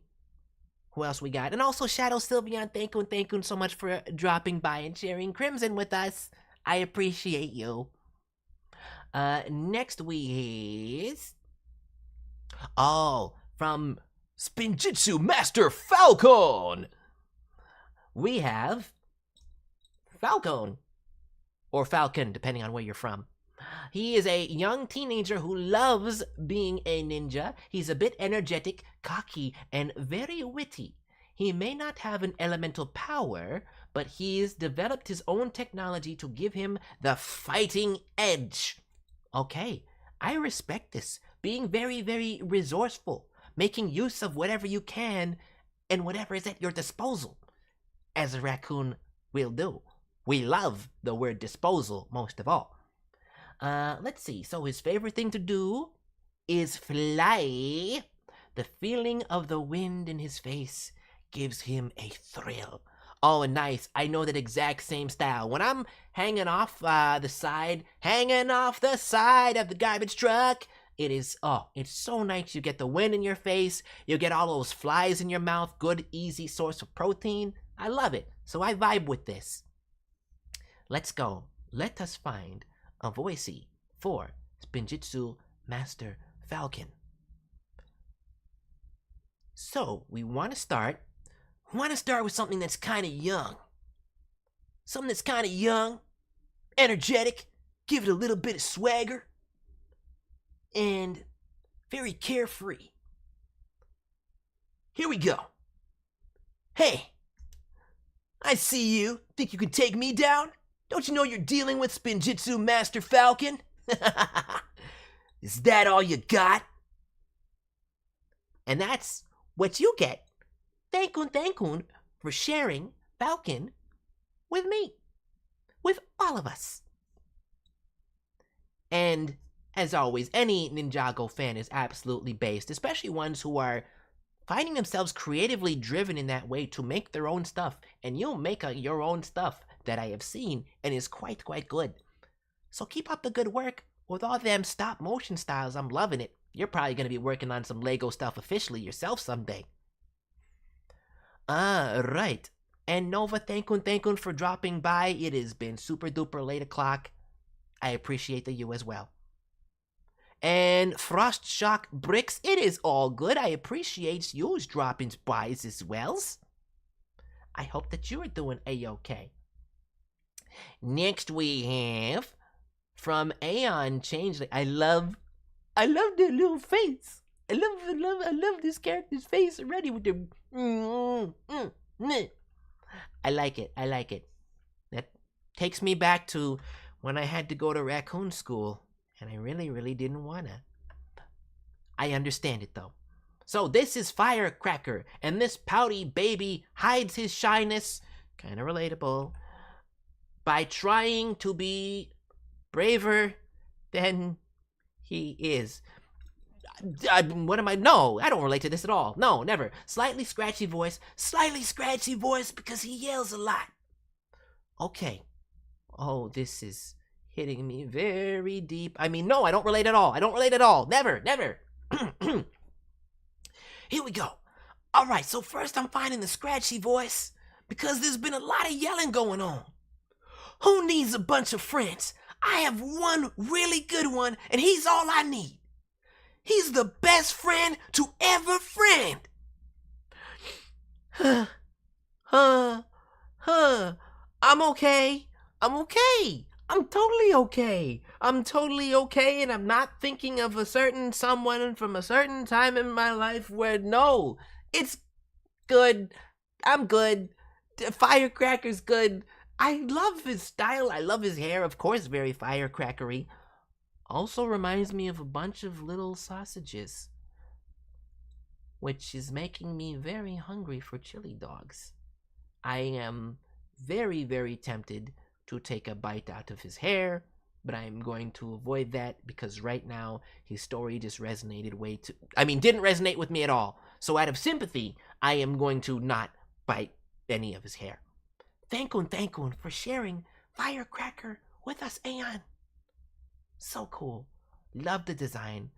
Who else we got? And also, Shadow Sylveon, thankun so much for dropping by and sharing Crimson with us. I appreciate you. Next we is... from Spinjitzu Master Falcon! We have... Falcon. Or Falcon, depending on where you're from. He is a young teenager who loves being a ninja. He's a bit energetic, cocky, and very witty. He may not have an elemental power, but he's developed his own technology to give him the fighting edge. Okay, I respect this. Being very, very resourceful. Making use of whatever you can and whatever is at your disposal. As a raccoon will do. We love the word disposal most of all. Let's see. So his favorite thing to do is fly. The feeling of the wind in his face gives him a thrill. Oh, nice. I know that exact same style. When I'm hanging off the side of the garbage truck, it's so nice. You get the wind in your face. You get all those flies in your mouth. Good, easy source of protein. I love it. So I vibe with this. Let's go. Let us find a voicey for Spinjitzu Master Falcon. So we want to start with something that's kind of young. Something that's kind of young, energetic, give it a little bit of swagger, and very carefree. Here we go. Hey, I see you. Think you can take me down? Don't you know you're dealing with Spinjitzu Master Falcon? Is that all you got? And that's what you get. Thankun for sharing Falcon with me. With all of us. And as always, any Ninjago fan is absolutely based, especially ones who are finding themselves creatively driven in that way to make their own stuff. And you'll make your own stuff that I have seen and is quite good. So keep up the good work with all them stop motion styles. I'm loving it. You're probably going to be working on some Lego stuff officially yourself someday. Right. And Nova, thankun for dropping by. It has been super duper late o'clock. I appreciate you as well. And Frost Shock Bricks, it is all good. I appreciate you dropping by as well. I hope that you are doing a-okay. Next we have from Aeon Changeling. I love their little face. I love this character's face already with their I like it. That takes me back to when I had to go to raccoon school, and I really didn't wanna. I understand it though. So this is Firecracker, and this pouty baby hides his shyness, kinda relatable, by trying to be braver than he is. What am I? No, I don't relate to this at all. No, never. Slightly scratchy voice because he yells a lot. Okay. Oh, this is hitting me very deep. I mean, no, I don't relate at all. Never. Here we go. All right, so first I'm finding the scratchy voice because there's been a lot of yelling going on. Who needs a bunch of friends? I have one really good one, and he's all I need. He's the best friend to ever friend. I'm okay. I'm totally okay, and I'm not thinking of a certain someone from a certain time in my life where, no, it's good. I'm good. Firecracker's good. I love his style. I love his hair, of course, very firecrackery. Also reminds me of a bunch of little sausages, which is making me very hungry for chili dogs. I am very tempted to take a bite out of his hair, but I'm going to avoid that because right now his story just resonated didn't resonate with me at all. So out of sympathy, I am going to not bite any of his hair. Thankun for sharing Firecracker with us, Aeon. So cool. Love the design.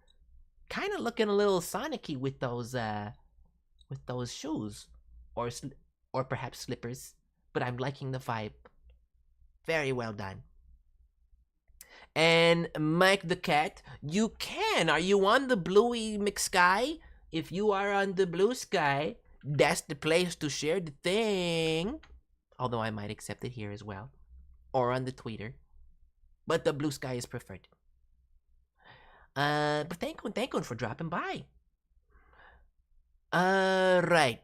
Kind of looking a little Sonic-y with those shoes, or perhaps slippers. But I'm liking the vibe. Very well done. And Mike the Cat, you can. Are you on the bluey McSky? If you are on the blue sky, that's the place to share the thing. Although I might accept it here as well, or on the Twitter. But the blue sky is preferred. But thankun for dropping by. Right.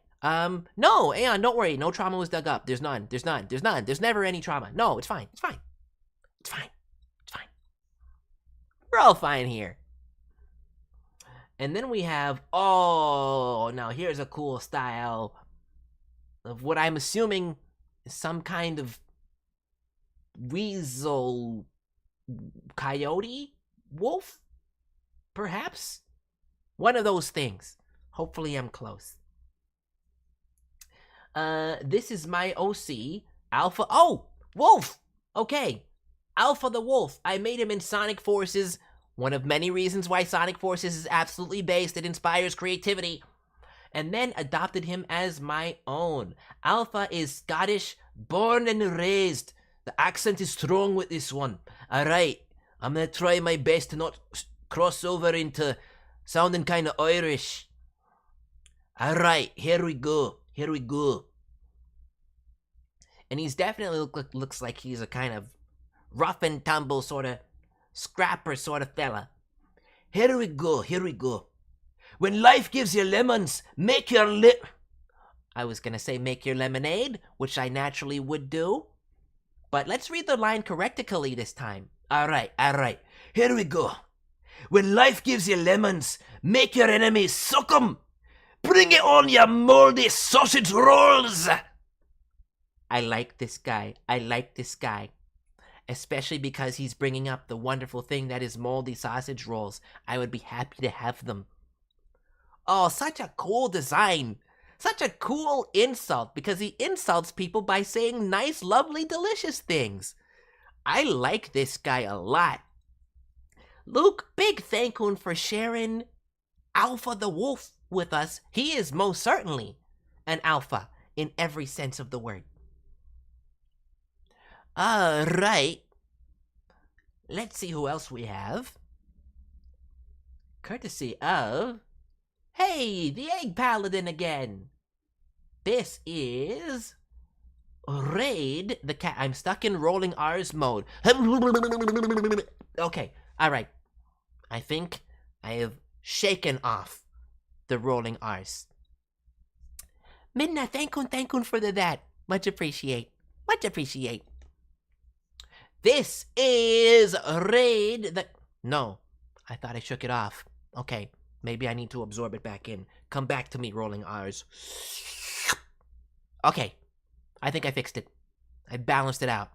No, Aeon, don't worry. No trauma was dug up. There's none. There's never any trauma. No, it's fine. We're all fine here. And then we have, now here's a cool style of what I'm assuming is some kind of weasel, coyote, wolf, perhaps? One of those things. Hopefully I'm close. This is my OC, Alpha. Oh, Wolf! Okay, Alpha the Wolf. I made him in Sonic Forces. One of many reasons why Sonic Forces is absolutely based. It inspires creativity. and then adopted him as my own. Alpha is Scottish, born and raised. The accent is strong with this one. Alright, I'm gonna try my best to not cross over into sounding kind of Irish. Alright, here we go. And he's definitely looks like he's a kind of rough and tumble sort of scrapper sort of fella. Here we go. When life gives you lemons, make your I was gonna say make your lemonade, which I naturally would do. But let's read the line correctically this time. Alright. Here we go. When life gives you lemons, make your enemies suck 'em. Bring it on, you moldy sausage rolls! I like this guy. Especially because he's bringing up the wonderful thing that is moldy sausage rolls. I would be happy to have them. Oh, such a cool design. Such a cool insult, because he insults people by saying nice, lovely, delicious things. I like this guy a lot. Luke, big thank you for sharing Alpha the Wolf with us. He is most certainly an alpha in every sense of the word. Alright. Let's see who else we have. Courtesy of... Hey, the Egg Paladin again. This is... Raid the Cat. I'm stuck in rolling R's mode. Okay, alright. I think I have shaken off the rolling R's. Midna, thank you for that. Much appreciate. This is Raid the... No, I thought I shook it off. Okay, maybe I need to absorb it back in. Come back to me, rolling R's. Okay, I think I fixed it. I balanced it out.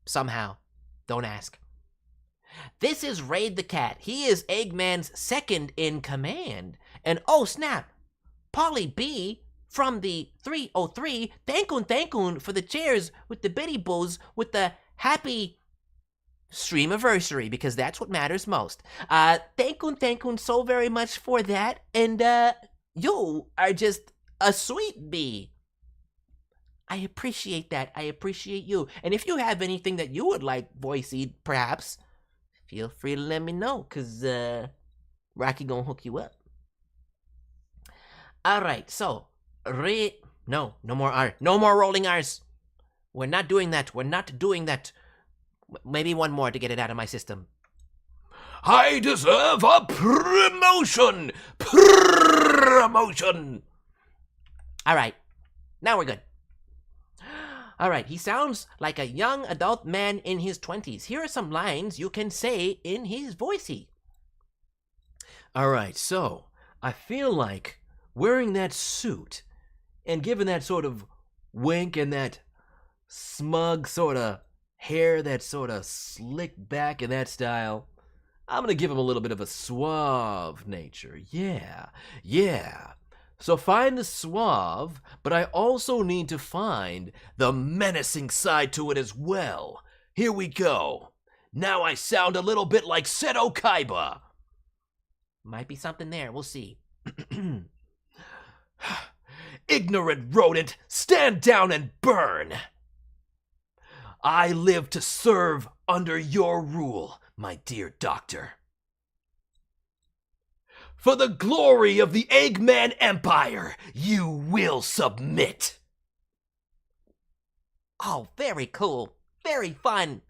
Somehow. Don't ask. This is Raid the Cat. He is Eggman's second in command. And oh snap, Polly B from the 303, thank you for the chairs with the bitty boos with the happy Streamiversary, because that's what matters most. Thank you so very much for that. And you are just a sweet bee. I appreciate that. I appreciate you. And if you have anything that you would like voiced, perhaps, feel free to let me know, because Rocky gonna hook you up. Alright, so, no more R. No more rolling R's. We're not doing that. Maybe one more to get it out of my system. I deserve a promotion! Alright, now we're good. Alright, he sounds like a young adult man in his 20s. Here are some lines you can say in his voicey. Alright, so, I feel like wearing that suit and giving that sort of wink and that smug sort of hair that's sort of slicked back in that style, I'm gonna give him a little bit of a suave nature. Yeah. So find the suave, but I also need to find the menacing side to it as well. Here we go. Now I sound a little bit like Seto Kaiba. Might be something there, we'll see. Ignorant rodent, stand down and burn! I live to serve under your rule, my dear doctor. For the glory of the Eggman Empire, you will submit. Oh, very cool. Very fun.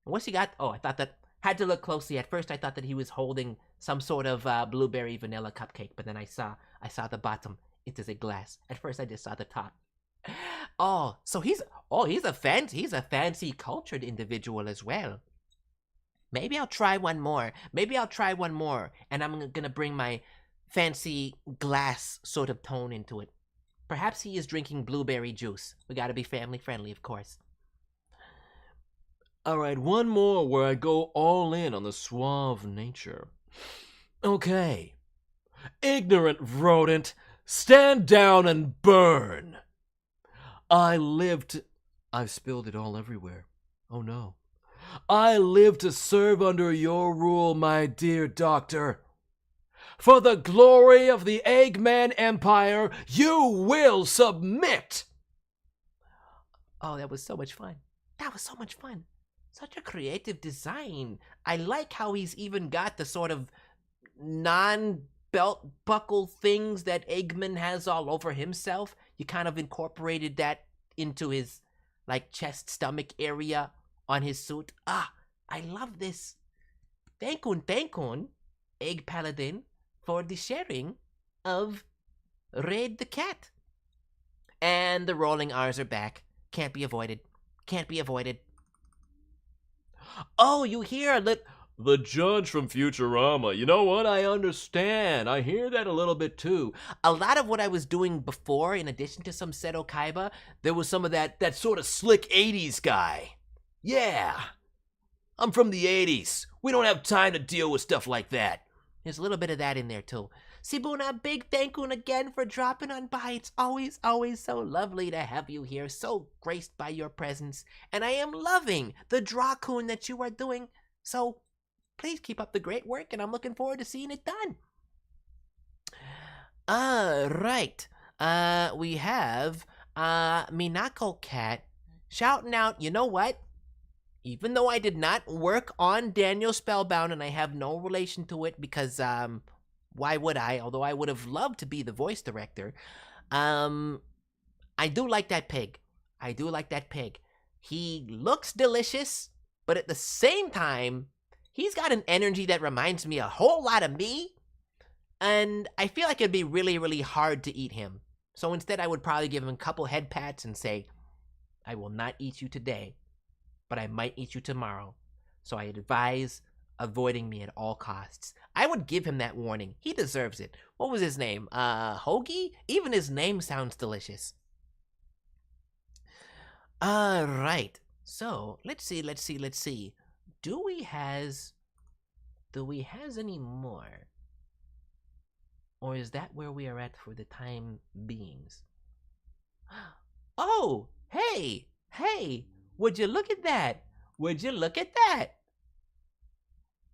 What's he got? Oh, I thought that... Had to look closely. At first, I thought that he was holding some sort of blueberry vanilla cupcake, but then I saw the bottom. It is a glass. At first, I just saw the top. Oh, so he's a fancy cultured individual as well. Maybe I'll try one more. And I'm gonna bring my fancy glass sort of tone into it. Perhaps he is drinking blueberry juice. We gotta be family friendly, of course. Alright, one more where I go all in on the suave nature. Okay. Ignorant rodent, stand down and burn. I've spilled it all everywhere. Oh no. I live to serve under your rule, my dear doctor. For the glory of the Eggman Empire, you will submit! Oh, that was so much fun. That was so much fun. Such a creative design. I like how he's even got the sort of non-belt buckle things that Eggman has all over himself. You kind of incorporated that into his, like, chest, stomach area on his suit. Ah, I love this. Thank you, Egg Paladin, for the sharing of Raid the Cat. And the rolling R's are back. Can't be avoided. Can't be avoided. Oh, you hear a little... The judge from Futurama. You know what? I understand. I hear that a little bit too. A lot of what I was doing before, in addition to some Seto Kaiba, There was some of that sort of slick 80s guy. Yeah. I'm from the 80s. We don't have time to deal with stuff like that. there's a little bit of that in there too. Sibuna, big thank you again for dropping on by. It's always, always so lovely to have you here, so graced by your presence. And I am loving the Rockoon that you are doing. So please keep up the great work, and I'm looking forward to seeing it done. Right. We have Minako Cat shouting out, you know what? Even though I did not work on Daniel Spellbound and I have no relation to it because why would I? Although I would have loved to be the voice director. I do like that pig. I do like that pig. He looks delicious, but at the same time, he's got an energy that reminds me a whole lot of me. And I feel like it'd be really, really hard to eat him. So instead, I would probably give him a couple head pats and say, I will not eat you today, but I might eat you tomorrow. So I advise avoiding me at all costs. I would give him that warning. He deserves it. What was his name? Hoagie? Even his name sounds delicious. Right. So, let's see. Do we has any more? Or is that where we are at for the time beings? Oh, hey, would you look at that?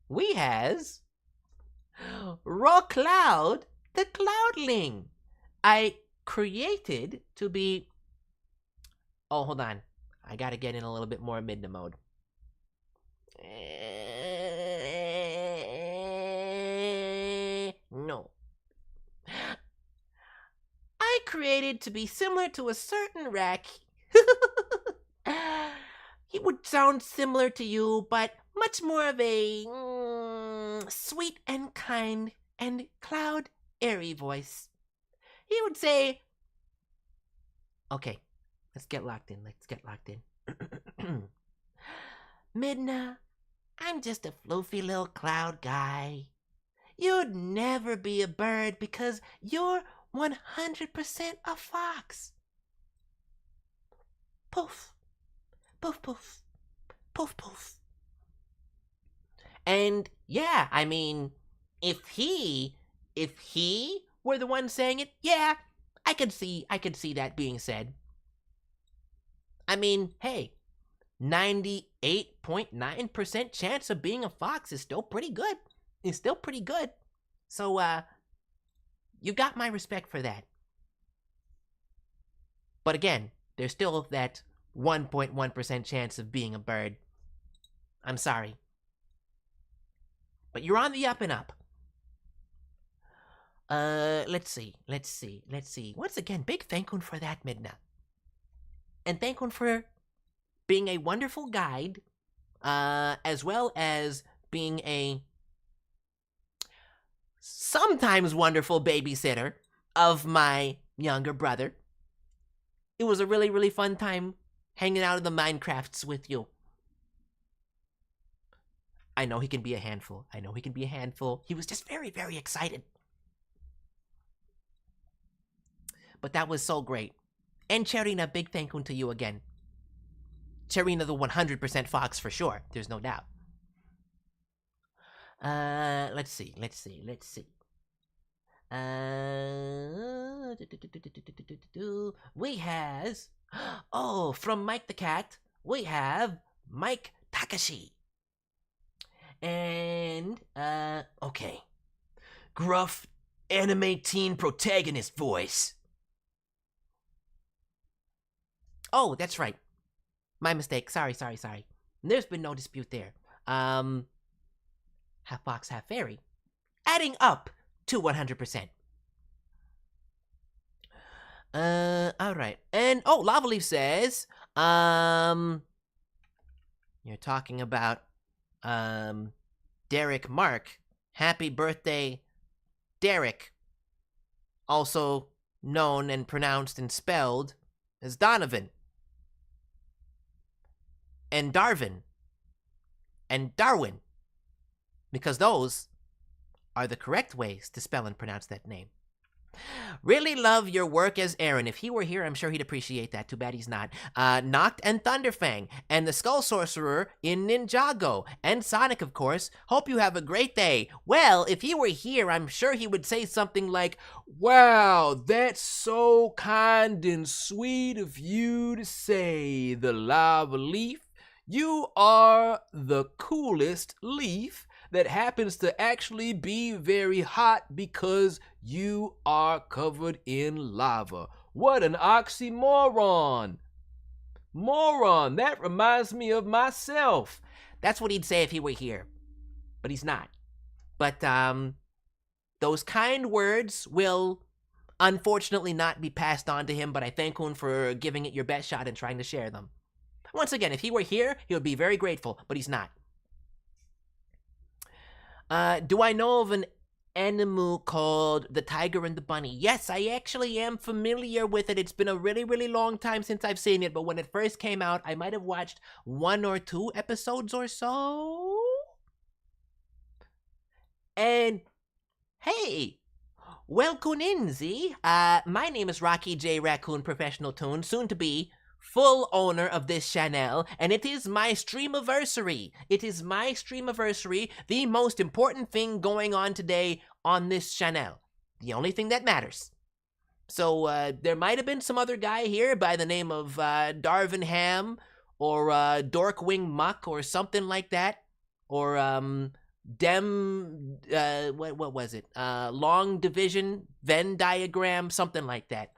We has Rocloud, the Cloudling. I created to be... Oh, hold on. I gotta get in a little bit more Midna mode. No. I created to be similar to a certain rack. He would sound similar to you, but much more of a sweet and kind and cloud airy voice. He would say, okay, let's get locked in. Midna, I'm just a floofy little cloud guy. You'd never be a bird because you're 100% a fox. Poof. Poof, poof. Poof, poof. And yeah, I mean, if he were the one saying it, yeah, I could see that being said. I mean, hey, 98.9% chance of being a fox is still pretty good. So, you got my respect for that. But again, there's still that 1.1% chance of being a bird. I'm sorry. But you're on the up and up. Let's see. Once again, big thank you for that, Midna. And thank you for being a wonderful guide, as well as being a sometimes wonderful babysitter of my younger brother. It was a really, really fun time hanging out in the Minecrafts with you. I know he can be a handful. He was just very, very excited. But that was so great. And Cherina, big thank you to you again. Cherina the 100% fox for sure. There's no doubt. Let's see. We has... Oh, from Mike the Cat, we have Mike Takashi. And, okay. gruff anime teen protagonist voice. Oh, that's right. My mistake. Sorry. There's been no dispute there. Half fox, half fairy. Adding up to 100%. Alright. And, Lava Leaf says, you're talking about, Derek Mark. Happy birthday, Derek. Also known and pronounced and spelled as Donovan. And Darwin. And Darwin. Because those are the correct ways to spell and pronounce that name. Really love your work as Aaron. If he were here, I'm sure he'd appreciate that. Too bad he's not. Noct and Thunderfang, and the Skull Sorcerer in Ninjago, and Sonic, of course. Hope you have a great day. Well, if he were here, I'm sure he would say something like, Wow, that's so kind and sweet of you to say, the Lava Leaf. You are the coolest leaf that happens to actually be very hot because you are covered in lava. What an oxymoron! Moron, that reminds me of myself. That's what he'd say if he were here. But he's not. But, those kind words will unfortunately not be passed on to him, but I thank him for giving it your best shot and trying to share them. Once again, if he were here, he would be very grateful, but he's not. Do I know of an animal called The Tiger and the Bunny? Yes, I actually am familiar with it. It's been a really, really long time since I've seen it, but when it first came out, I might have watched 1 or 2 episodes or so. And, hey, welcome in, Z. My name is Rocky J. Raccoon Professional Toon, soon to be full owner of this channel, and it is my Streamiversary. It is my Streamiversary, the most important thing going on today on this channel. The only thing that matters. So, there might have been some other guy here by the name of Darvin Ham, or Dorkwing Muck, or something like that. Or, what was it? Long Division, Venn Diagram, something like that.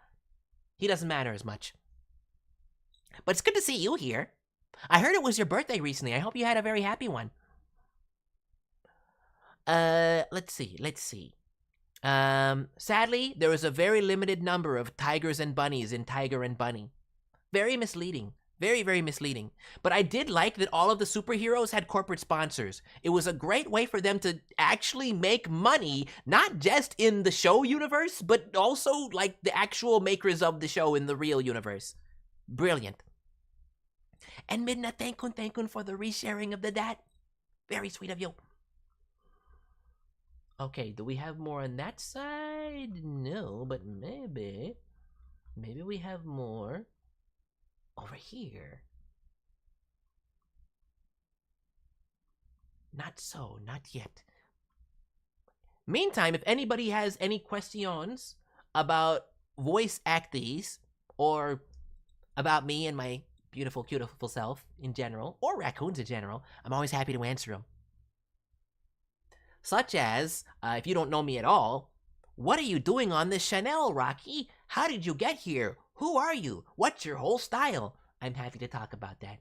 He doesn't matter as much. But it's good to see you here. I heard it was your birthday recently. I hope you had a very happy one. Let's see. Sadly, there was a very limited number of tigers and bunnies in Tiger and Bunny. Very misleading. Very, very misleading. But I did like that all of the superheroes had corporate sponsors. It was a great way for them to actually make money, not just in the show universe, but also, like, the actual makers of the show in the real universe. Brilliant. And Midna, thank you for the resharing of the dat. Very sweet of you. Okay, do we have more on that side? No, but maybe we have more over here. Not so, not yet. Meantime, if anybody has any questions about voice actors or about me and my beautiful, beautiful self in general, or raccoons in general, I'm always happy to answer them. Such as, if you don't know me at all, what are you doing on this channel, Rocky? How did you get here? Who are you? What's your whole style? I'm happy to talk about that,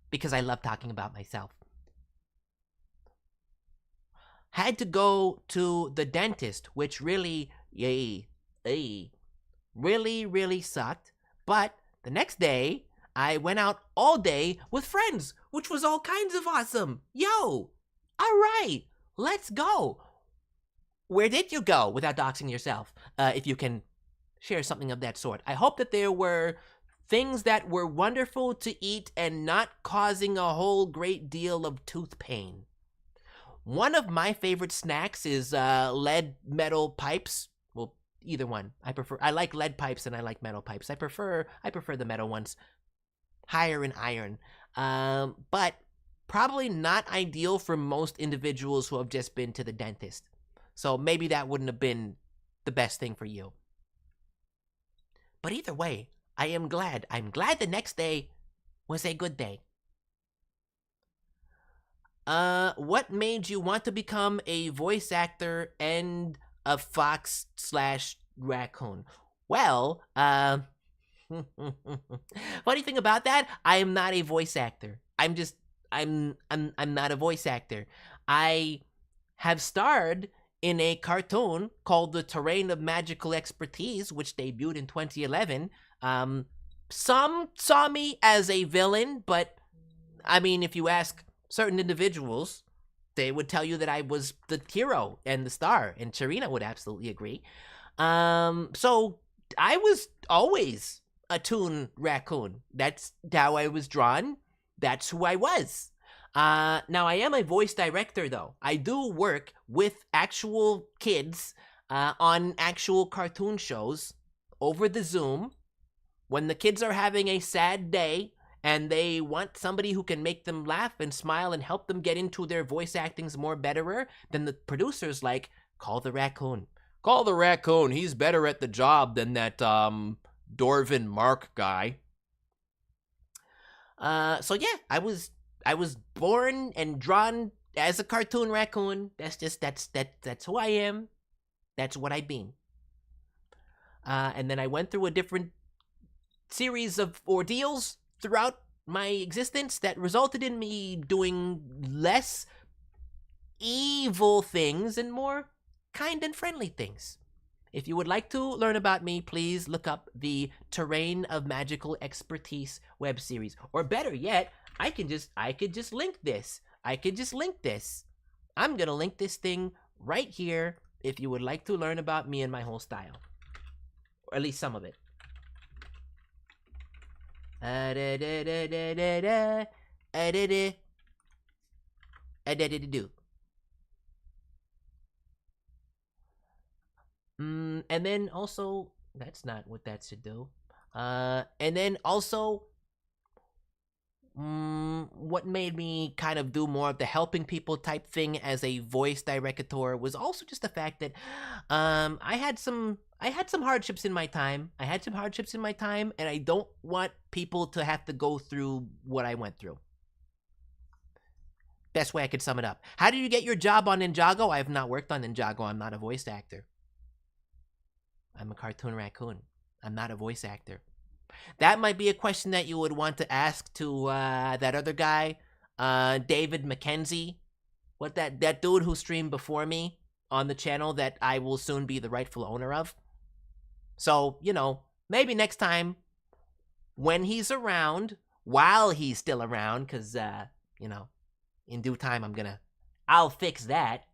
because I love talking about myself. Had to go to the dentist, which really, really sucked, but the next day, I went out all day with friends, which was all kinds of awesome. Yo, all right, let's go. Where did you go without doxing yourself, if you can share something of that sort? I hope that there were things that were wonderful to eat and not causing a whole great deal of tooth pain. One of my favorite snacks is lead metal pipes. Well, either one. I like lead pipes and I like metal pipes. I prefer the metal ones. Higher in iron. But probably not ideal for most individuals who have just been to the dentist. So maybe that wouldn't have been the best thing for you. But either way, I am glad. I'm glad the next day was a good day. What made you want to become a voice actor and a fox slash raccoon? Well, funny thing about that, I am not a voice actor. I'm not a voice actor. I have starred in a cartoon called The Terrain of Magical Expertise, which debuted in 2011. Some saw me as a villain, but I mean, if you ask certain individuals, they would tell you that I was the hero and the star, and Charina would absolutely agree. So I was always a toon raccoon. That's how I was drawn. That's who I was. Now I am a voice director, though. I do work with actual kids on actual cartoon shows over the Zoom. When the kids are having a sad day and they want somebody who can make them laugh and smile and help them get into their voice actings more betterer, then the producer's like, call the raccoon. Call the raccoon. He's better at the job than that Dorvin Mark guy. So yeah, I was born and drawn as a cartoon raccoon. That's who I am. That's what I've been. And then I went through a different series of ordeals throughout my existence that resulted in me doing less evil things and more kind and friendly things. If you would like to learn about me, please look up the Terrain of Magical Expertise web series. Or better yet, I could just link this. I'm gonna link this thing right here if you would like to learn about me and my whole style. Or at least some of it. And then also, that's not what that should do. And then also, what made me kind of do more of the helping people type thing as a voice director was also just the fact that I had some hardships in my time. And I don't want people to have to go through what I went through. Best way I could sum it up. How did you get your job on Ninjago? I have not worked on Ninjago. I'm not a voice actor. I'm a cartoon raccoon. I'm not a voice actor. That might be a question that you would want to ask to that other guy, David McKenzie. What that dude who streamed before me on the channel that I will soon be the rightful owner of. So, you know, maybe next time when he's around, while he's still around, because, you know, in due time I'll fix that.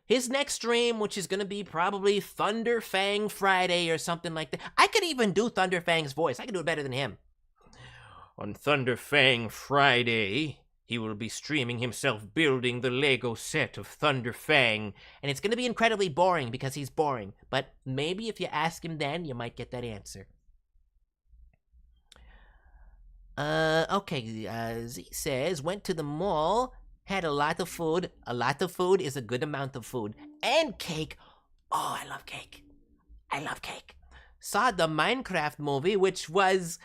His next stream, which is going to be probably Thunderfang Friday or something like that. I could even do Thunderfang's voice. I could do it better than him. On Thunderfang Friday, he will be streaming himself building the Lego set of Thunderfang. And it's going to be incredibly boring because he's boring. But maybe if you ask him then, you might get that answer. Okay, Z says, went to the mall, had a lot of food. A lot of food is a good amount of food. And cake. Oh, I love cake. Saw the Minecraft movie, which was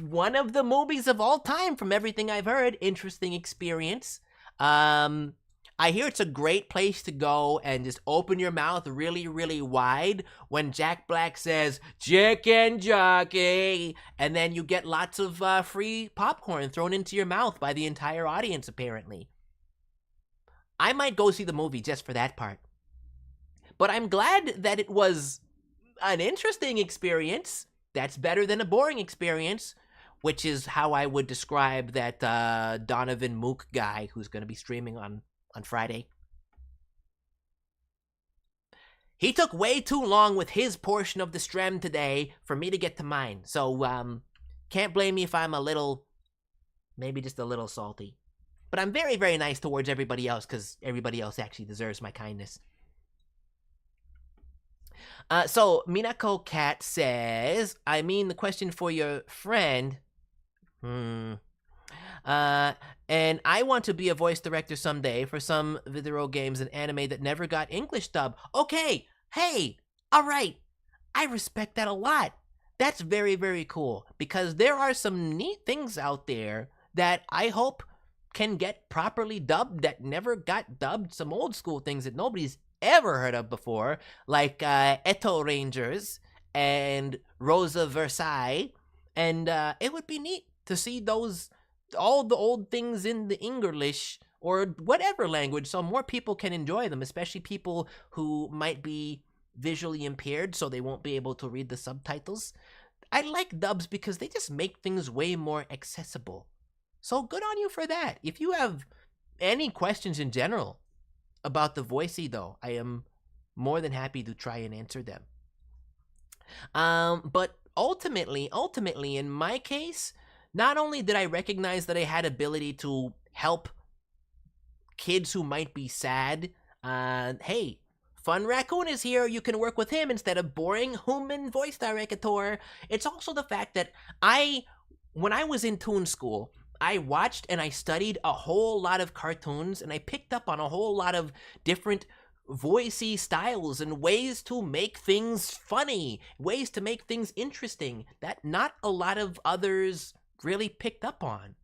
one of the movies of all time from everything I've heard. Interesting experience. I hear it's a great place to go and just open your mouth really, really wide when Jack Black says, Jack and Jockey, and then you get lots of free popcorn thrown into your mouth by the entire audience, apparently. I might go see the movie just for that part. But I'm glad that it was an interesting experience. That's better than a boring experience, which is how I would describe that Donovan Mook guy who's going to be streaming on Friday. He took way too long with his portion of the stream today for me to get to mine. So, can't blame me if I'm a little, maybe just a little salty. But I'm very, very nice towards everybody else because everybody else actually deserves my kindness. So, Minako Cat says, I mean the question for your friend. And I want to be a voice director someday for some video games and anime that never got English dub. Okay, hey, all right. I respect that a lot. That's very, very cool because there are some neat things out there that I hope can get properly dubbed that never got dubbed. Some old school things that nobody's ever heard of before, like Eto Rangers and Rosa Versailles, and it would be neat to see all the old things in the English or whatever language, so more people can enjoy them, especially people who might be visually impaired, so they won't be able to read the subtitles. I like dubs because they just make things way more accessible. So good on you for that. If you have any questions in general about the voicey, though, I am more than happy to try and answer them. But ultimately, in my case, not only did I recognize that I had ability to help kids who might be sad, hey, Fun Raccoon is here, you can work with him instead of boring human voice director. It's also the fact that when I was in Toon School, I watched and I studied a whole lot of cartoons, and I picked up on a whole lot of different voicey styles and ways to make things funny, ways to make things interesting that not a lot of others really picked up on.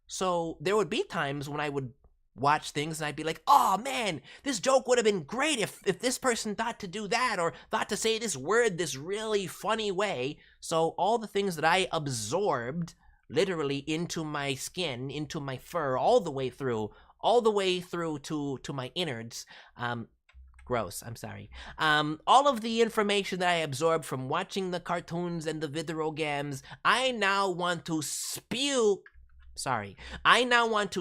So there would be times when I would watch things and I'd be like, oh man, this joke would have been great if this person thought to do that or thought to say this word this really funny way. So all the things that I absorbed literally into my skin, into my fur, all the way through to my innards, gross, I'm sorry. All of the information that I absorbed from watching the cartoons and the videogams, I now want to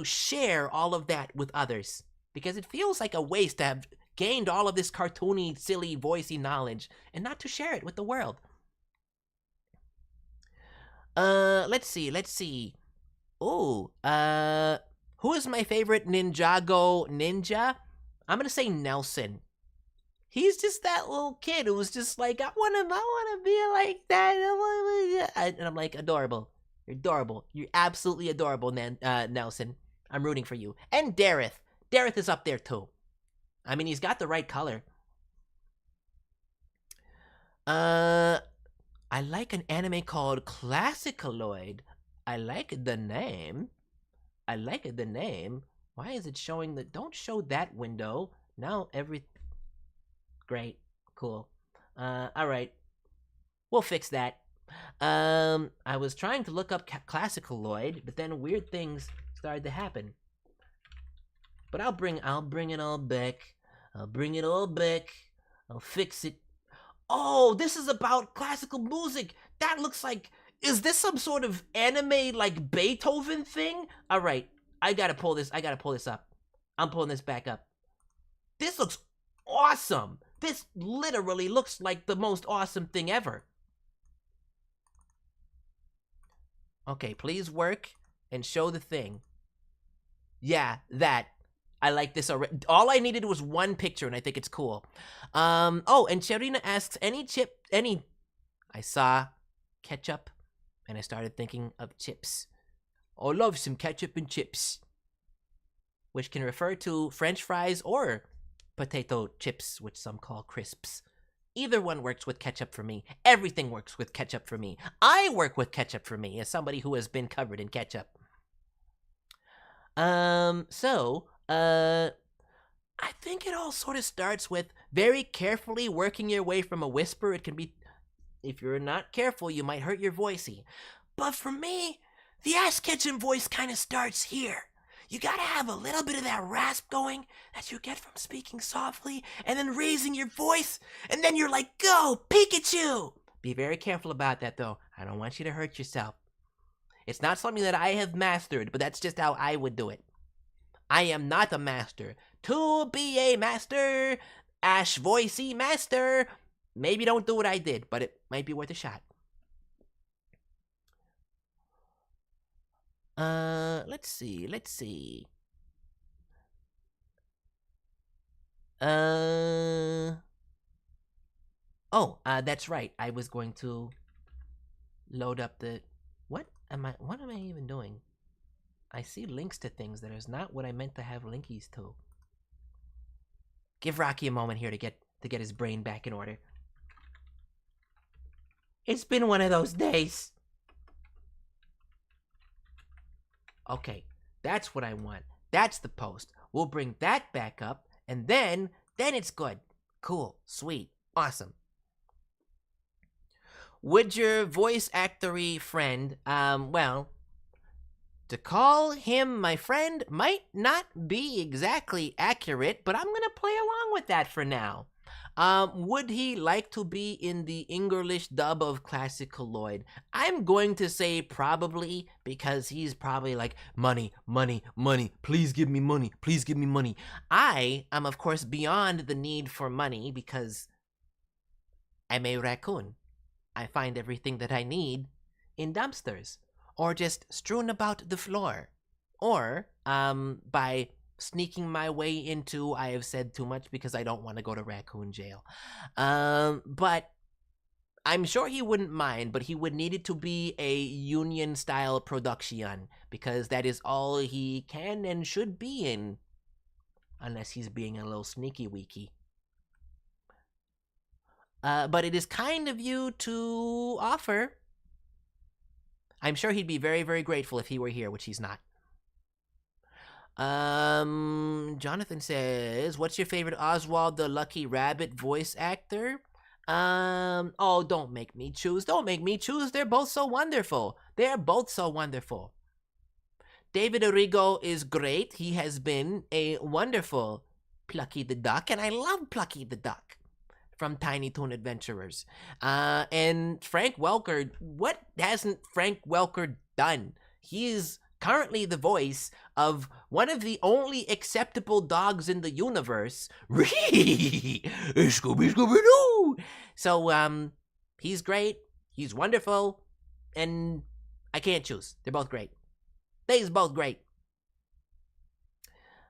share all of that with others, because it feels like a waste to have gained all of this cartoony, silly, voicey knowledge and not to share it with the world. Let's see. Ooh, who is my favorite Ninjago ninja? I'm gonna say Nelson. He's just that little kid who was just like, I wanna be like that. And I'm like, adorable. You're adorable. You're absolutely adorable, Nelson. I'm rooting for you. And Dareth. Dareth is up there too. I mean, he's got the right color. I like an anime called Classicaloid. I like the name. Why is it showing don't show that window. Now great. Cool. Alright. We'll fix that. I was trying to look up Classicaloid, but then weird things started to happen. But I'll bring it all back. I'll fix it. Oh, this is about classical music. That looks like, is this some sort of anime like Beethoven thing? All right, I gotta pull this up. I'm pulling this back up. This looks awesome. This literally looks like the most awesome thing ever. Okay, please work and show the thing. Yeah, that. I like this already. All I needed was one picture, and I think it's cool. Oh, and Cherina asks, I saw ketchup, and I started thinking of chips. I love some ketchup and chips, which can refer to French fries or potato chips, which some call crisps. Either one works with ketchup for me. Everything works with ketchup for me. I work with ketchup for me as somebody who has been covered in ketchup. I think it all sort of starts with very carefully working your way from a whisper. It can be, if you're not careful, you might hurt your voicey. But for me, the ass-catching voice kind of starts here. You gotta have a little bit of that rasp going that you get from speaking softly and then raising your voice, and then you're like, go, Pikachu! Be very careful about that, though. I don't want you to hurt yourself. It's not something that I have mastered, but that's just how I would do it. I am not a master. To be a master, Ash Voicey master, maybe don't do what I did, but it might be worth a shot. Let's see. That's right. I was going to load up the... What am I even doing? I see links to things that is not what I meant to have linkies to. Give Rocky a moment here to get his brain back in order. It's been one of those days. Okay, that's what I want. That's the post. We'll bring that back up, and then then it's good. Cool, sweet, awesome. Would your voice actory friend, well, to call him my friend might not be exactly accurate, but I'm gonna play along with that for now. Would he like to be in the English dub of Classical Lloyd? I'm going to say probably, because he's probably like, money, money, money, please give me money, please give me money. I am, of course, beyond the need for money because I'm a raccoon. I find everything that I need in dumpsters, or just strewn about the floor, or by sneaking my way into, I have said too much because I don't want to go to raccoon jail. But I'm sure he wouldn't mind, but he would need it to be a union style production, because that is all he can and should be in, unless he's being a little sneaky weaky. But it is kind of you to offer. I'm sure he'd be very, very grateful if he were here, which he's not. Jonathan says, what's your favorite Oswald the Lucky Rabbit voice actor? Oh, don't make me choose. Don't make me choose. They're both so wonderful. They're both so wonderful. David Arrigo is great. He has been a wonderful Plucky the Duck, and I love Plucky the Duck from Tiny Toon Adventurers. And Frank Welker, what hasn't Frank Welker done? He is currently the voice of one of the only acceptable dogs in the universe. Scooby-Scooby-Doo! So, he's great, he's wonderful, and I can't choose. They're both great. They's both great.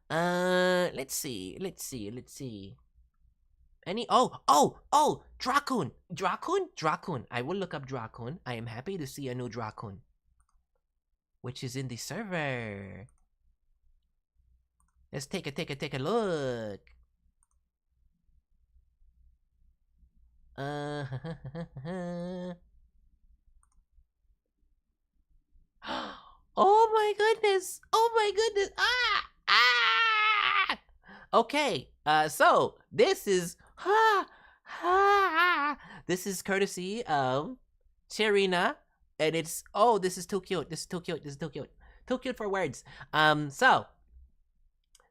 Let's see. Rockoon. Rockoon. I will look up Rockoon. I am happy to see a new Rockoon, which is in the server. Let's take a look. Oh my goodness. Okay. So this is this is courtesy of Cherina, and it's, oh, this is too cute. Too cute for words. So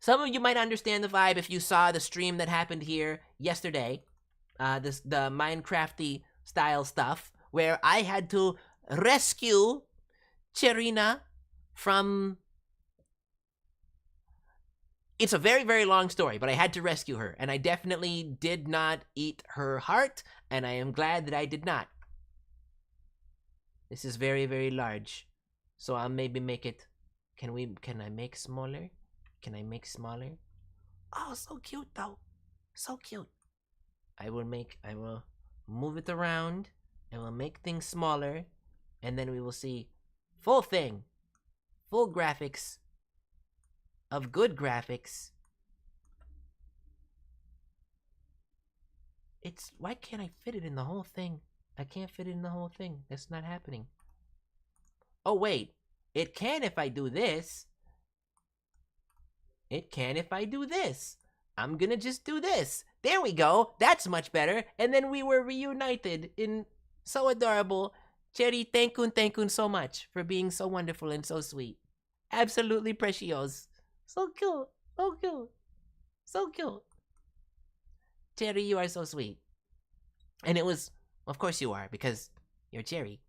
some of you might understand the vibe if you saw the stream that happened here yesterday. The Minecrafty style stuff where I had to rescue Cherina from... It's a very, very long story, but I had to rescue her, and I definitely did not eat her heart, and I am glad that I did not. This is very, very large, so I'll maybe make it... Can I make smaller? Can I make smaller? Oh, so cute though. So cute. I will move it around, and we'll make things smaller, and then we will see full thing. Full graphics. Of good graphics. Why can't I fit it in the whole thing? I can't fit it in the whole thing. That's not happening. Oh, wait. It can if I do this. It can if I do this. I'm gonna just do this. There we go. That's much better. And then we were reunited in so adorable. Cherry, thank you so much for being so wonderful and so sweet. Absolutely precious. So cute. So cute. So cute. Cherry, you are so sweet. And it was, of course you are, because you're Cherry.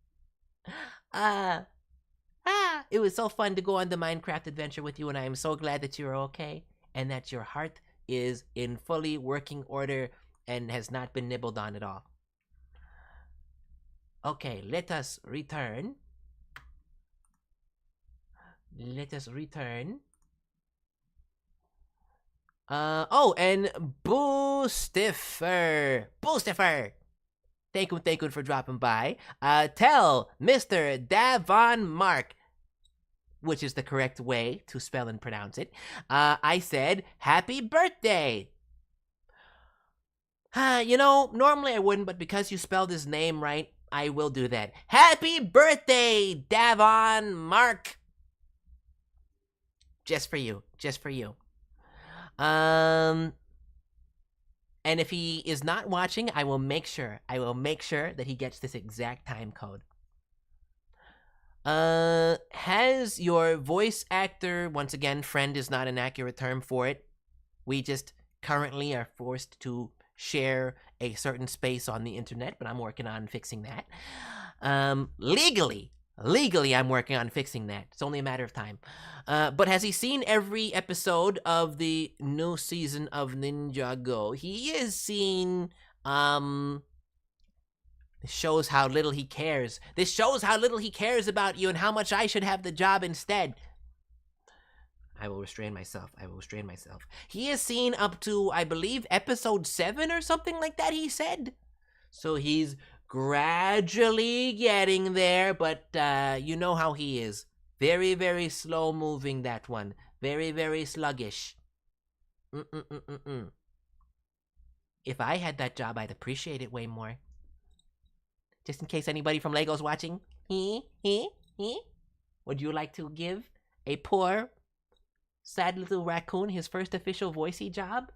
It was so fun to go on the Minecraft adventure with you, and I am so glad that you're okay, and that your heart is in fully working order and has not been nibbled on at all. Okay, let us return. And Boostifer. Thank you for dropping by. Tell Mr. Davon Mark, which is the correct way to spell and pronounce it. I said, happy birthday. Normally I wouldn't, but because you spelled his name right, I will do that. Happy birthday, Davon Mark. Just for you. And if he is not watching, I will make sure that he gets this exact time code. Has your voice actor, once again, friend is not an accurate term for it. We just currently are forced to share a certain space on the internet, but I'm working on fixing that. Legally, I'm working on fixing that. It's only a matter of time. But has he seen every episode of the new season of Ninjago? He is seen, this shows how little he cares. This shows how little he cares about you and how much I should have the job instead. I will restrain myself. He is seen up to, I believe, episode 7 or something like that, he said. So he's gradually getting there, but you know how he is. Very, very slow moving, that one. Very, very sluggish. If I had that job, I'd appreciate it way more. Just in case anybody from Lego's watching. Would you like to give a poor, sad little raccoon his first official voicey job?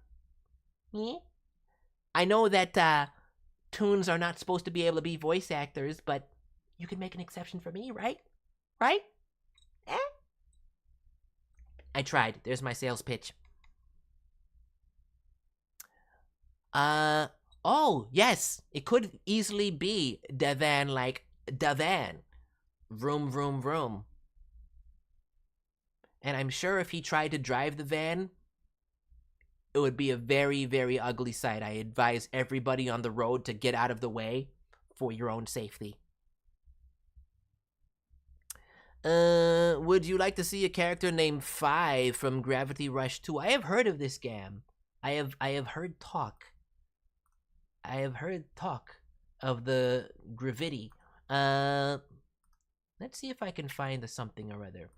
I know that toons are not supposed to be able to be voice actors, but you can make an exception for me, right? Right? I tried. There's my sales pitch. Oh, yes. It could easily be Deven, like Deven. Vroom, vroom, vroom. And I'm sure if he tried to drive the van, it would be a very, very ugly sight. I advise everybody on the road to get out of the way for your own safety. Would you like to see a character named 5 from Gravity Rush 2? I have heard of this game. I have heard talk. I have heard talk of the Gravity. Let's see if I can find the something or other.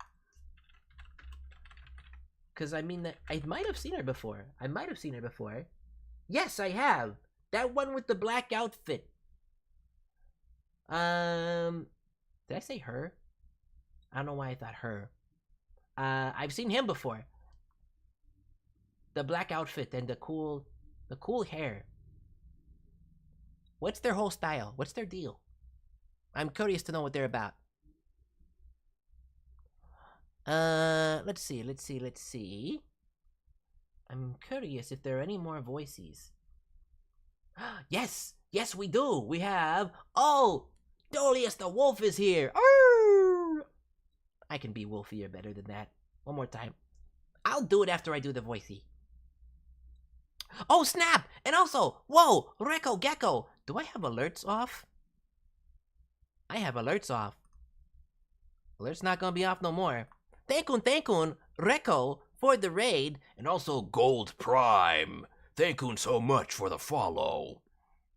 Because, I mean, I might have seen her before. Yes, I have. That one with the black outfit. Did I say her? I don't know why I thought her. I've seen him before. The black outfit and the cool hair. What's their whole style? What's their deal? I'm curious to know what they're about. Let's see. I'm curious if there are any more voices. Yes, we do. We have. Oh, Dolius the wolf is here. Arr! I can be wolfier better than that. One more time. I'll do it after I do the voicey. Oh, snap! And also, whoa, Recco Gecko. Do I have alerts off? I have alerts off. Alerts not gonna be off no more. Thankun, Recco, for the raid, and also Gold Prime. Thankun so much for the follow.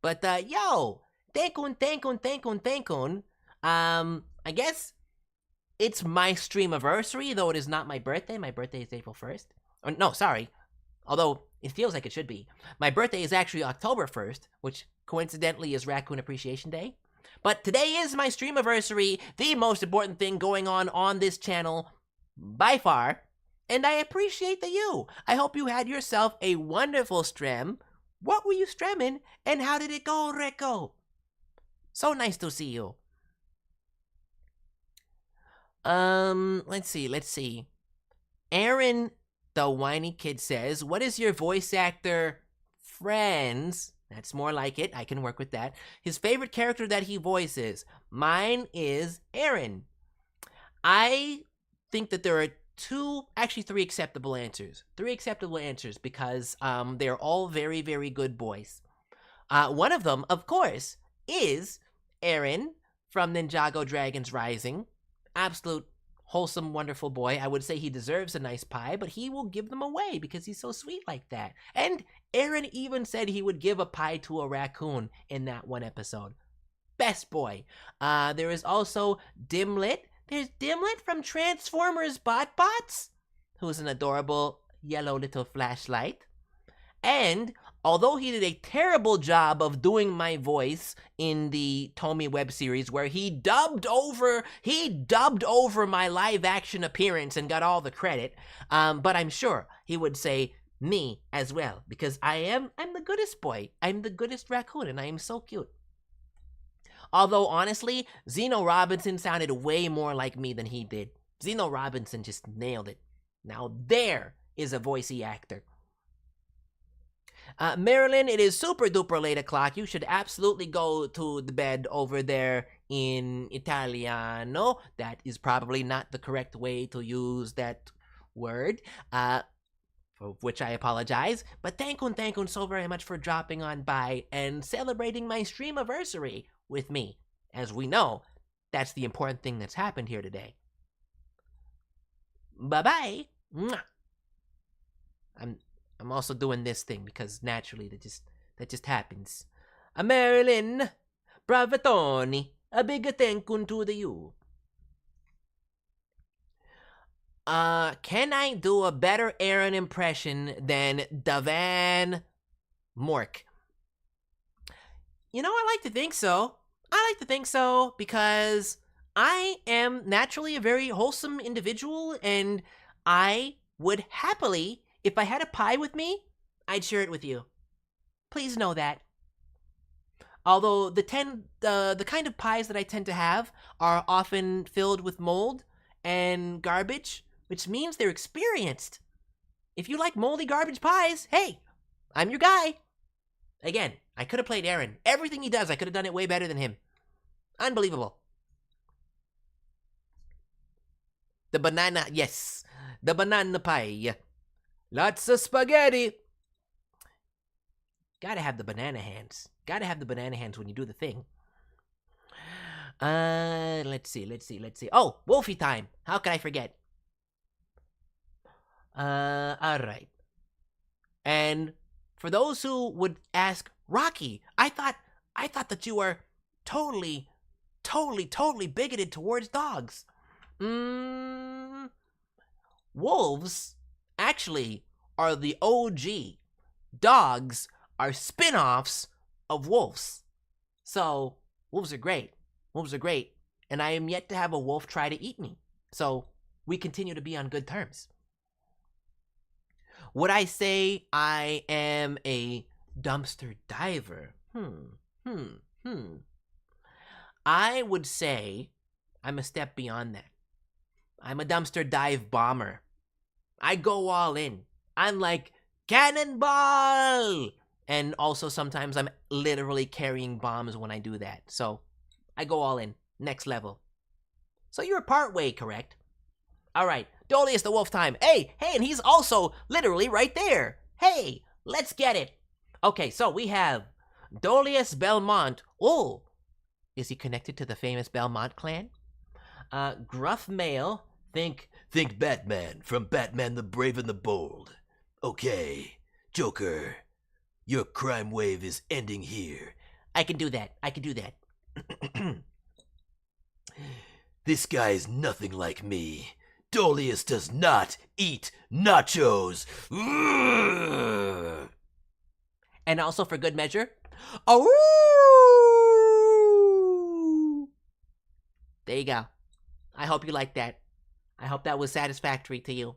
But, yo, thankun. I guess it's my Streamiversary, though it is not my birthday. My birthday is April 1st. Or, no, sorry. Although, it feels like it should be. My birthday is actually October 1st, which coincidentally is Raccoon Appreciation Day. But today is my Streamiversary, the most important thing going on this channel by far. And I appreciate you. I hope you had yourself a wonderful stream. What were you streaming, and how did it go, Recco? So nice to see you. Let's see. Aaron, the whiny kid, says, what is your voice actor friend's, that's more like it, I can work with that, his favorite character that he voices? Mine is Aaron. I think that there are three acceptable answers. Because they're all very, very good boys. One of them, of course, is Aaron from Ninjago Dragons Rising. Absolute wholesome, wonderful boy. I would say he deserves a nice pie, but he will give them away because he's so sweet like that. And Aaron even said he would give a pie to a raccoon in that one episode. Best boy. There is also Dimlet. There's Dimlet from Transformers BotBots, who's an adorable yellow little flashlight. And although he did a terrible job of doing my voice in the Tomy web series, where he dubbed over my live action appearance and got all the credit, but I'm sure he would say me as well, because I'm the goodest boy. I'm the goodest raccoon, and I am so cute. Although, honestly, Zeno Robinson sounded way more like me than he did. Zeno Robinson just nailed it. Now there is a voicey actor. Marilyn, it is super duper late o'clock. You should absolutely go to the bed over there in Italiano. That is probably not the correct way to use that word, for which I apologize. But thank you so very much for dropping on by and celebrating my Streamiversary with me. As we know, that's the important thing that's happened here today. Bye-bye. Mwah. I'm also doing this thing because naturally that just happens. A Marilyn, bravatoni, a big thank you to you. Can I do a better Aaron impression than Deven Mork? You know, I like to think so. I like to think so because I am naturally a very wholesome individual, and I would happily, if I had a pie with me, I'd share it with you. Please know that. Although the kind of pies that I tend to have are often filled with mold and garbage, which means they're experienced. If you like moldy garbage pies, hey, I'm your guy. Again, I could have played Aaron. Everything he does, I could have done it way better than him. Unbelievable. The banana, yes. The banana pie. Lots of spaghetti. Gotta have the banana hands. Gotta have the banana hands when you do the thing. Let's see. Oh, Wolfie time. How can I forget? Alright. And for those who would ask, Rocky, I thought that you were totally bigoted towards dogs. Wolves actually are the OG. Dogs are spin-offs of wolves. So, wolves are great. Wolves are great. And I am yet to have a wolf try to eat me. So, we continue to be on good terms. Would I say I am a dumpster diver? I would say I'm a step beyond that. I'm a dumpster dive bomber. I go all in. I'm like, cannonball! And also sometimes I'm literally carrying bombs when I do that. So I go all in. Next level. So you're part way correct. Alright, Dolius the Wolf time. Hey, and he's also literally right there. Hey, let's get it. Okay, so we have Dolius Belmont. Oh, is he connected to the famous Belmont clan? Gruff Male. Think Batman from Batman the Brave and the Bold. Okay, Joker, your crime wave is ending here. I can do that. This guy is nothing like me. Dolius does not eat nachos. And also for good measure, oh! There you go. I hope you like that. I hope that was satisfactory to you.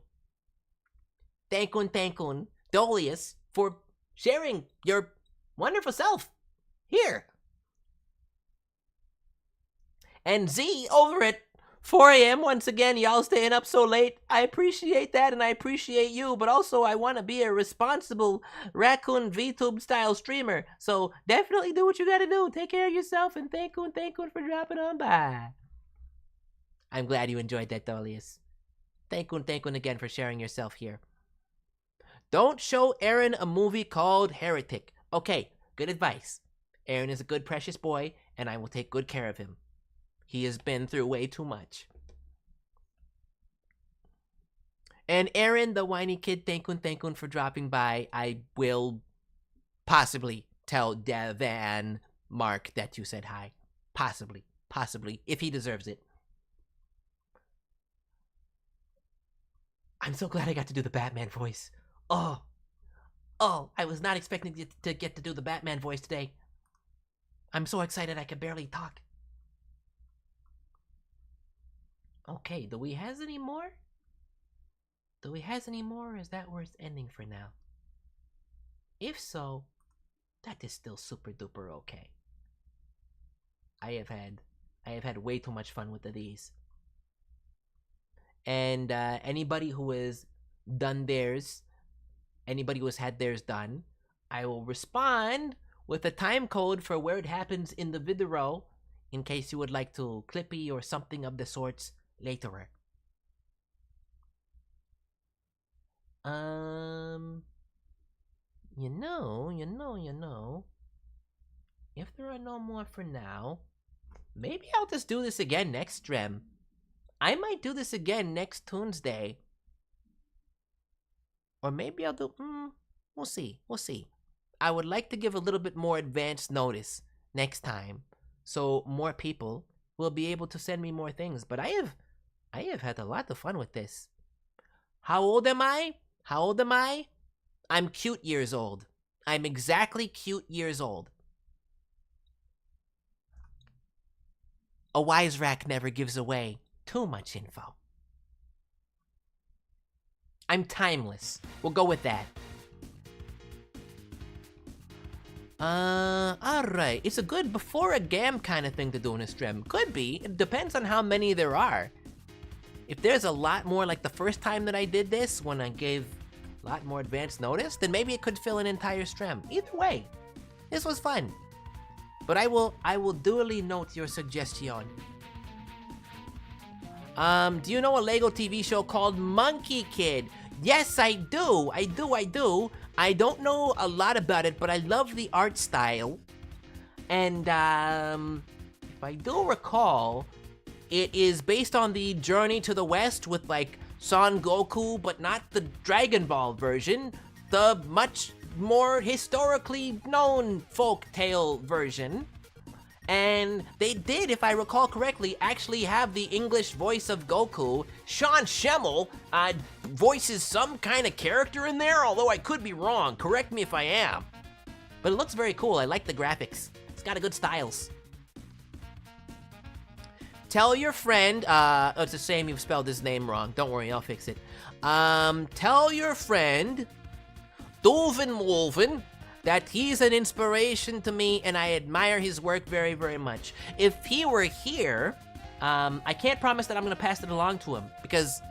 Thank you, Dolius, for sharing your wonderful self here. And Z over at 4 a.m. once again, y'all staying up so late. I appreciate that, and I appreciate you, but also I want to be a responsible Raccoon VTube style streamer. So definitely do what you gotta do. Take care of yourself, and thank you for dropping on by. I'm glad you enjoyed that, Dolius. Thank you again for sharing yourself here. Don't show Aaron a movie called Heretic. Okay, good advice. Aaron is a good, precious boy, and I will take good care of him. He has been through way too much. And Aaron, the whiny kid, thank you for dropping by. I will possibly tell Devan Mark that you said hi. Possibly, if he deserves it. I'm so glad I got to do the Batman voice. Oh, I was not expecting to get to do the Batman voice today. I'm so excited I can barely talk. Okay, do we has any more? Or is that where it's ending for now? If so, that is still super duper okay. I have had way too much fun with these. And anybody who has done theirs, anybody who has had theirs done, I will respond with a time code for where it happens in the video, in case you would like to clippy or something of the sorts later. You know, if there are no more for now, maybe I'll just do this again next stream. I might do this again next Tuesday. Or maybe I'll do, we'll see. I would like to give a little bit more advance notice next time, so more people will be able to send me more things. But I have had a lot of fun with this. How old am I? I'm cute years old. I'm exactly cute years old. A wiserack never gives away too much info. I'm timeless. We'll go with that. Alright. It's a good before a gam kind of thing to do in a stream. Could be. It depends on how many there are. If there's a lot more like the first time that I did this, when I gave a lot more advance notice, then maybe it could fill an entire stream. Either way, this was fun. But I will duly note your suggestion. Do you know a Lego TV show called Monkey Kid? Yes, I do. I do. I don't know a lot about it, but I love the art style. And, if I do recall, it is based on the Journey to the West with, like, Son Goku, but not the Dragon Ball version. The much more historically known folktale version. And they did, if I recall correctly, actually have the English voice of Goku. Sean Schemmel voices some kind of character in there, although I could be wrong. Correct me if I am. But it looks very cool. I like the graphics. It's got a good styles. Tell your friend, it's a shame you've spelled his name wrong. Don't worry, I'll fix it. Tell your friend, Deven Wolven, that he's an inspiration to me and I admire his work very, very much. If he were here, I can't promise that I'm gonna pass it along to him because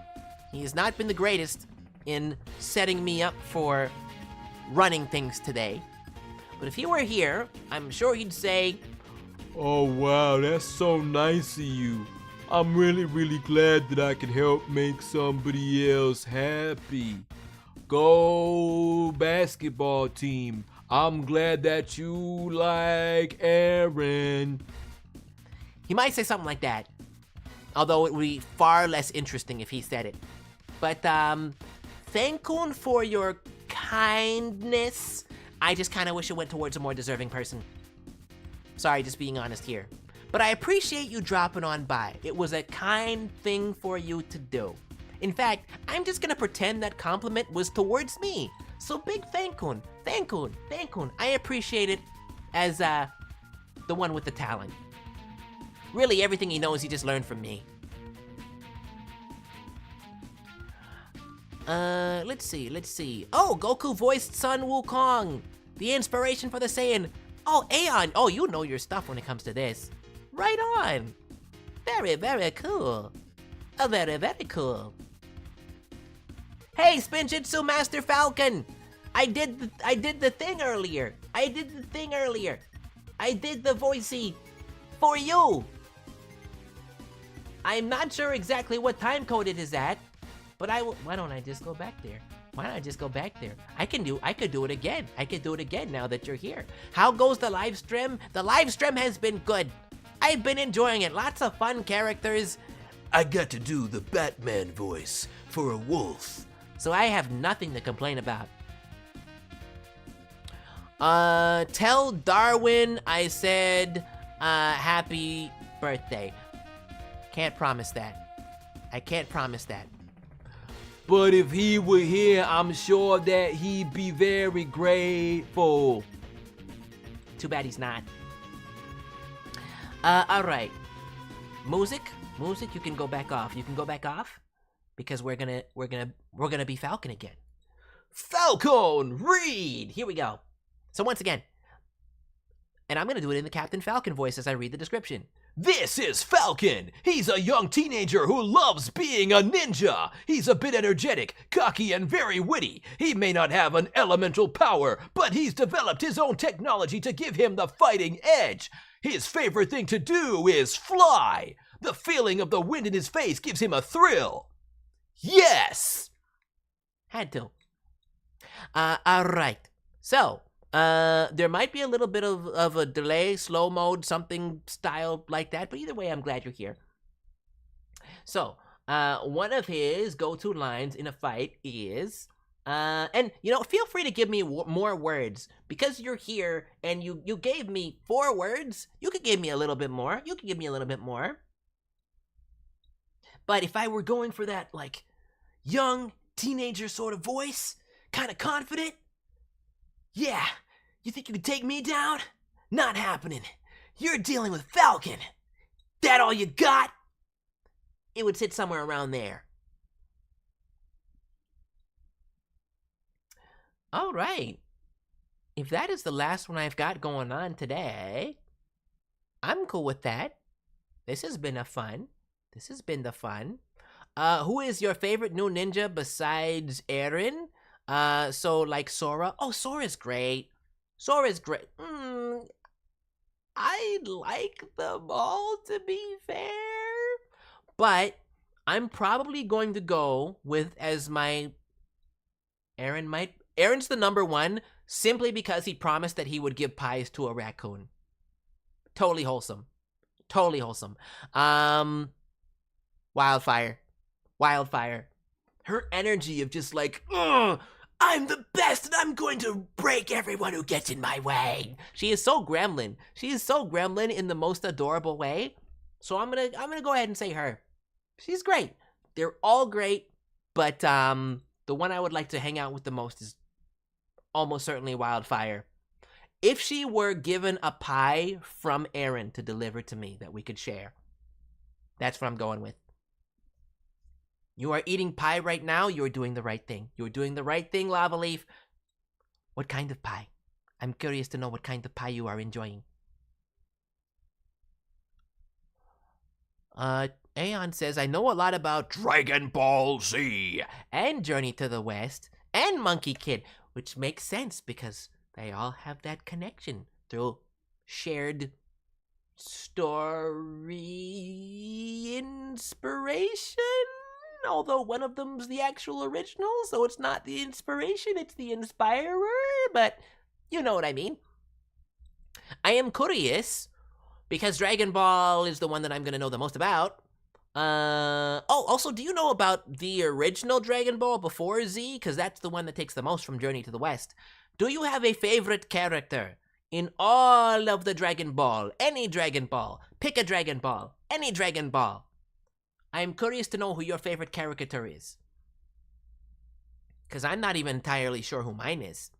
he has not been the greatest in setting me up for running things today. But if he were here, I'm sure he'd say, Oh wow, that's so nice of you. I'm really glad that I can help make somebody else happy. Go basketball team. I'm glad that you like Aaron. He might say something like that. Although it would be far less interesting if he said it. But, thankun for your kindness. I just kind of wish it went towards a more deserving person. Sorry, just being honest here. But I appreciate you dropping on by. It was a kind thing for you to do. In fact, I'm just gonna pretend that compliment was towards me. So big thankun. I appreciate it as, the one with the talent. Really, everything he knows, he just learned from me. Let's see. Oh, Goku voiced Sun Wukong. The inspiration for the Saiyan. Oh, Aeon. Oh, you know your stuff when it comes to this. Right on. Very, very cool. Very, very cool. Hey, Spinjitzu Master Falcon. I did the thing earlier. I did the voicey for you. I'm not sure exactly what time code it is at, but why don't I just go back there? I could do it again. Now that you're here. How goes the live stream? The live stream has been good. I've been enjoying it. Lots of fun characters. I got to do the Batman voice for a wolf. So I have nothing to complain about. Tell Darwin I said, happy birthday. Can't promise that. I can't promise that. But if he were here, I'm sure that he'd be very grateful. Too bad he's not. Alright. Music, you can go back off. Because we're gonna be Falcon again. Falcon, read! Here we go. So once again, and I'm going to do it in the Captain Falcon voice as I read the description. This is Falcon. He's a young teenager who loves being a ninja. He's a bit energetic, cocky, and very witty. He may not have an elemental power, but he's developed his own technology to give him the fighting edge. His favorite thing to do is fly. The feeling of the wind in his face gives him a thrill. Yes! Had to. All right. So, there might be a little bit of a delay, slow mode, something style like that, but either way, I'm glad you're here. So, one of his go-to lines in a fight is, and you know, feel free to give me more words because you're here and you gave me 4 words. You could give me a little bit more. You could give me a little bit more. But if I were going for that, like, young teenager sort of voice, kind of confident, yeah, you think you could take me down? Not happening. You're dealing with Falcon. That all you got? It would sit somewhere around there. All right. If that is the last one I've got going on today, I'm cool with that. This has been the fun. Who is your favorite new ninja besides Eren? So like Sora. Oh, Sora's great. I like them all, to be fair. But I'm probably going to go with as my Eren's the number 1 simply because he promised that he would give pies to a raccoon. Totally wholesome. Wildfire. Her energy of just like, I'm the best and I'm going to break everyone who gets in my way. She is so gremlin. In the most adorable way. So I'm gonna go ahead and say her. She's great. They're all great, but the one I would like to hang out with the most is almost certainly Wildfire. If she were given a pie from Eren to deliver to me that we could share, that's what I'm going with. You are eating pie right now. You are doing the right thing. Lava Leaf. What kind of pie? I'm curious to know what kind of pie you are enjoying. Aeon says, I know a lot about Dragon Ball Z and Journey to the West and Monkey Kid, which makes sense because they all have that connection through shared story inspiration. Although one of them's the actual original, so it's not the inspiration, it's the inspirer, but you know what I mean. I am curious, because Dragon Ball is the one that I'm going to know the most about. Also, do you know about the original Dragon Ball before Z? Because that's the one that takes the most from Journey to the West. Do you have a favorite character in all of the Dragon Ball? Any Dragon Ball. Pick a Dragon Ball. Any Dragon Ball. I'm curious to know who your favorite caricature is. Because I'm not even entirely sure who mine is.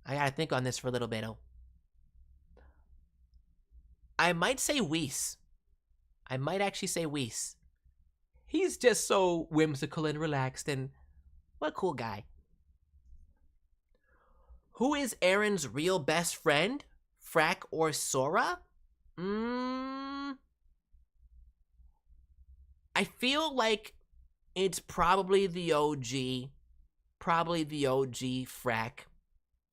I gotta think on this for a little bit. I might say Whis. I might actually say Whis. He's just so whimsical and relaxed and what a cool guy. Who is Eren's real best friend? Frack or Sora? I feel like it's probably the OG. Probably the OG Frack.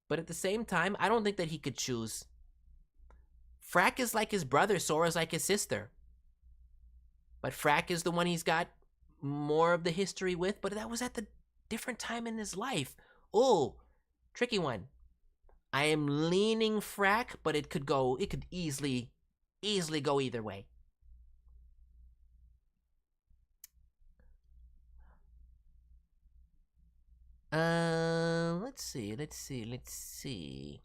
But at the same time, I don't think that he could choose. Frack is like his brother, Sora's like his sister. But Frack is the one he's got more of the history with, but that was at the different time in his life. Oh, tricky one. I am leaning Frack, but it could easily go either way. Let's see.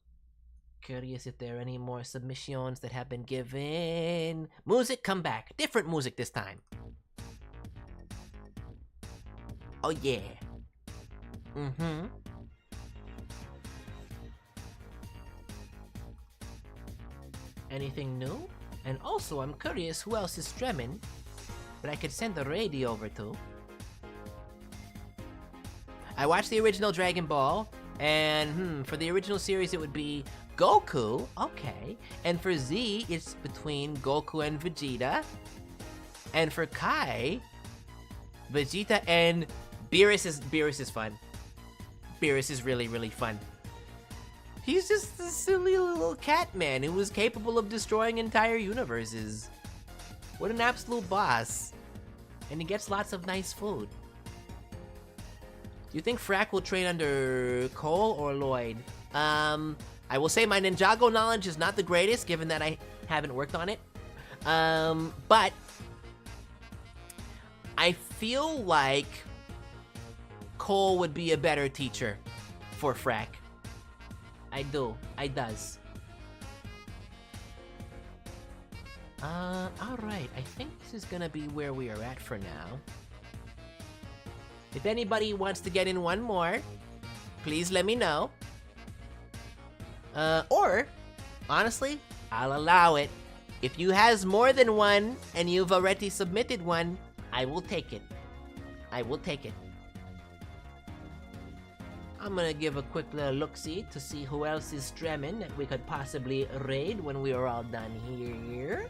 Curious if there are any more submissions that have been given. Music, come back. Different music this time. Oh yeah. Anything new? And also, I'm curious who else is streaming that I could send the radio over to. I watched the original Dragon Ball, and for the original series it would be Goku, okay. And for Z, it's between Goku and Vegeta. And for Kai, Vegeta and Beerus is fun. Beerus is really, really fun. He's just a silly little cat man who was capable of destroying entire universes. What an absolute boss. And he gets lots of nice food. Do you think Frack will train under Cole or Lloyd? I will say my Ninjago knowledge is not the greatest, given that I haven't worked on it. But I feel like Cole would be a better teacher for Frack. I does. Alright, I think this is gonna be where we are at for now. If anybody wants to get in one more, please let me know. Or, honestly, I'll allow it. If you has more than one, and you've already submitted one, I will take it. I will take it. I'm gonna give a quick little look-see to see who else is streaming that we could possibly raid when we are all done here.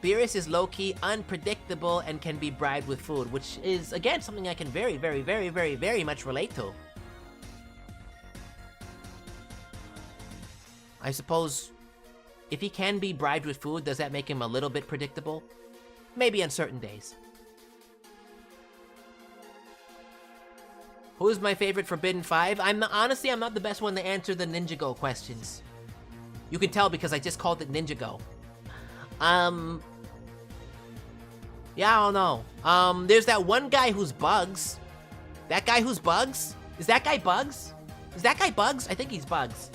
Beerus is low-key unpredictable and can be bribed with food, which is, again, something I can very, very, very, very, very much relate to. I suppose, if he can be bribed with food, does that make him a little bit predictable? Maybe on certain days. Who's my favorite Forbidden 5? Honestly, I'm not the best one to answer the Ninjago questions. You can tell because I just called it Ninjago. Yeah, I don't know. There's that one guy who's Bugs. That guy who's Bugs? Is that guy Bugs? Is that guy Bugs? I think he's Bugs.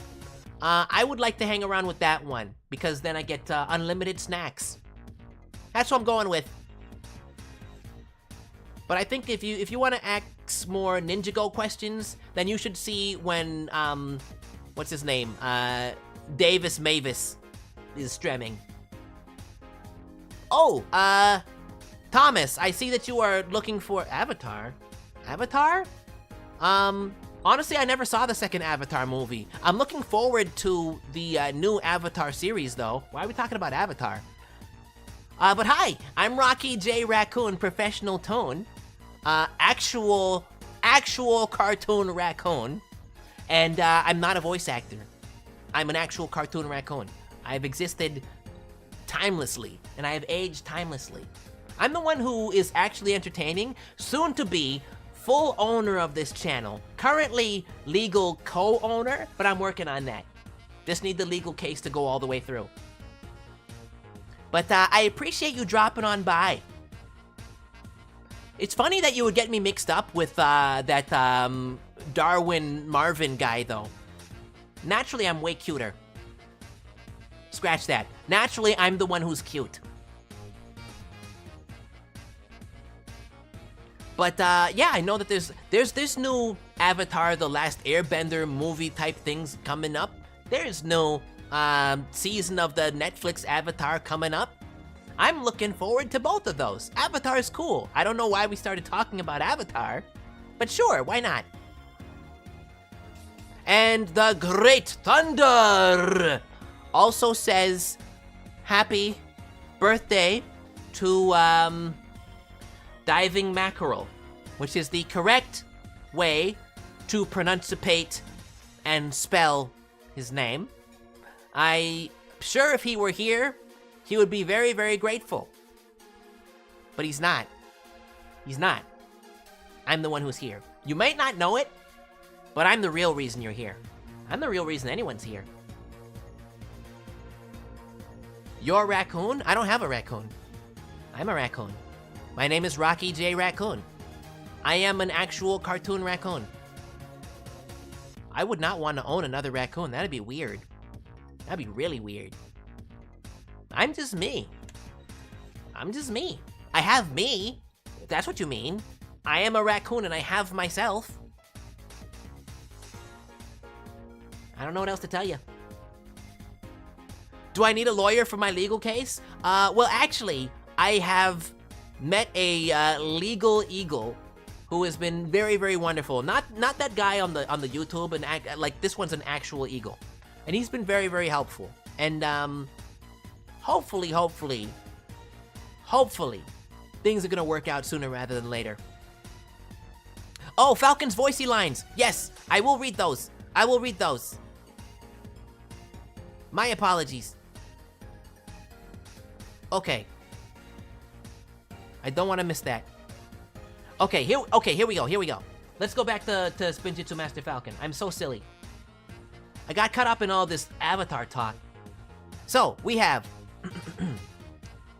I would like to hang around with that one, because then I get unlimited snacks. That's what I'm going with. But I think if you want to ask more Ninjago questions, then you should see when, what's his name? Davis Mavis is streaming. Oh, Thomas, I see that you are looking for Avatar. Avatar? Honestly, I never saw the second Avatar movie. I'm looking forward to the new Avatar series, though. Why are we talking about Avatar? But hi, I'm Rocky J. Raccoon, professional tone. Actual cartoon raccoon. And I'm not a voice actor. I'm an actual cartoon raccoon. I've existed timelessly, and I have aged timelessly. I'm the one who is actually entertaining, soon to be full owner of this channel. Currently legal co-owner, but I'm working on that. Just need the legal case to go all the way through. But I appreciate you dropping on by. It's funny that you would get me mixed up with that Darwin Marvin guy, though. Naturally, I'm way cuter. Scratch that. Naturally, I'm the one who's cute. But yeah, I know that there's this new Avatar: The Last Airbender movie type things coming up. There's no season of the Netflix Avatar coming up. I'm looking forward to both of those. Avatar is cool. I don't know why we started talking about Avatar, but sure, why not? And the Great Thunder also says happy birthday to Diving Mackerel, which is the correct way to pronunciate and spell his name. I'm sure if he were here, he would be very, very grateful. But he's not. He's not. I'm the one who's here. You might not know it, but I'm the real reason you're here. I'm the real reason anyone's here. You're a raccoon? I don't have a raccoon. I'm a raccoon. My name is Rocky J. Raccoon. I am an actual cartoon raccoon. I would not want to own another raccoon. That'd be weird. That'd be really weird. I'm just me. I'm just me. I have me, if that's what you mean. I am a raccoon and I have myself. I don't know what else to tell you. Do I need a lawyer for my legal case? Well, actually, I have met a legal eagle who has been very, very wonderful. Not that guy on the YouTube, and like this one's an actual eagle, and he's been very, very helpful. And hopefully, things are gonna work out sooner rather than later. Oh, Falcon's voicey lines. Yes, I will read those. I will read those. My apologies. Okay. I don't want to miss that. Okay, here we go. Let's go back to Spinjitzu Master Falcon. I'm so silly. I got caught up in all this Avatar talk. So, we have...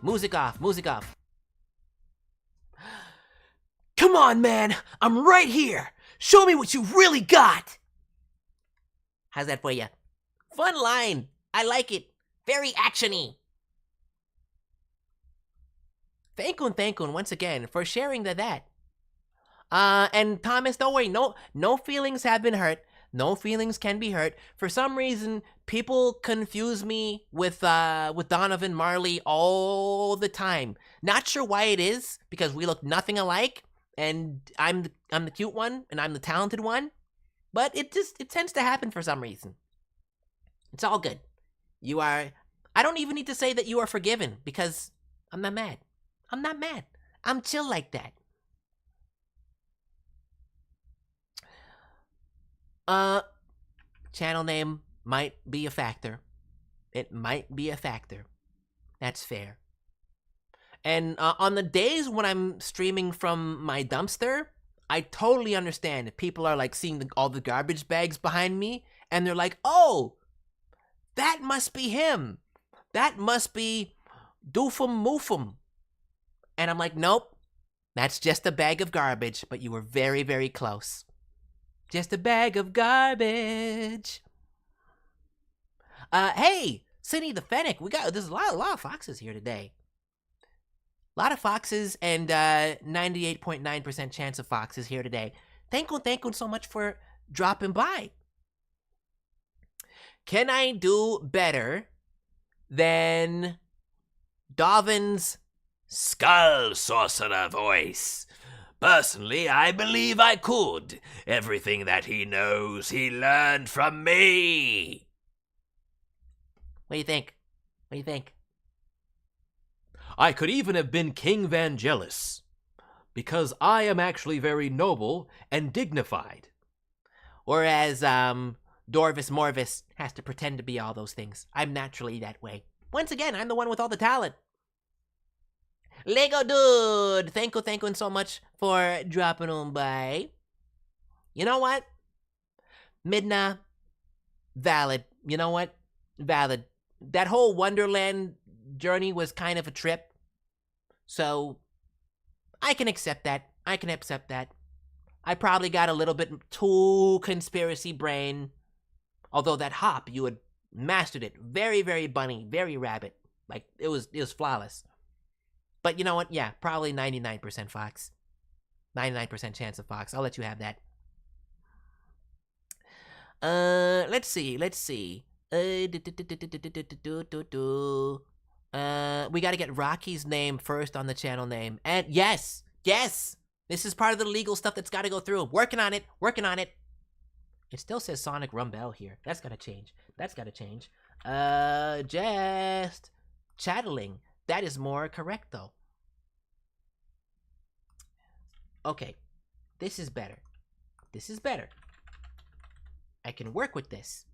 music off. Come on, man. I'm right here. Show me what you really got. How's that for you? Fun line. I like it. Very actiony. Thankun once again for sharing that. And Thomas, don't worry. No feelings have been hurt. No feelings can be hurt. For some reason, people confuse me with Donovan Marley all the time. Not sure why it is, because we look nothing alike, and I'm the cute one, and I'm the talented one. But it tends to happen for some reason. It's all good. I don't even need to say that you are forgiven, because I'm not mad. I'm chill like that. Channel name might be a factor. It might be a factor. That's fair. And on the days when I'm streaming from my dumpster, I totally understand if people are like seeing all the garbage bags behind me, and they're like, oh, that must be him. That must be Doofum Moofum. And I'm like, nope, that's just a bag of garbage, but you were very, very close. Just a bag of garbage. Hey, Cindy the Fennec, there's a lot of foxes here today. A lot of foxes, and 98.9% chance of foxes here today. Thank you so much for dropping by. Can I do better than Dovin's Skull Sorcerer voice? Personally, I believe I could. Everything that he knows, he learned from me. What do you think? I could even have been King Vangelis, because I am actually very noble and dignified. Whereas, Dorvis Morvis has to pretend to be all those things. I'm naturally that way. Once again, I'm the one with all the talent. Lego Dude! Thank you so much for dropping on by. You know what? Midna, valid. You know what? Valid. That whole Wonderland journey was kind of a trip. So, I can accept that. I probably got a little bit too conspiracy brain. Although that hop, you had mastered it. Very, very bunny. Very rabbit. Like, it was flawless. But you know what? Yeah, probably 99% Fox. 99% chance of Fox. I'll let you have that. Let's see. We gotta get Rocky's name first on the channel name. And yes! This is part of the legal stuff that's gotta go through. Working on it. It still says Sonic Rumbell here. That's gotta change. Just Chatteling. That is more correct, though. Okay. This is better. I can work with this.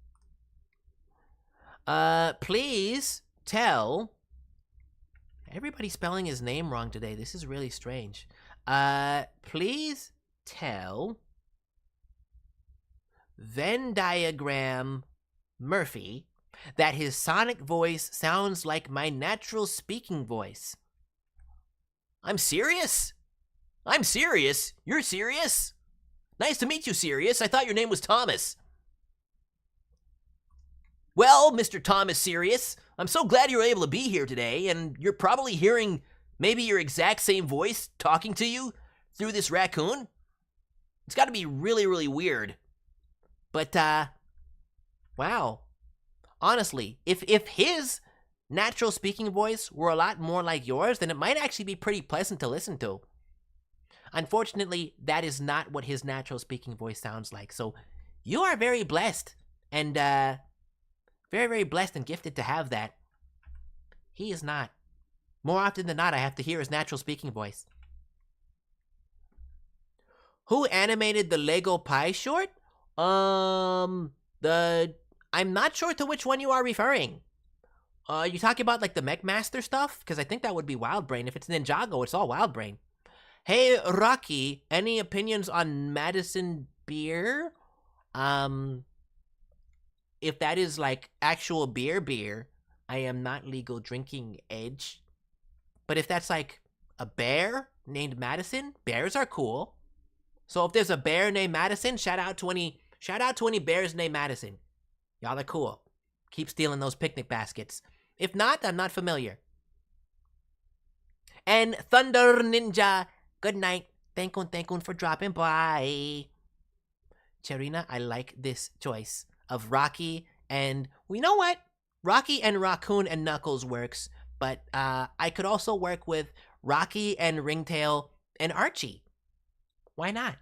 Please tell... Everybody's spelling his name wrong today. This is really strange. Please tell... Venn Diagram Murphy that his sonic voice sounds like my natural speaking voice. I'm serious? You're serious? Nice to meet you, Sirius. I thought your name was Thomas. Well, Mr. Thomas Sirius, I'm so glad you were able to be here today, and you're probably hearing maybe your exact same voice talking to you through this raccoon. It's got to be really, really weird. But, wow. Honestly, if his natural speaking voice were a lot more like yours, then it might actually be pretty pleasant to listen to. Unfortunately, that is not what his natural speaking voice sounds like. So you are very blessed and very, very blessed and gifted to have that. He is not. More often than not, I have to hear his natural speaking voice. Who animated the Lego Pie short? I'm not sure to which one you are referring. You talking about like the Mechmaster stuff? Because I think that would be Wildbrain. If it's Ninjago, it's all Wildbrain. Hey, Rocky, any opinions on Madison beer? If that is like actual beer, I am not legal drinking age. But if that's like a bear named Madison, bears are cool. So if there's a bear named Madison, shout out to any bears named Madison. Y'all are cool. Keep stealing those picnic baskets. If not, I'm not familiar. And Thunder Ninja, good night. Thank you for dropping by. Cherina, I like this choice of Rocky and, well, you know what? Rocky and Rockoon and Knuckles works, but I could also work with Rocky and Ringtail and Archie. Why not?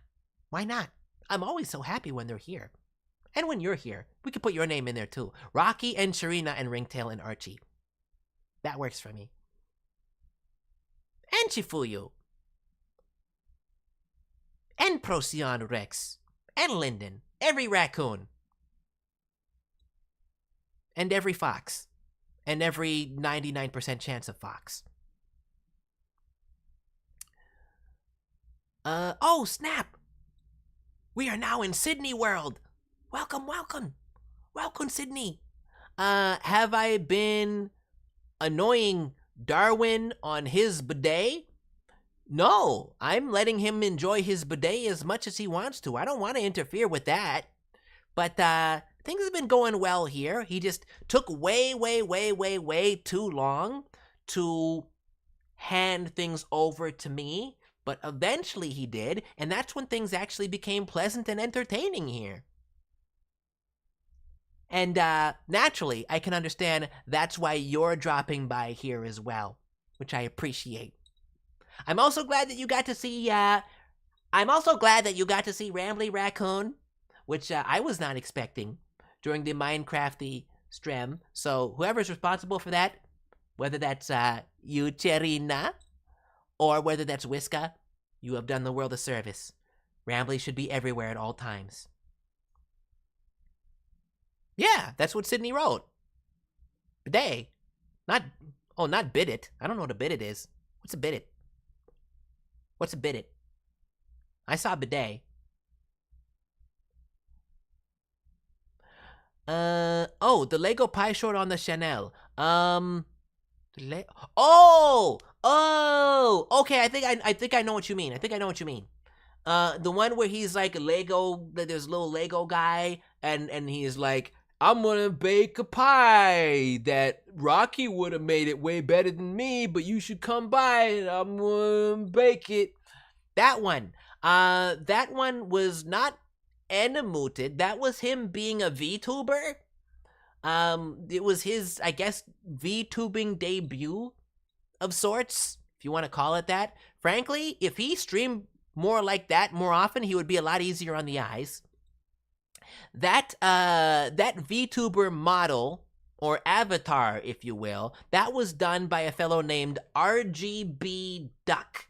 Why not? I'm always so happy when they're here. And when you're here, we could put your name in there too. Rocky and Sharina and Ringtail and Archie. That works for me. And Chifuyu. And Procyon Rex. And Lyndon. Every raccoon. And every fox. And every 99% chance of fox. Oh, snap! We are now in Sydney World. Welcome, welcome. Welcome, Sydney. Have I been annoying Darwin on his bidet? No, I'm letting him enjoy his bidet as much as he wants to. I don't want to interfere with that. But, things have been going well here. He just took way too long to hand things over to me. But eventually he did, and that's when things actually became pleasant and entertaining here. And naturally, I can understand that's why you're dropping by here as well, which I appreciate. I'm also glad that you got to see Rambly Raccoon, which I was not expecting during the Minecrafty stream. So whoever's responsible for that, whether that's you, Cherina, or whether that's Whiska, you have done the world a service. Rambly should be everywhere at all times. Yeah, that's what Sydney wrote. Bidet. Not bid it. I don't know what a bidet is. What's a bidet? What's a bidet? I saw bidet. The Lego Pie short on the Chanel. Okay, I think I know what you mean. The one where he's like Lego, there's a little Lego guy, and he's like, I'm gonna bake a pie that Rocky would have made it way better than me, but you should come by and I'm gonna bake it. That one was not animated. That was him being a VTuber. It was his, I guess, VTubing debut of sorts, if you want to call it that. Frankly, if he streamed more like that more often, he would be a lot easier on the eyes. That VTuber model, or avatar, if you will, that was done by a fellow named RGB Duck.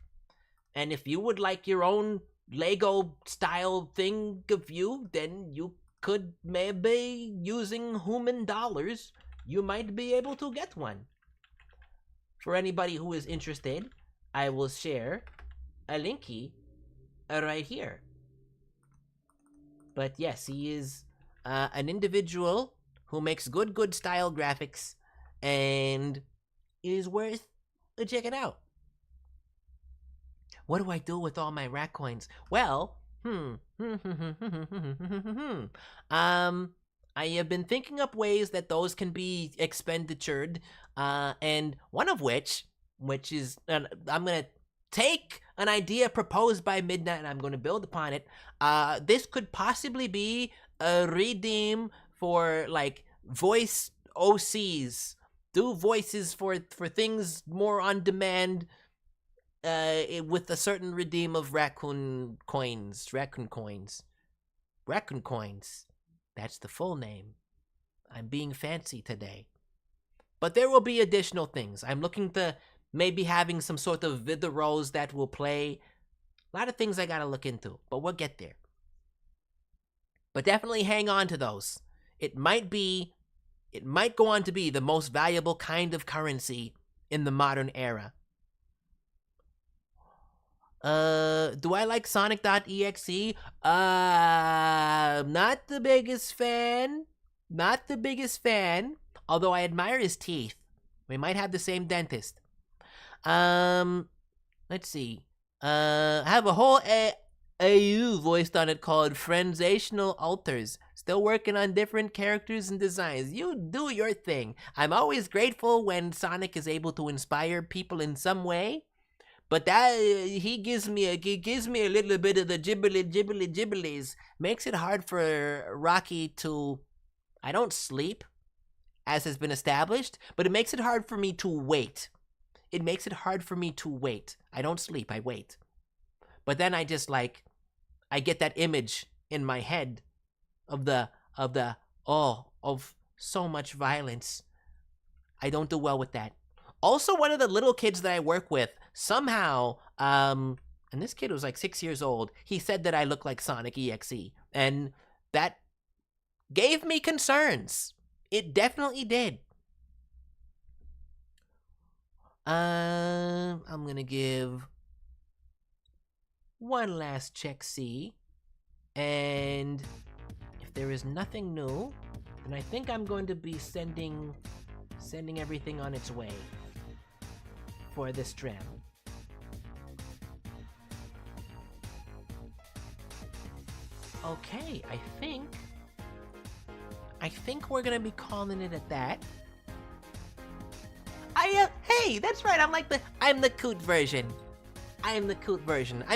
And if you would like your own Lego style thing of you, then you could maybe, using human dollars, you might be able to get one. For anybody who is interested, I will share a linky right here. But yes, he is an individual who makes good style graphics and is worth checking out. What do I do with all my rat coins? Well, I have been thinking up ways that those can be expenditured, and one of which is, I'm going to take an idea proposed by Midnight and I'm going to build upon it. This could possibly be a redeem for, like, voice OCs do voices for things more on demand with a certain redeem of raccoon coins. That's the full name. I'm being fancy today. But there will be additional things. I'm looking to maybe having some sort of videos that will play. A lot of things I gotta look into, but we'll get there. But definitely hang on to those. It might go on to be the most valuable kind of currency in the modern era. Do I like Sonic.exe? Not the biggest fan. Although I admire his teeth. We might have the same dentist. Let's see. I have a whole AU voiced on it called Frenzational Alters. Still working on different characters and designs. You do your thing. I'm always grateful when Sonic is able to inspire people in some way. But that he gives me a little bit of the gibblies. Makes it hard for Rocky to. I don't sleep, as has been established, but it makes it hard for me to wait. I don't sleep. I wait. But then I just I get that image in my head of so much violence. I don't do well with that. Also, one of the little kids that I work with, somehow, and this kid was 6 years old, he said that I look like Sonic EXE, and that gave me concerns. It definitely did. I'm gonna give one last check see, and if there is nothing new, then I think I'm going to be sending everything on its way for this stream. Okay, I think we're gonna be calling it at that. Hey, that's right. I'm the cute version. I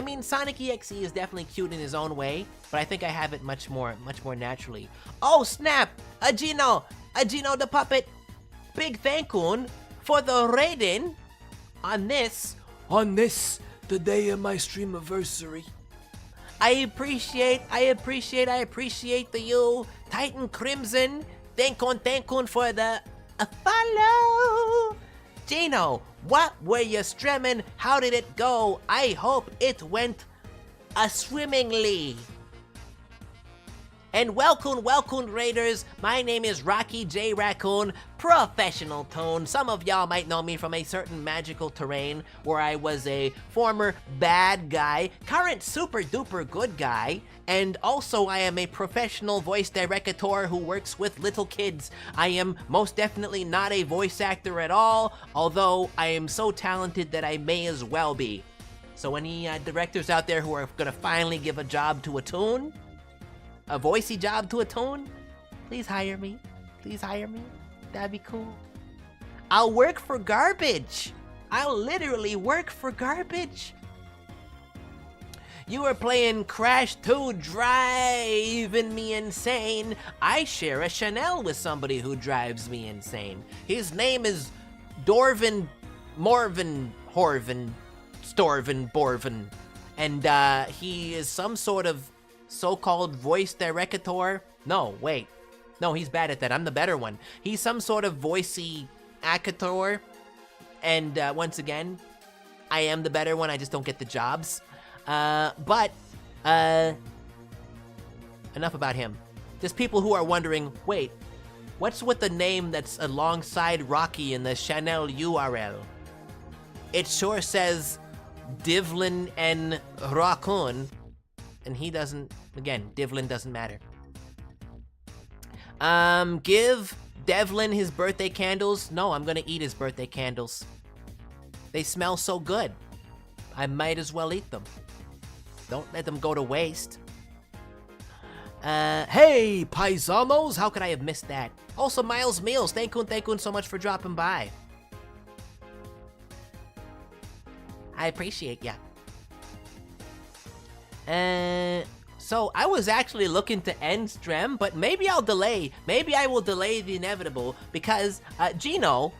mean, Sonic EXE is definitely cute in his own way, but I think I have it much more naturally. Oh snap! A Gino the puppet. Big thankoon for the raiding on this, the day of my Streamiversary. I appreciate the you, Titan Crimson. Thankon for the follow. Gino, what were you streaming? How did it go? I hope it went swimmingly. And welcome Raiders. My name is Rocky J. Raccoon, professional tone. Some of y'all might know me from a certain magical terrain where I was a former bad guy, current super duper good guy, and also I am a professional voice director who works with little kids. I am most definitely not a voice actor at all, although I am so talented that I may as well be. So any directors out there who are gonna finally give a job to a toon, a voicey job to a toon, please hire me. That'd be cool. I'll work for garbage. I'll literally work for garbage. You are playing Crash 2 driving me insane. I share a Chanel with somebody who drives me insane. His name is Dorvin Morvin Horvin Storvin Borvin. And he is some sort of so-called voice director. No, wait. No, he's bad at that. I'm the better one. He's some sort of voicey actor. And once again, I am the better one. I just don't get the jobs. But enough about him. Just people who are wondering, wait, what's with the name that's alongside Rocky in the Chanel URL? It sure says Deven and Rockoon. And he doesn't, again, Devlin doesn't matter. Give Devlin his birthday candles. No, I'm gonna eat his birthday candles. They smell so good. I might as well eat them. Don't let them go to waste. Hey, paisanos, how could I have missed that? Also, Miles Meals, thank you so much for dropping by. I appreciate ya. So I was actually looking to end stream, but maybe I'll delay. Maybe I will delay the inevitable because Gino,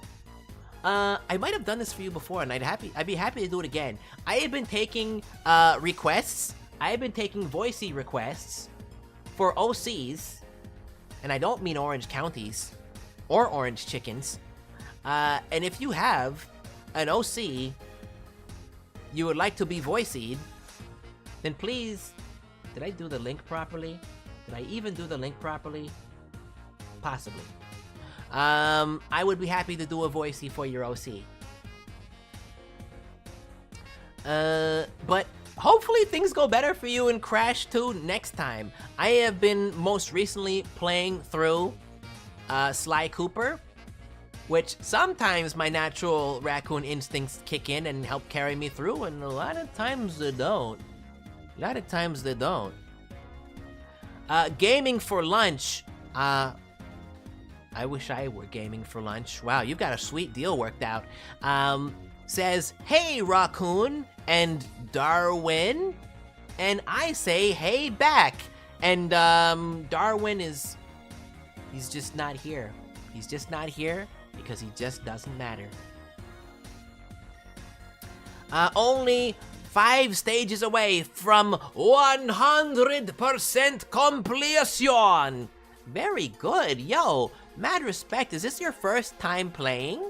I might have done this for you before, and I'd be happy to do it again. I have been taking requests. I have been taking voicey requests for OCs, and I don't mean orange counties or orange chickens. And if you have an OC you would like to be voiced, then please. Did I do the link properly? Did I even do the link properly? Possibly. I would be happy to do a voicey for your OC. But hopefully things go better for you in Crash 2 next time. I have been most recently playing through Sly Cooper, which sometimes my natural raccoon instincts kick in and help carry me through, and a lot of times they don't. Gaming for lunch. I wish I were gaming for lunch. Wow, you've got a sweet deal worked out. Says, hey, Rockoon and Darwin. And I say, hey, back. And Darwin he's just not here. He's just not here because he just doesn't matter. Only 5 stages away from 100% completion. Very good. Yo, mad respect. Is this your first time playing?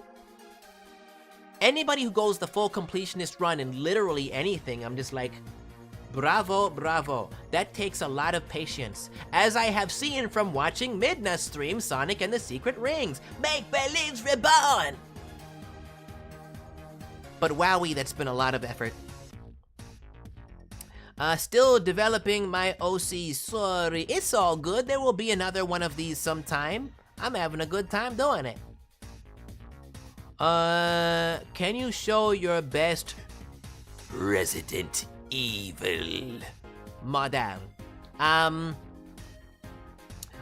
Anybody who goes the full completionist run in literally anything, I'm just like, bravo, bravo. That takes a lot of patience, as I have seen from watching Midna stream Sonic and the Secret Rings. Make Believe's Reborn! But wowie, that's been a lot of effort. Still developing my OC, sorry. It's all good. There will be another one of these sometime. I'm having a good time doing it. Can you show your best Resident Evil model?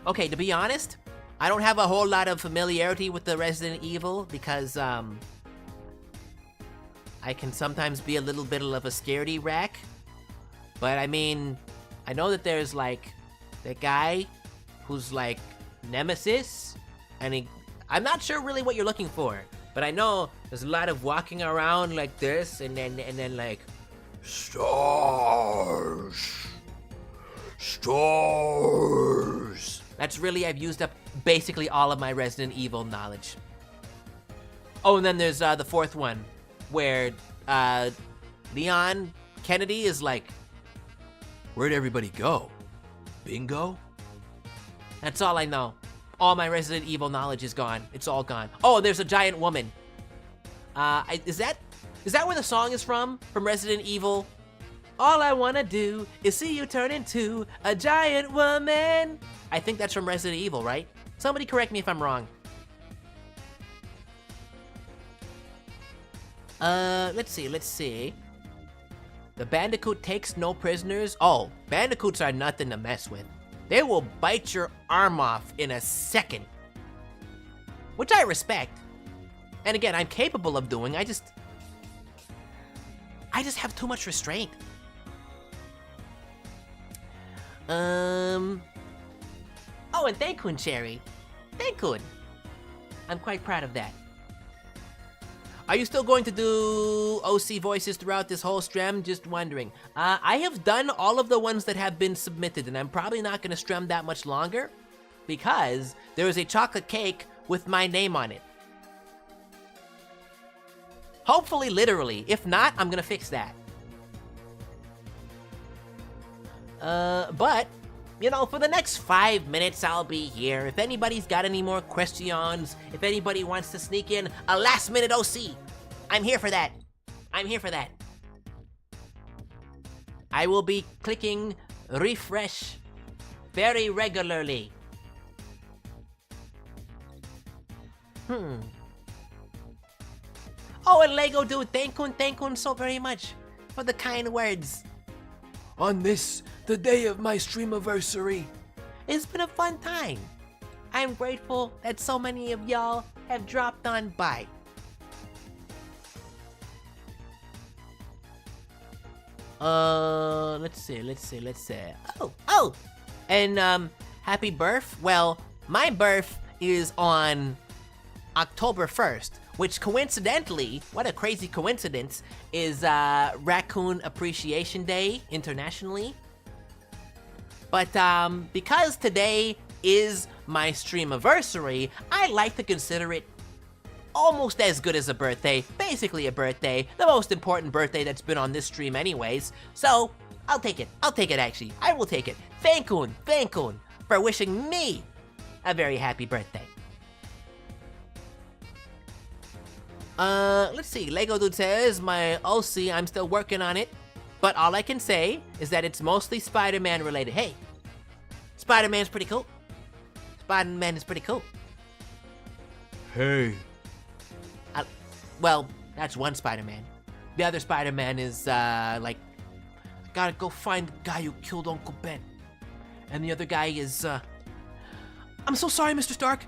Okay, to be honest, I don't have a whole lot of familiarity with the Resident Evil because, I can sometimes be a little bit of a scaredy rack. But I mean, I know that there's like that guy who's like Nemesis, and I'm not sure really what you're looking for, but I know there's a lot of walking around like this, and then like stars. That's really, I've used up basically all of my Resident Evil knowledge. Oh, and then there's the 4th one where Leon Kennedy is like, where'd everybody go? Bingo? That's all I know. All my Resident Evil knowledge is gone. It's all gone. Oh, there's a giant woman. Is that where the song is from? From Resident Evil? All I wanna do is see you turn into a giant woman. I think that's from Resident Evil, right? Somebody correct me if I'm wrong. Let's see. The Bandicoot takes no prisoners. Oh, Bandicoots are nothing to mess with. They will bite your arm off in a second. Which I respect. And again, I'm capable of doing. I just have too much restraint. Oh, and Thankun, Cherry. Thankun. I'm quite proud of that. Are you still going to do OC voices throughout this whole stream? Just wondering. I have done all of the ones that have been submitted, and I'm probably not going to stream that much longer because there is a chocolate cake with my name on it. Hopefully, literally. If not, I'm going to fix that. But, you know, for the next 5 minutes, I'll be here. If anybody's got any more questions, if anybody wants to sneak in a last-minute OC, I'm here for that. I will be clicking refresh very regularly. Oh, and Lego Dude, thank you so very much for the kind words. On this, the day of my Streamiversary. It's been a fun time. I'm grateful that so many of y'all have dropped on by. Let's see. Oh! And, happy birth. Well, my birth is on October 1st, which coincidentally, what a crazy coincidence, is Raccoon Appreciation Day internationally. But because today is my Streamiversary, I like to consider it almost as good as a birthday, basically a birthday, the most important birthday that's been on this stream anyways. So, I'll take it actually, I will take it. Thankun for wishing me a very happy birthday. Let's see, Lego Dude says, my OC, I'm still working on it, but all I can say is that it's mostly Spider-Man related. Hey, Spider-Man's pretty cool. Spider-Man is pretty cool. Hey. Well, that's one Spider-Man. The other Spider-Man is, like, gotta go find the guy who killed Uncle Ben. And the other guy is, I'm so sorry, Mr. Stark.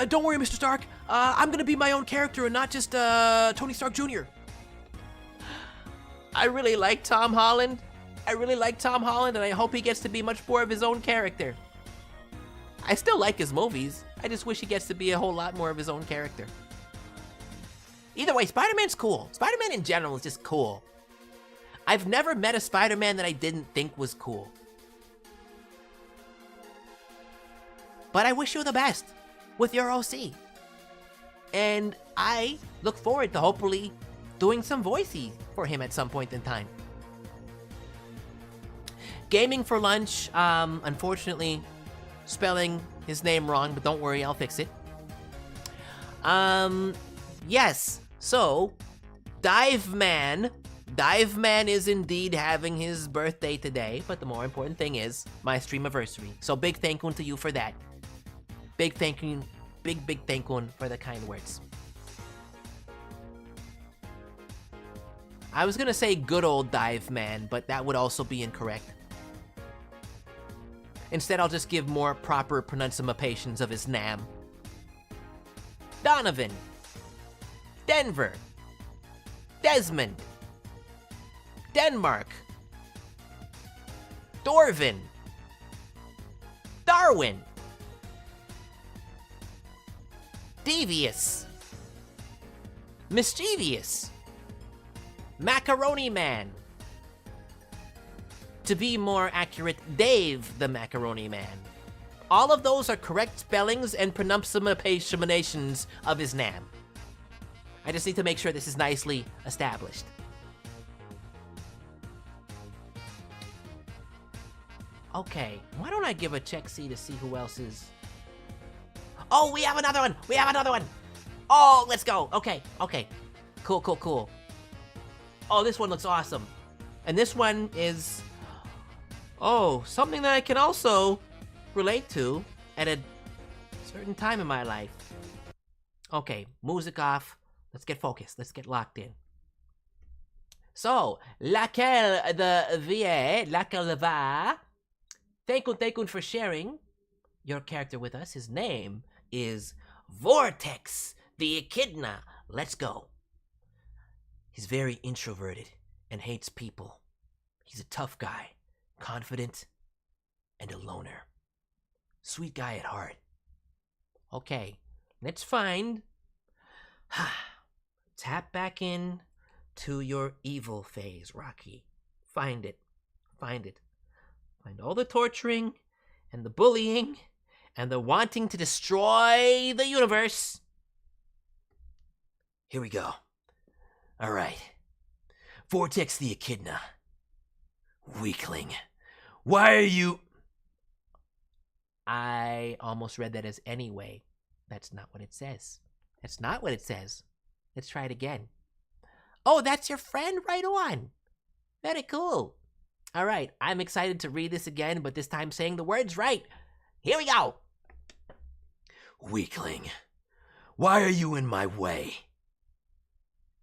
Don't worry, Mr. Stark. I'm gonna be my own character and not just, Tony Stark Jr. I really like Tom Holland. And I hope he gets to be much more of his own character. I still like his movies. I just wish he gets to be a whole lot more of his own character. Either way, Spider-Man's cool. Spider-Man in general is just cool. I've never met a Spider-Man that I didn't think was cool. But I wish you the best with your OC. And I look forward to hopefully doing some voicey for him at some point in time. Gaming for Lunch, unfortunately, spelling his name wrong, but don't worry, I'll fix it. Yes, so, Dive Man is indeed having his birthday today, but the more important thing is my Streamiversary. So big thank you to you for that. Big thank you for the kind words. I was gonna say good old Dive Man, but that would also be incorrect. Instead, I'll just give more proper pronunciations of his name. Donovan. Denver. Desmond. Denmark. Dorvin. Darwin. Devious. Mischievous. Macaroni Man. To be more accurate, Dave the Macaroni Man. All of those are correct spellings and pronunciations of his name. I just need to make sure this is nicely established. Okay, why don't I give a check-see to see who else is... Oh, we have another one! Oh, let's go! Okay. Cool. Oh, this one looks awesome. And this one is... Oh, something that I can also relate to at a certain time in my life. Okay, music off. Let's get focused. Let's get locked in. So, laquelle va? Thank you for sharing your character with us. His name is Vortex the Echidna. Let's go. He's very introverted and hates people. He's a tough guy, confident, and a loner. Sweet guy at heart. Okay, let's find... Tap back in to your evil phase, Rocky. Find it. Find all the torturing, and the bullying, and the wanting to destroy the universe. Here we go. Alright. Vortex the Echidna. Weakling. Why are you... I almost read that as anyway. That's not what it says. Let's try it again. Oh, that's your friend? Right on. Very cool. All right, I'm excited to read this again, but this time saying the words right. Here we go. Weakling. Why are you in my way?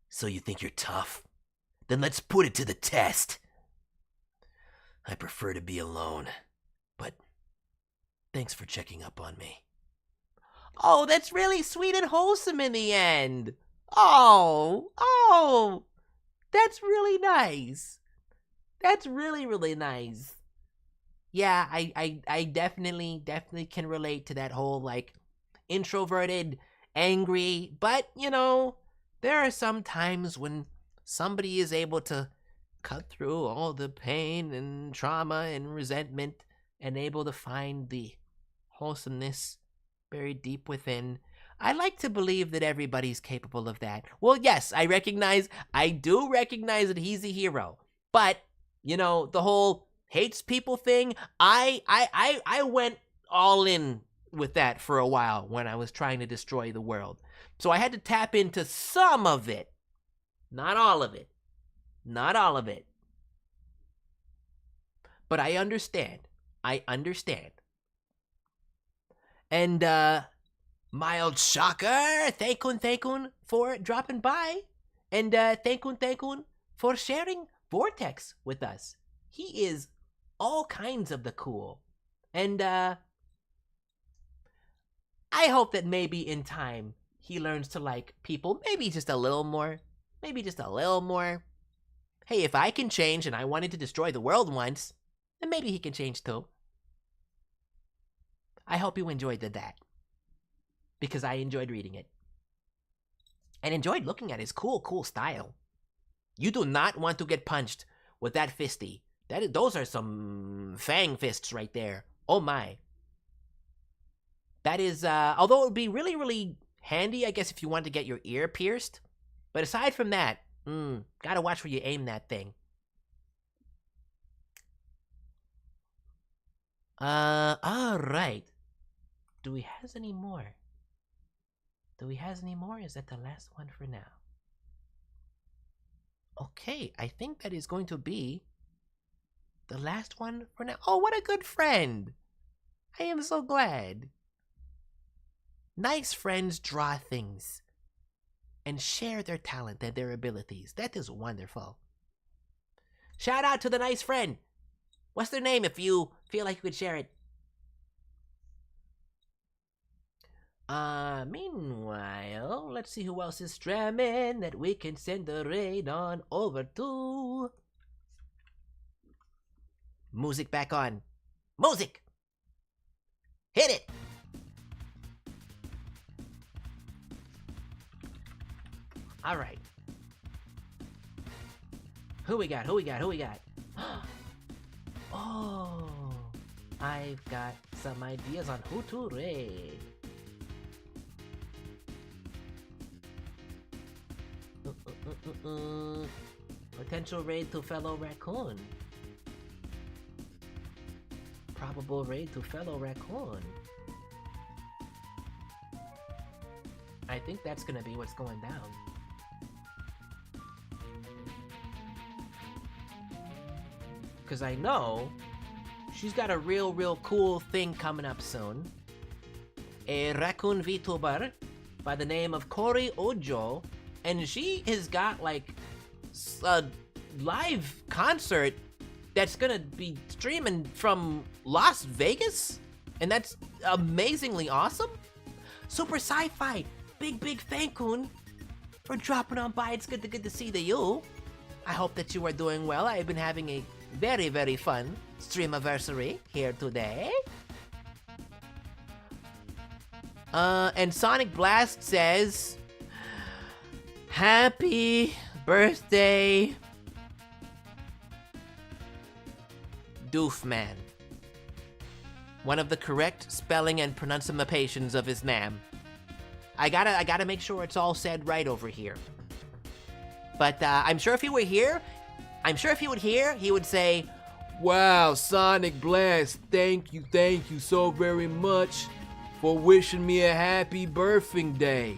So you think you're tough? Then let's put it to the test. I prefer to be alone, but thanks for checking up on me. Oh, that's really sweet and wholesome in the end. Oh, that's really nice. That's really, really nice. Yeah, I definitely can relate to that whole, like, introverted, angry, but, you know, there are some times when somebody is able to cut through all the pain and trauma and resentment and able to find the wholesomeness buried deep within. I like to believe that everybody's capable of that. Well, yes, I do recognize that he's a hero. But, you know, the whole hates people thing, I went all in with that for a while when I was trying to destroy the world. So I had to tap into some of it. Not all of it. Not all of it. But I understand. And, mild shocker, thankun for dropping by. And, thankun for sharing Vortex with us. He is all kinds of the cool. And, I hope that maybe in time he learns to like people maybe just a little more. Maybe just a little more. Hey, if I can change and I wanted to destroy the world once, then maybe he can change too. I hope you enjoyed that. Because I enjoyed reading it. And enjoyed looking at his cool style. You do not want to get punched with that fisty. Those are some fang fists right there. Oh my. That is, although it would be really, really handy, I guess, if you want to get your ear pierced. But aside from that, gotta watch where you aim that thing. Alright. Do we have any more? Is that the last one for now? Okay, I think that is going to be the last one for now. Oh, what a good friend! I am so glad. Nice friends draw things and share their talent and their abilities. That is wonderful. Shout out to the nice friend. What's their name if you feel like you could share it? Meanwhile, let's see who else is streaming that we can send the raid on over to. Music back on. Music! Hit it! Alright. Who we got? Oh, I've got some ideas on who to raid. Potential raid to fellow raccoon. Probable raid to fellow raccoon. I think that's gonna be what's going down. Because I know she's got a real cool thing coming up soon. A raccoon VTuber by the name of Cory Ojo. And she has got like a live concert that's gonna be streaming from Las Vegas. And that's amazingly awesome. Super Sci-Fi, big thankun for dropping on by. It's good to see you. I hope that you are doing well. I've been having a very fun Streamiversary here today. And Sonic Blast says, happy birthday, Doofman. One of the correct spelling and pronunciations of his name. I gotta make sure it's all said right over here. But I'm sure if he were here, he would say, Wow, Sonic Blast, thank you so very much for wishing me a happy birthing day.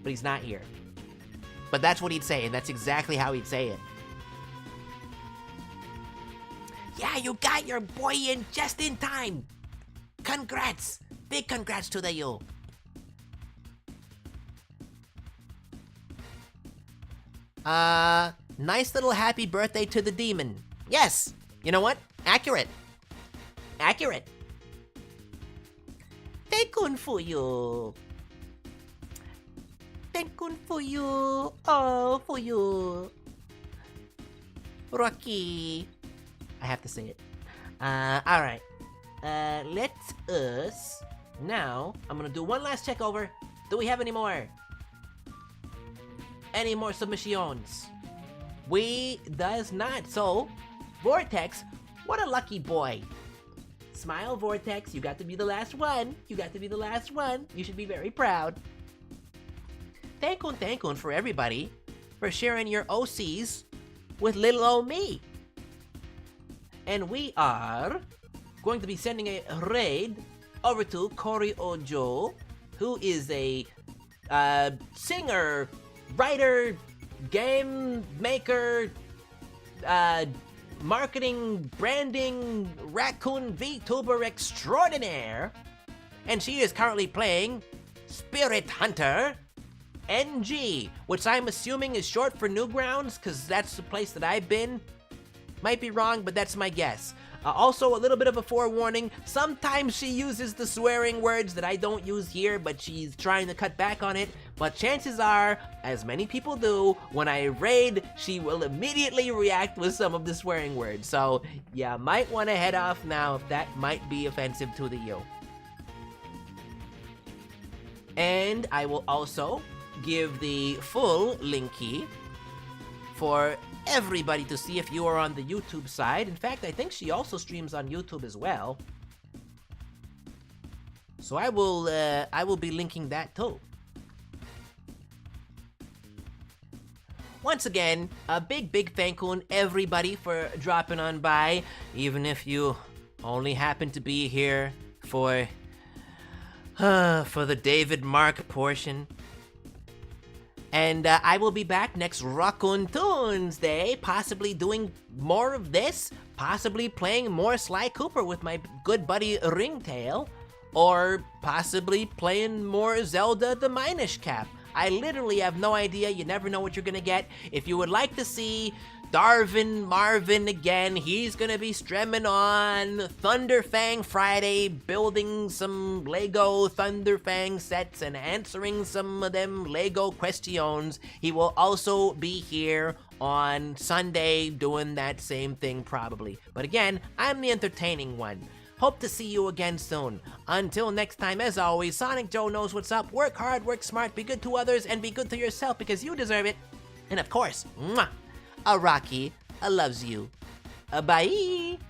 But he's not here. But that's what he'd say, and that's exactly how he'd say it. Yeah, you got your boy in just in time. Congrats. Big congrats to the you. Nice little happy birthday to the demon. Yes. You know what? Accurate. Thankun for you. Oh, for you. Rocky. I have to say it. Alright. Let us... Now, I'm gonna do one last check over. Do we have any more? any more submissions. We does not. So, Vortex, what a lucky boy. Smile, Vortex. You got to be the last one. You got to be the last one. You should be very proud. Thank you for everybody for sharing your OCs with little old me. And we are going to be sending a raid over to Cory Ojo, who is a singer, writer, game maker, marketing, branding, raccoon VTuber extraordinaire. And she is currently playing Spirit Hunter NG, which I'm assuming is short for Newgrounds, because that's the place that I've been. Might be wrong, but that's my guess. Also, a little bit of a forewarning, sometimes she uses the swearing words that I don't use here, but she's trying to cut back on it. But chances are, as many people do, when I raid, she will immediately react with some of the swearing words. So, yeah, might want to head off now if that might be offensive to you. And I will also give the full link key for everybody to see if you are on the YouTube side. In fact, I think she also streams on YouTube as well. So I will be linking that too. Once again, a big thank you everybody for dropping on by, even if you only happen to be here for the David Mark portion. And I will be back next Rockoon Tuesday, possibly doing more of this, possibly playing more Sly Cooper with my good buddy Ringtail, or possibly playing more Zelda the Minish Cap. I literally have no idea. You never know what you're gonna get. If you would like to see Marvin again, he's gonna be streaming on Thunderfang Friday, building some Lego Thunderfang sets and answering some of them Lego questions. He will also be here on Sunday doing that same thing probably. But again, I'm the entertaining one. Hope to see you again soon. Until next time, as always, Sonic Joe knows what's up. Work hard, work smart, be good to others, and be good to yourself because you deserve it. And of course, mwah, a Rocky loves you. Bye.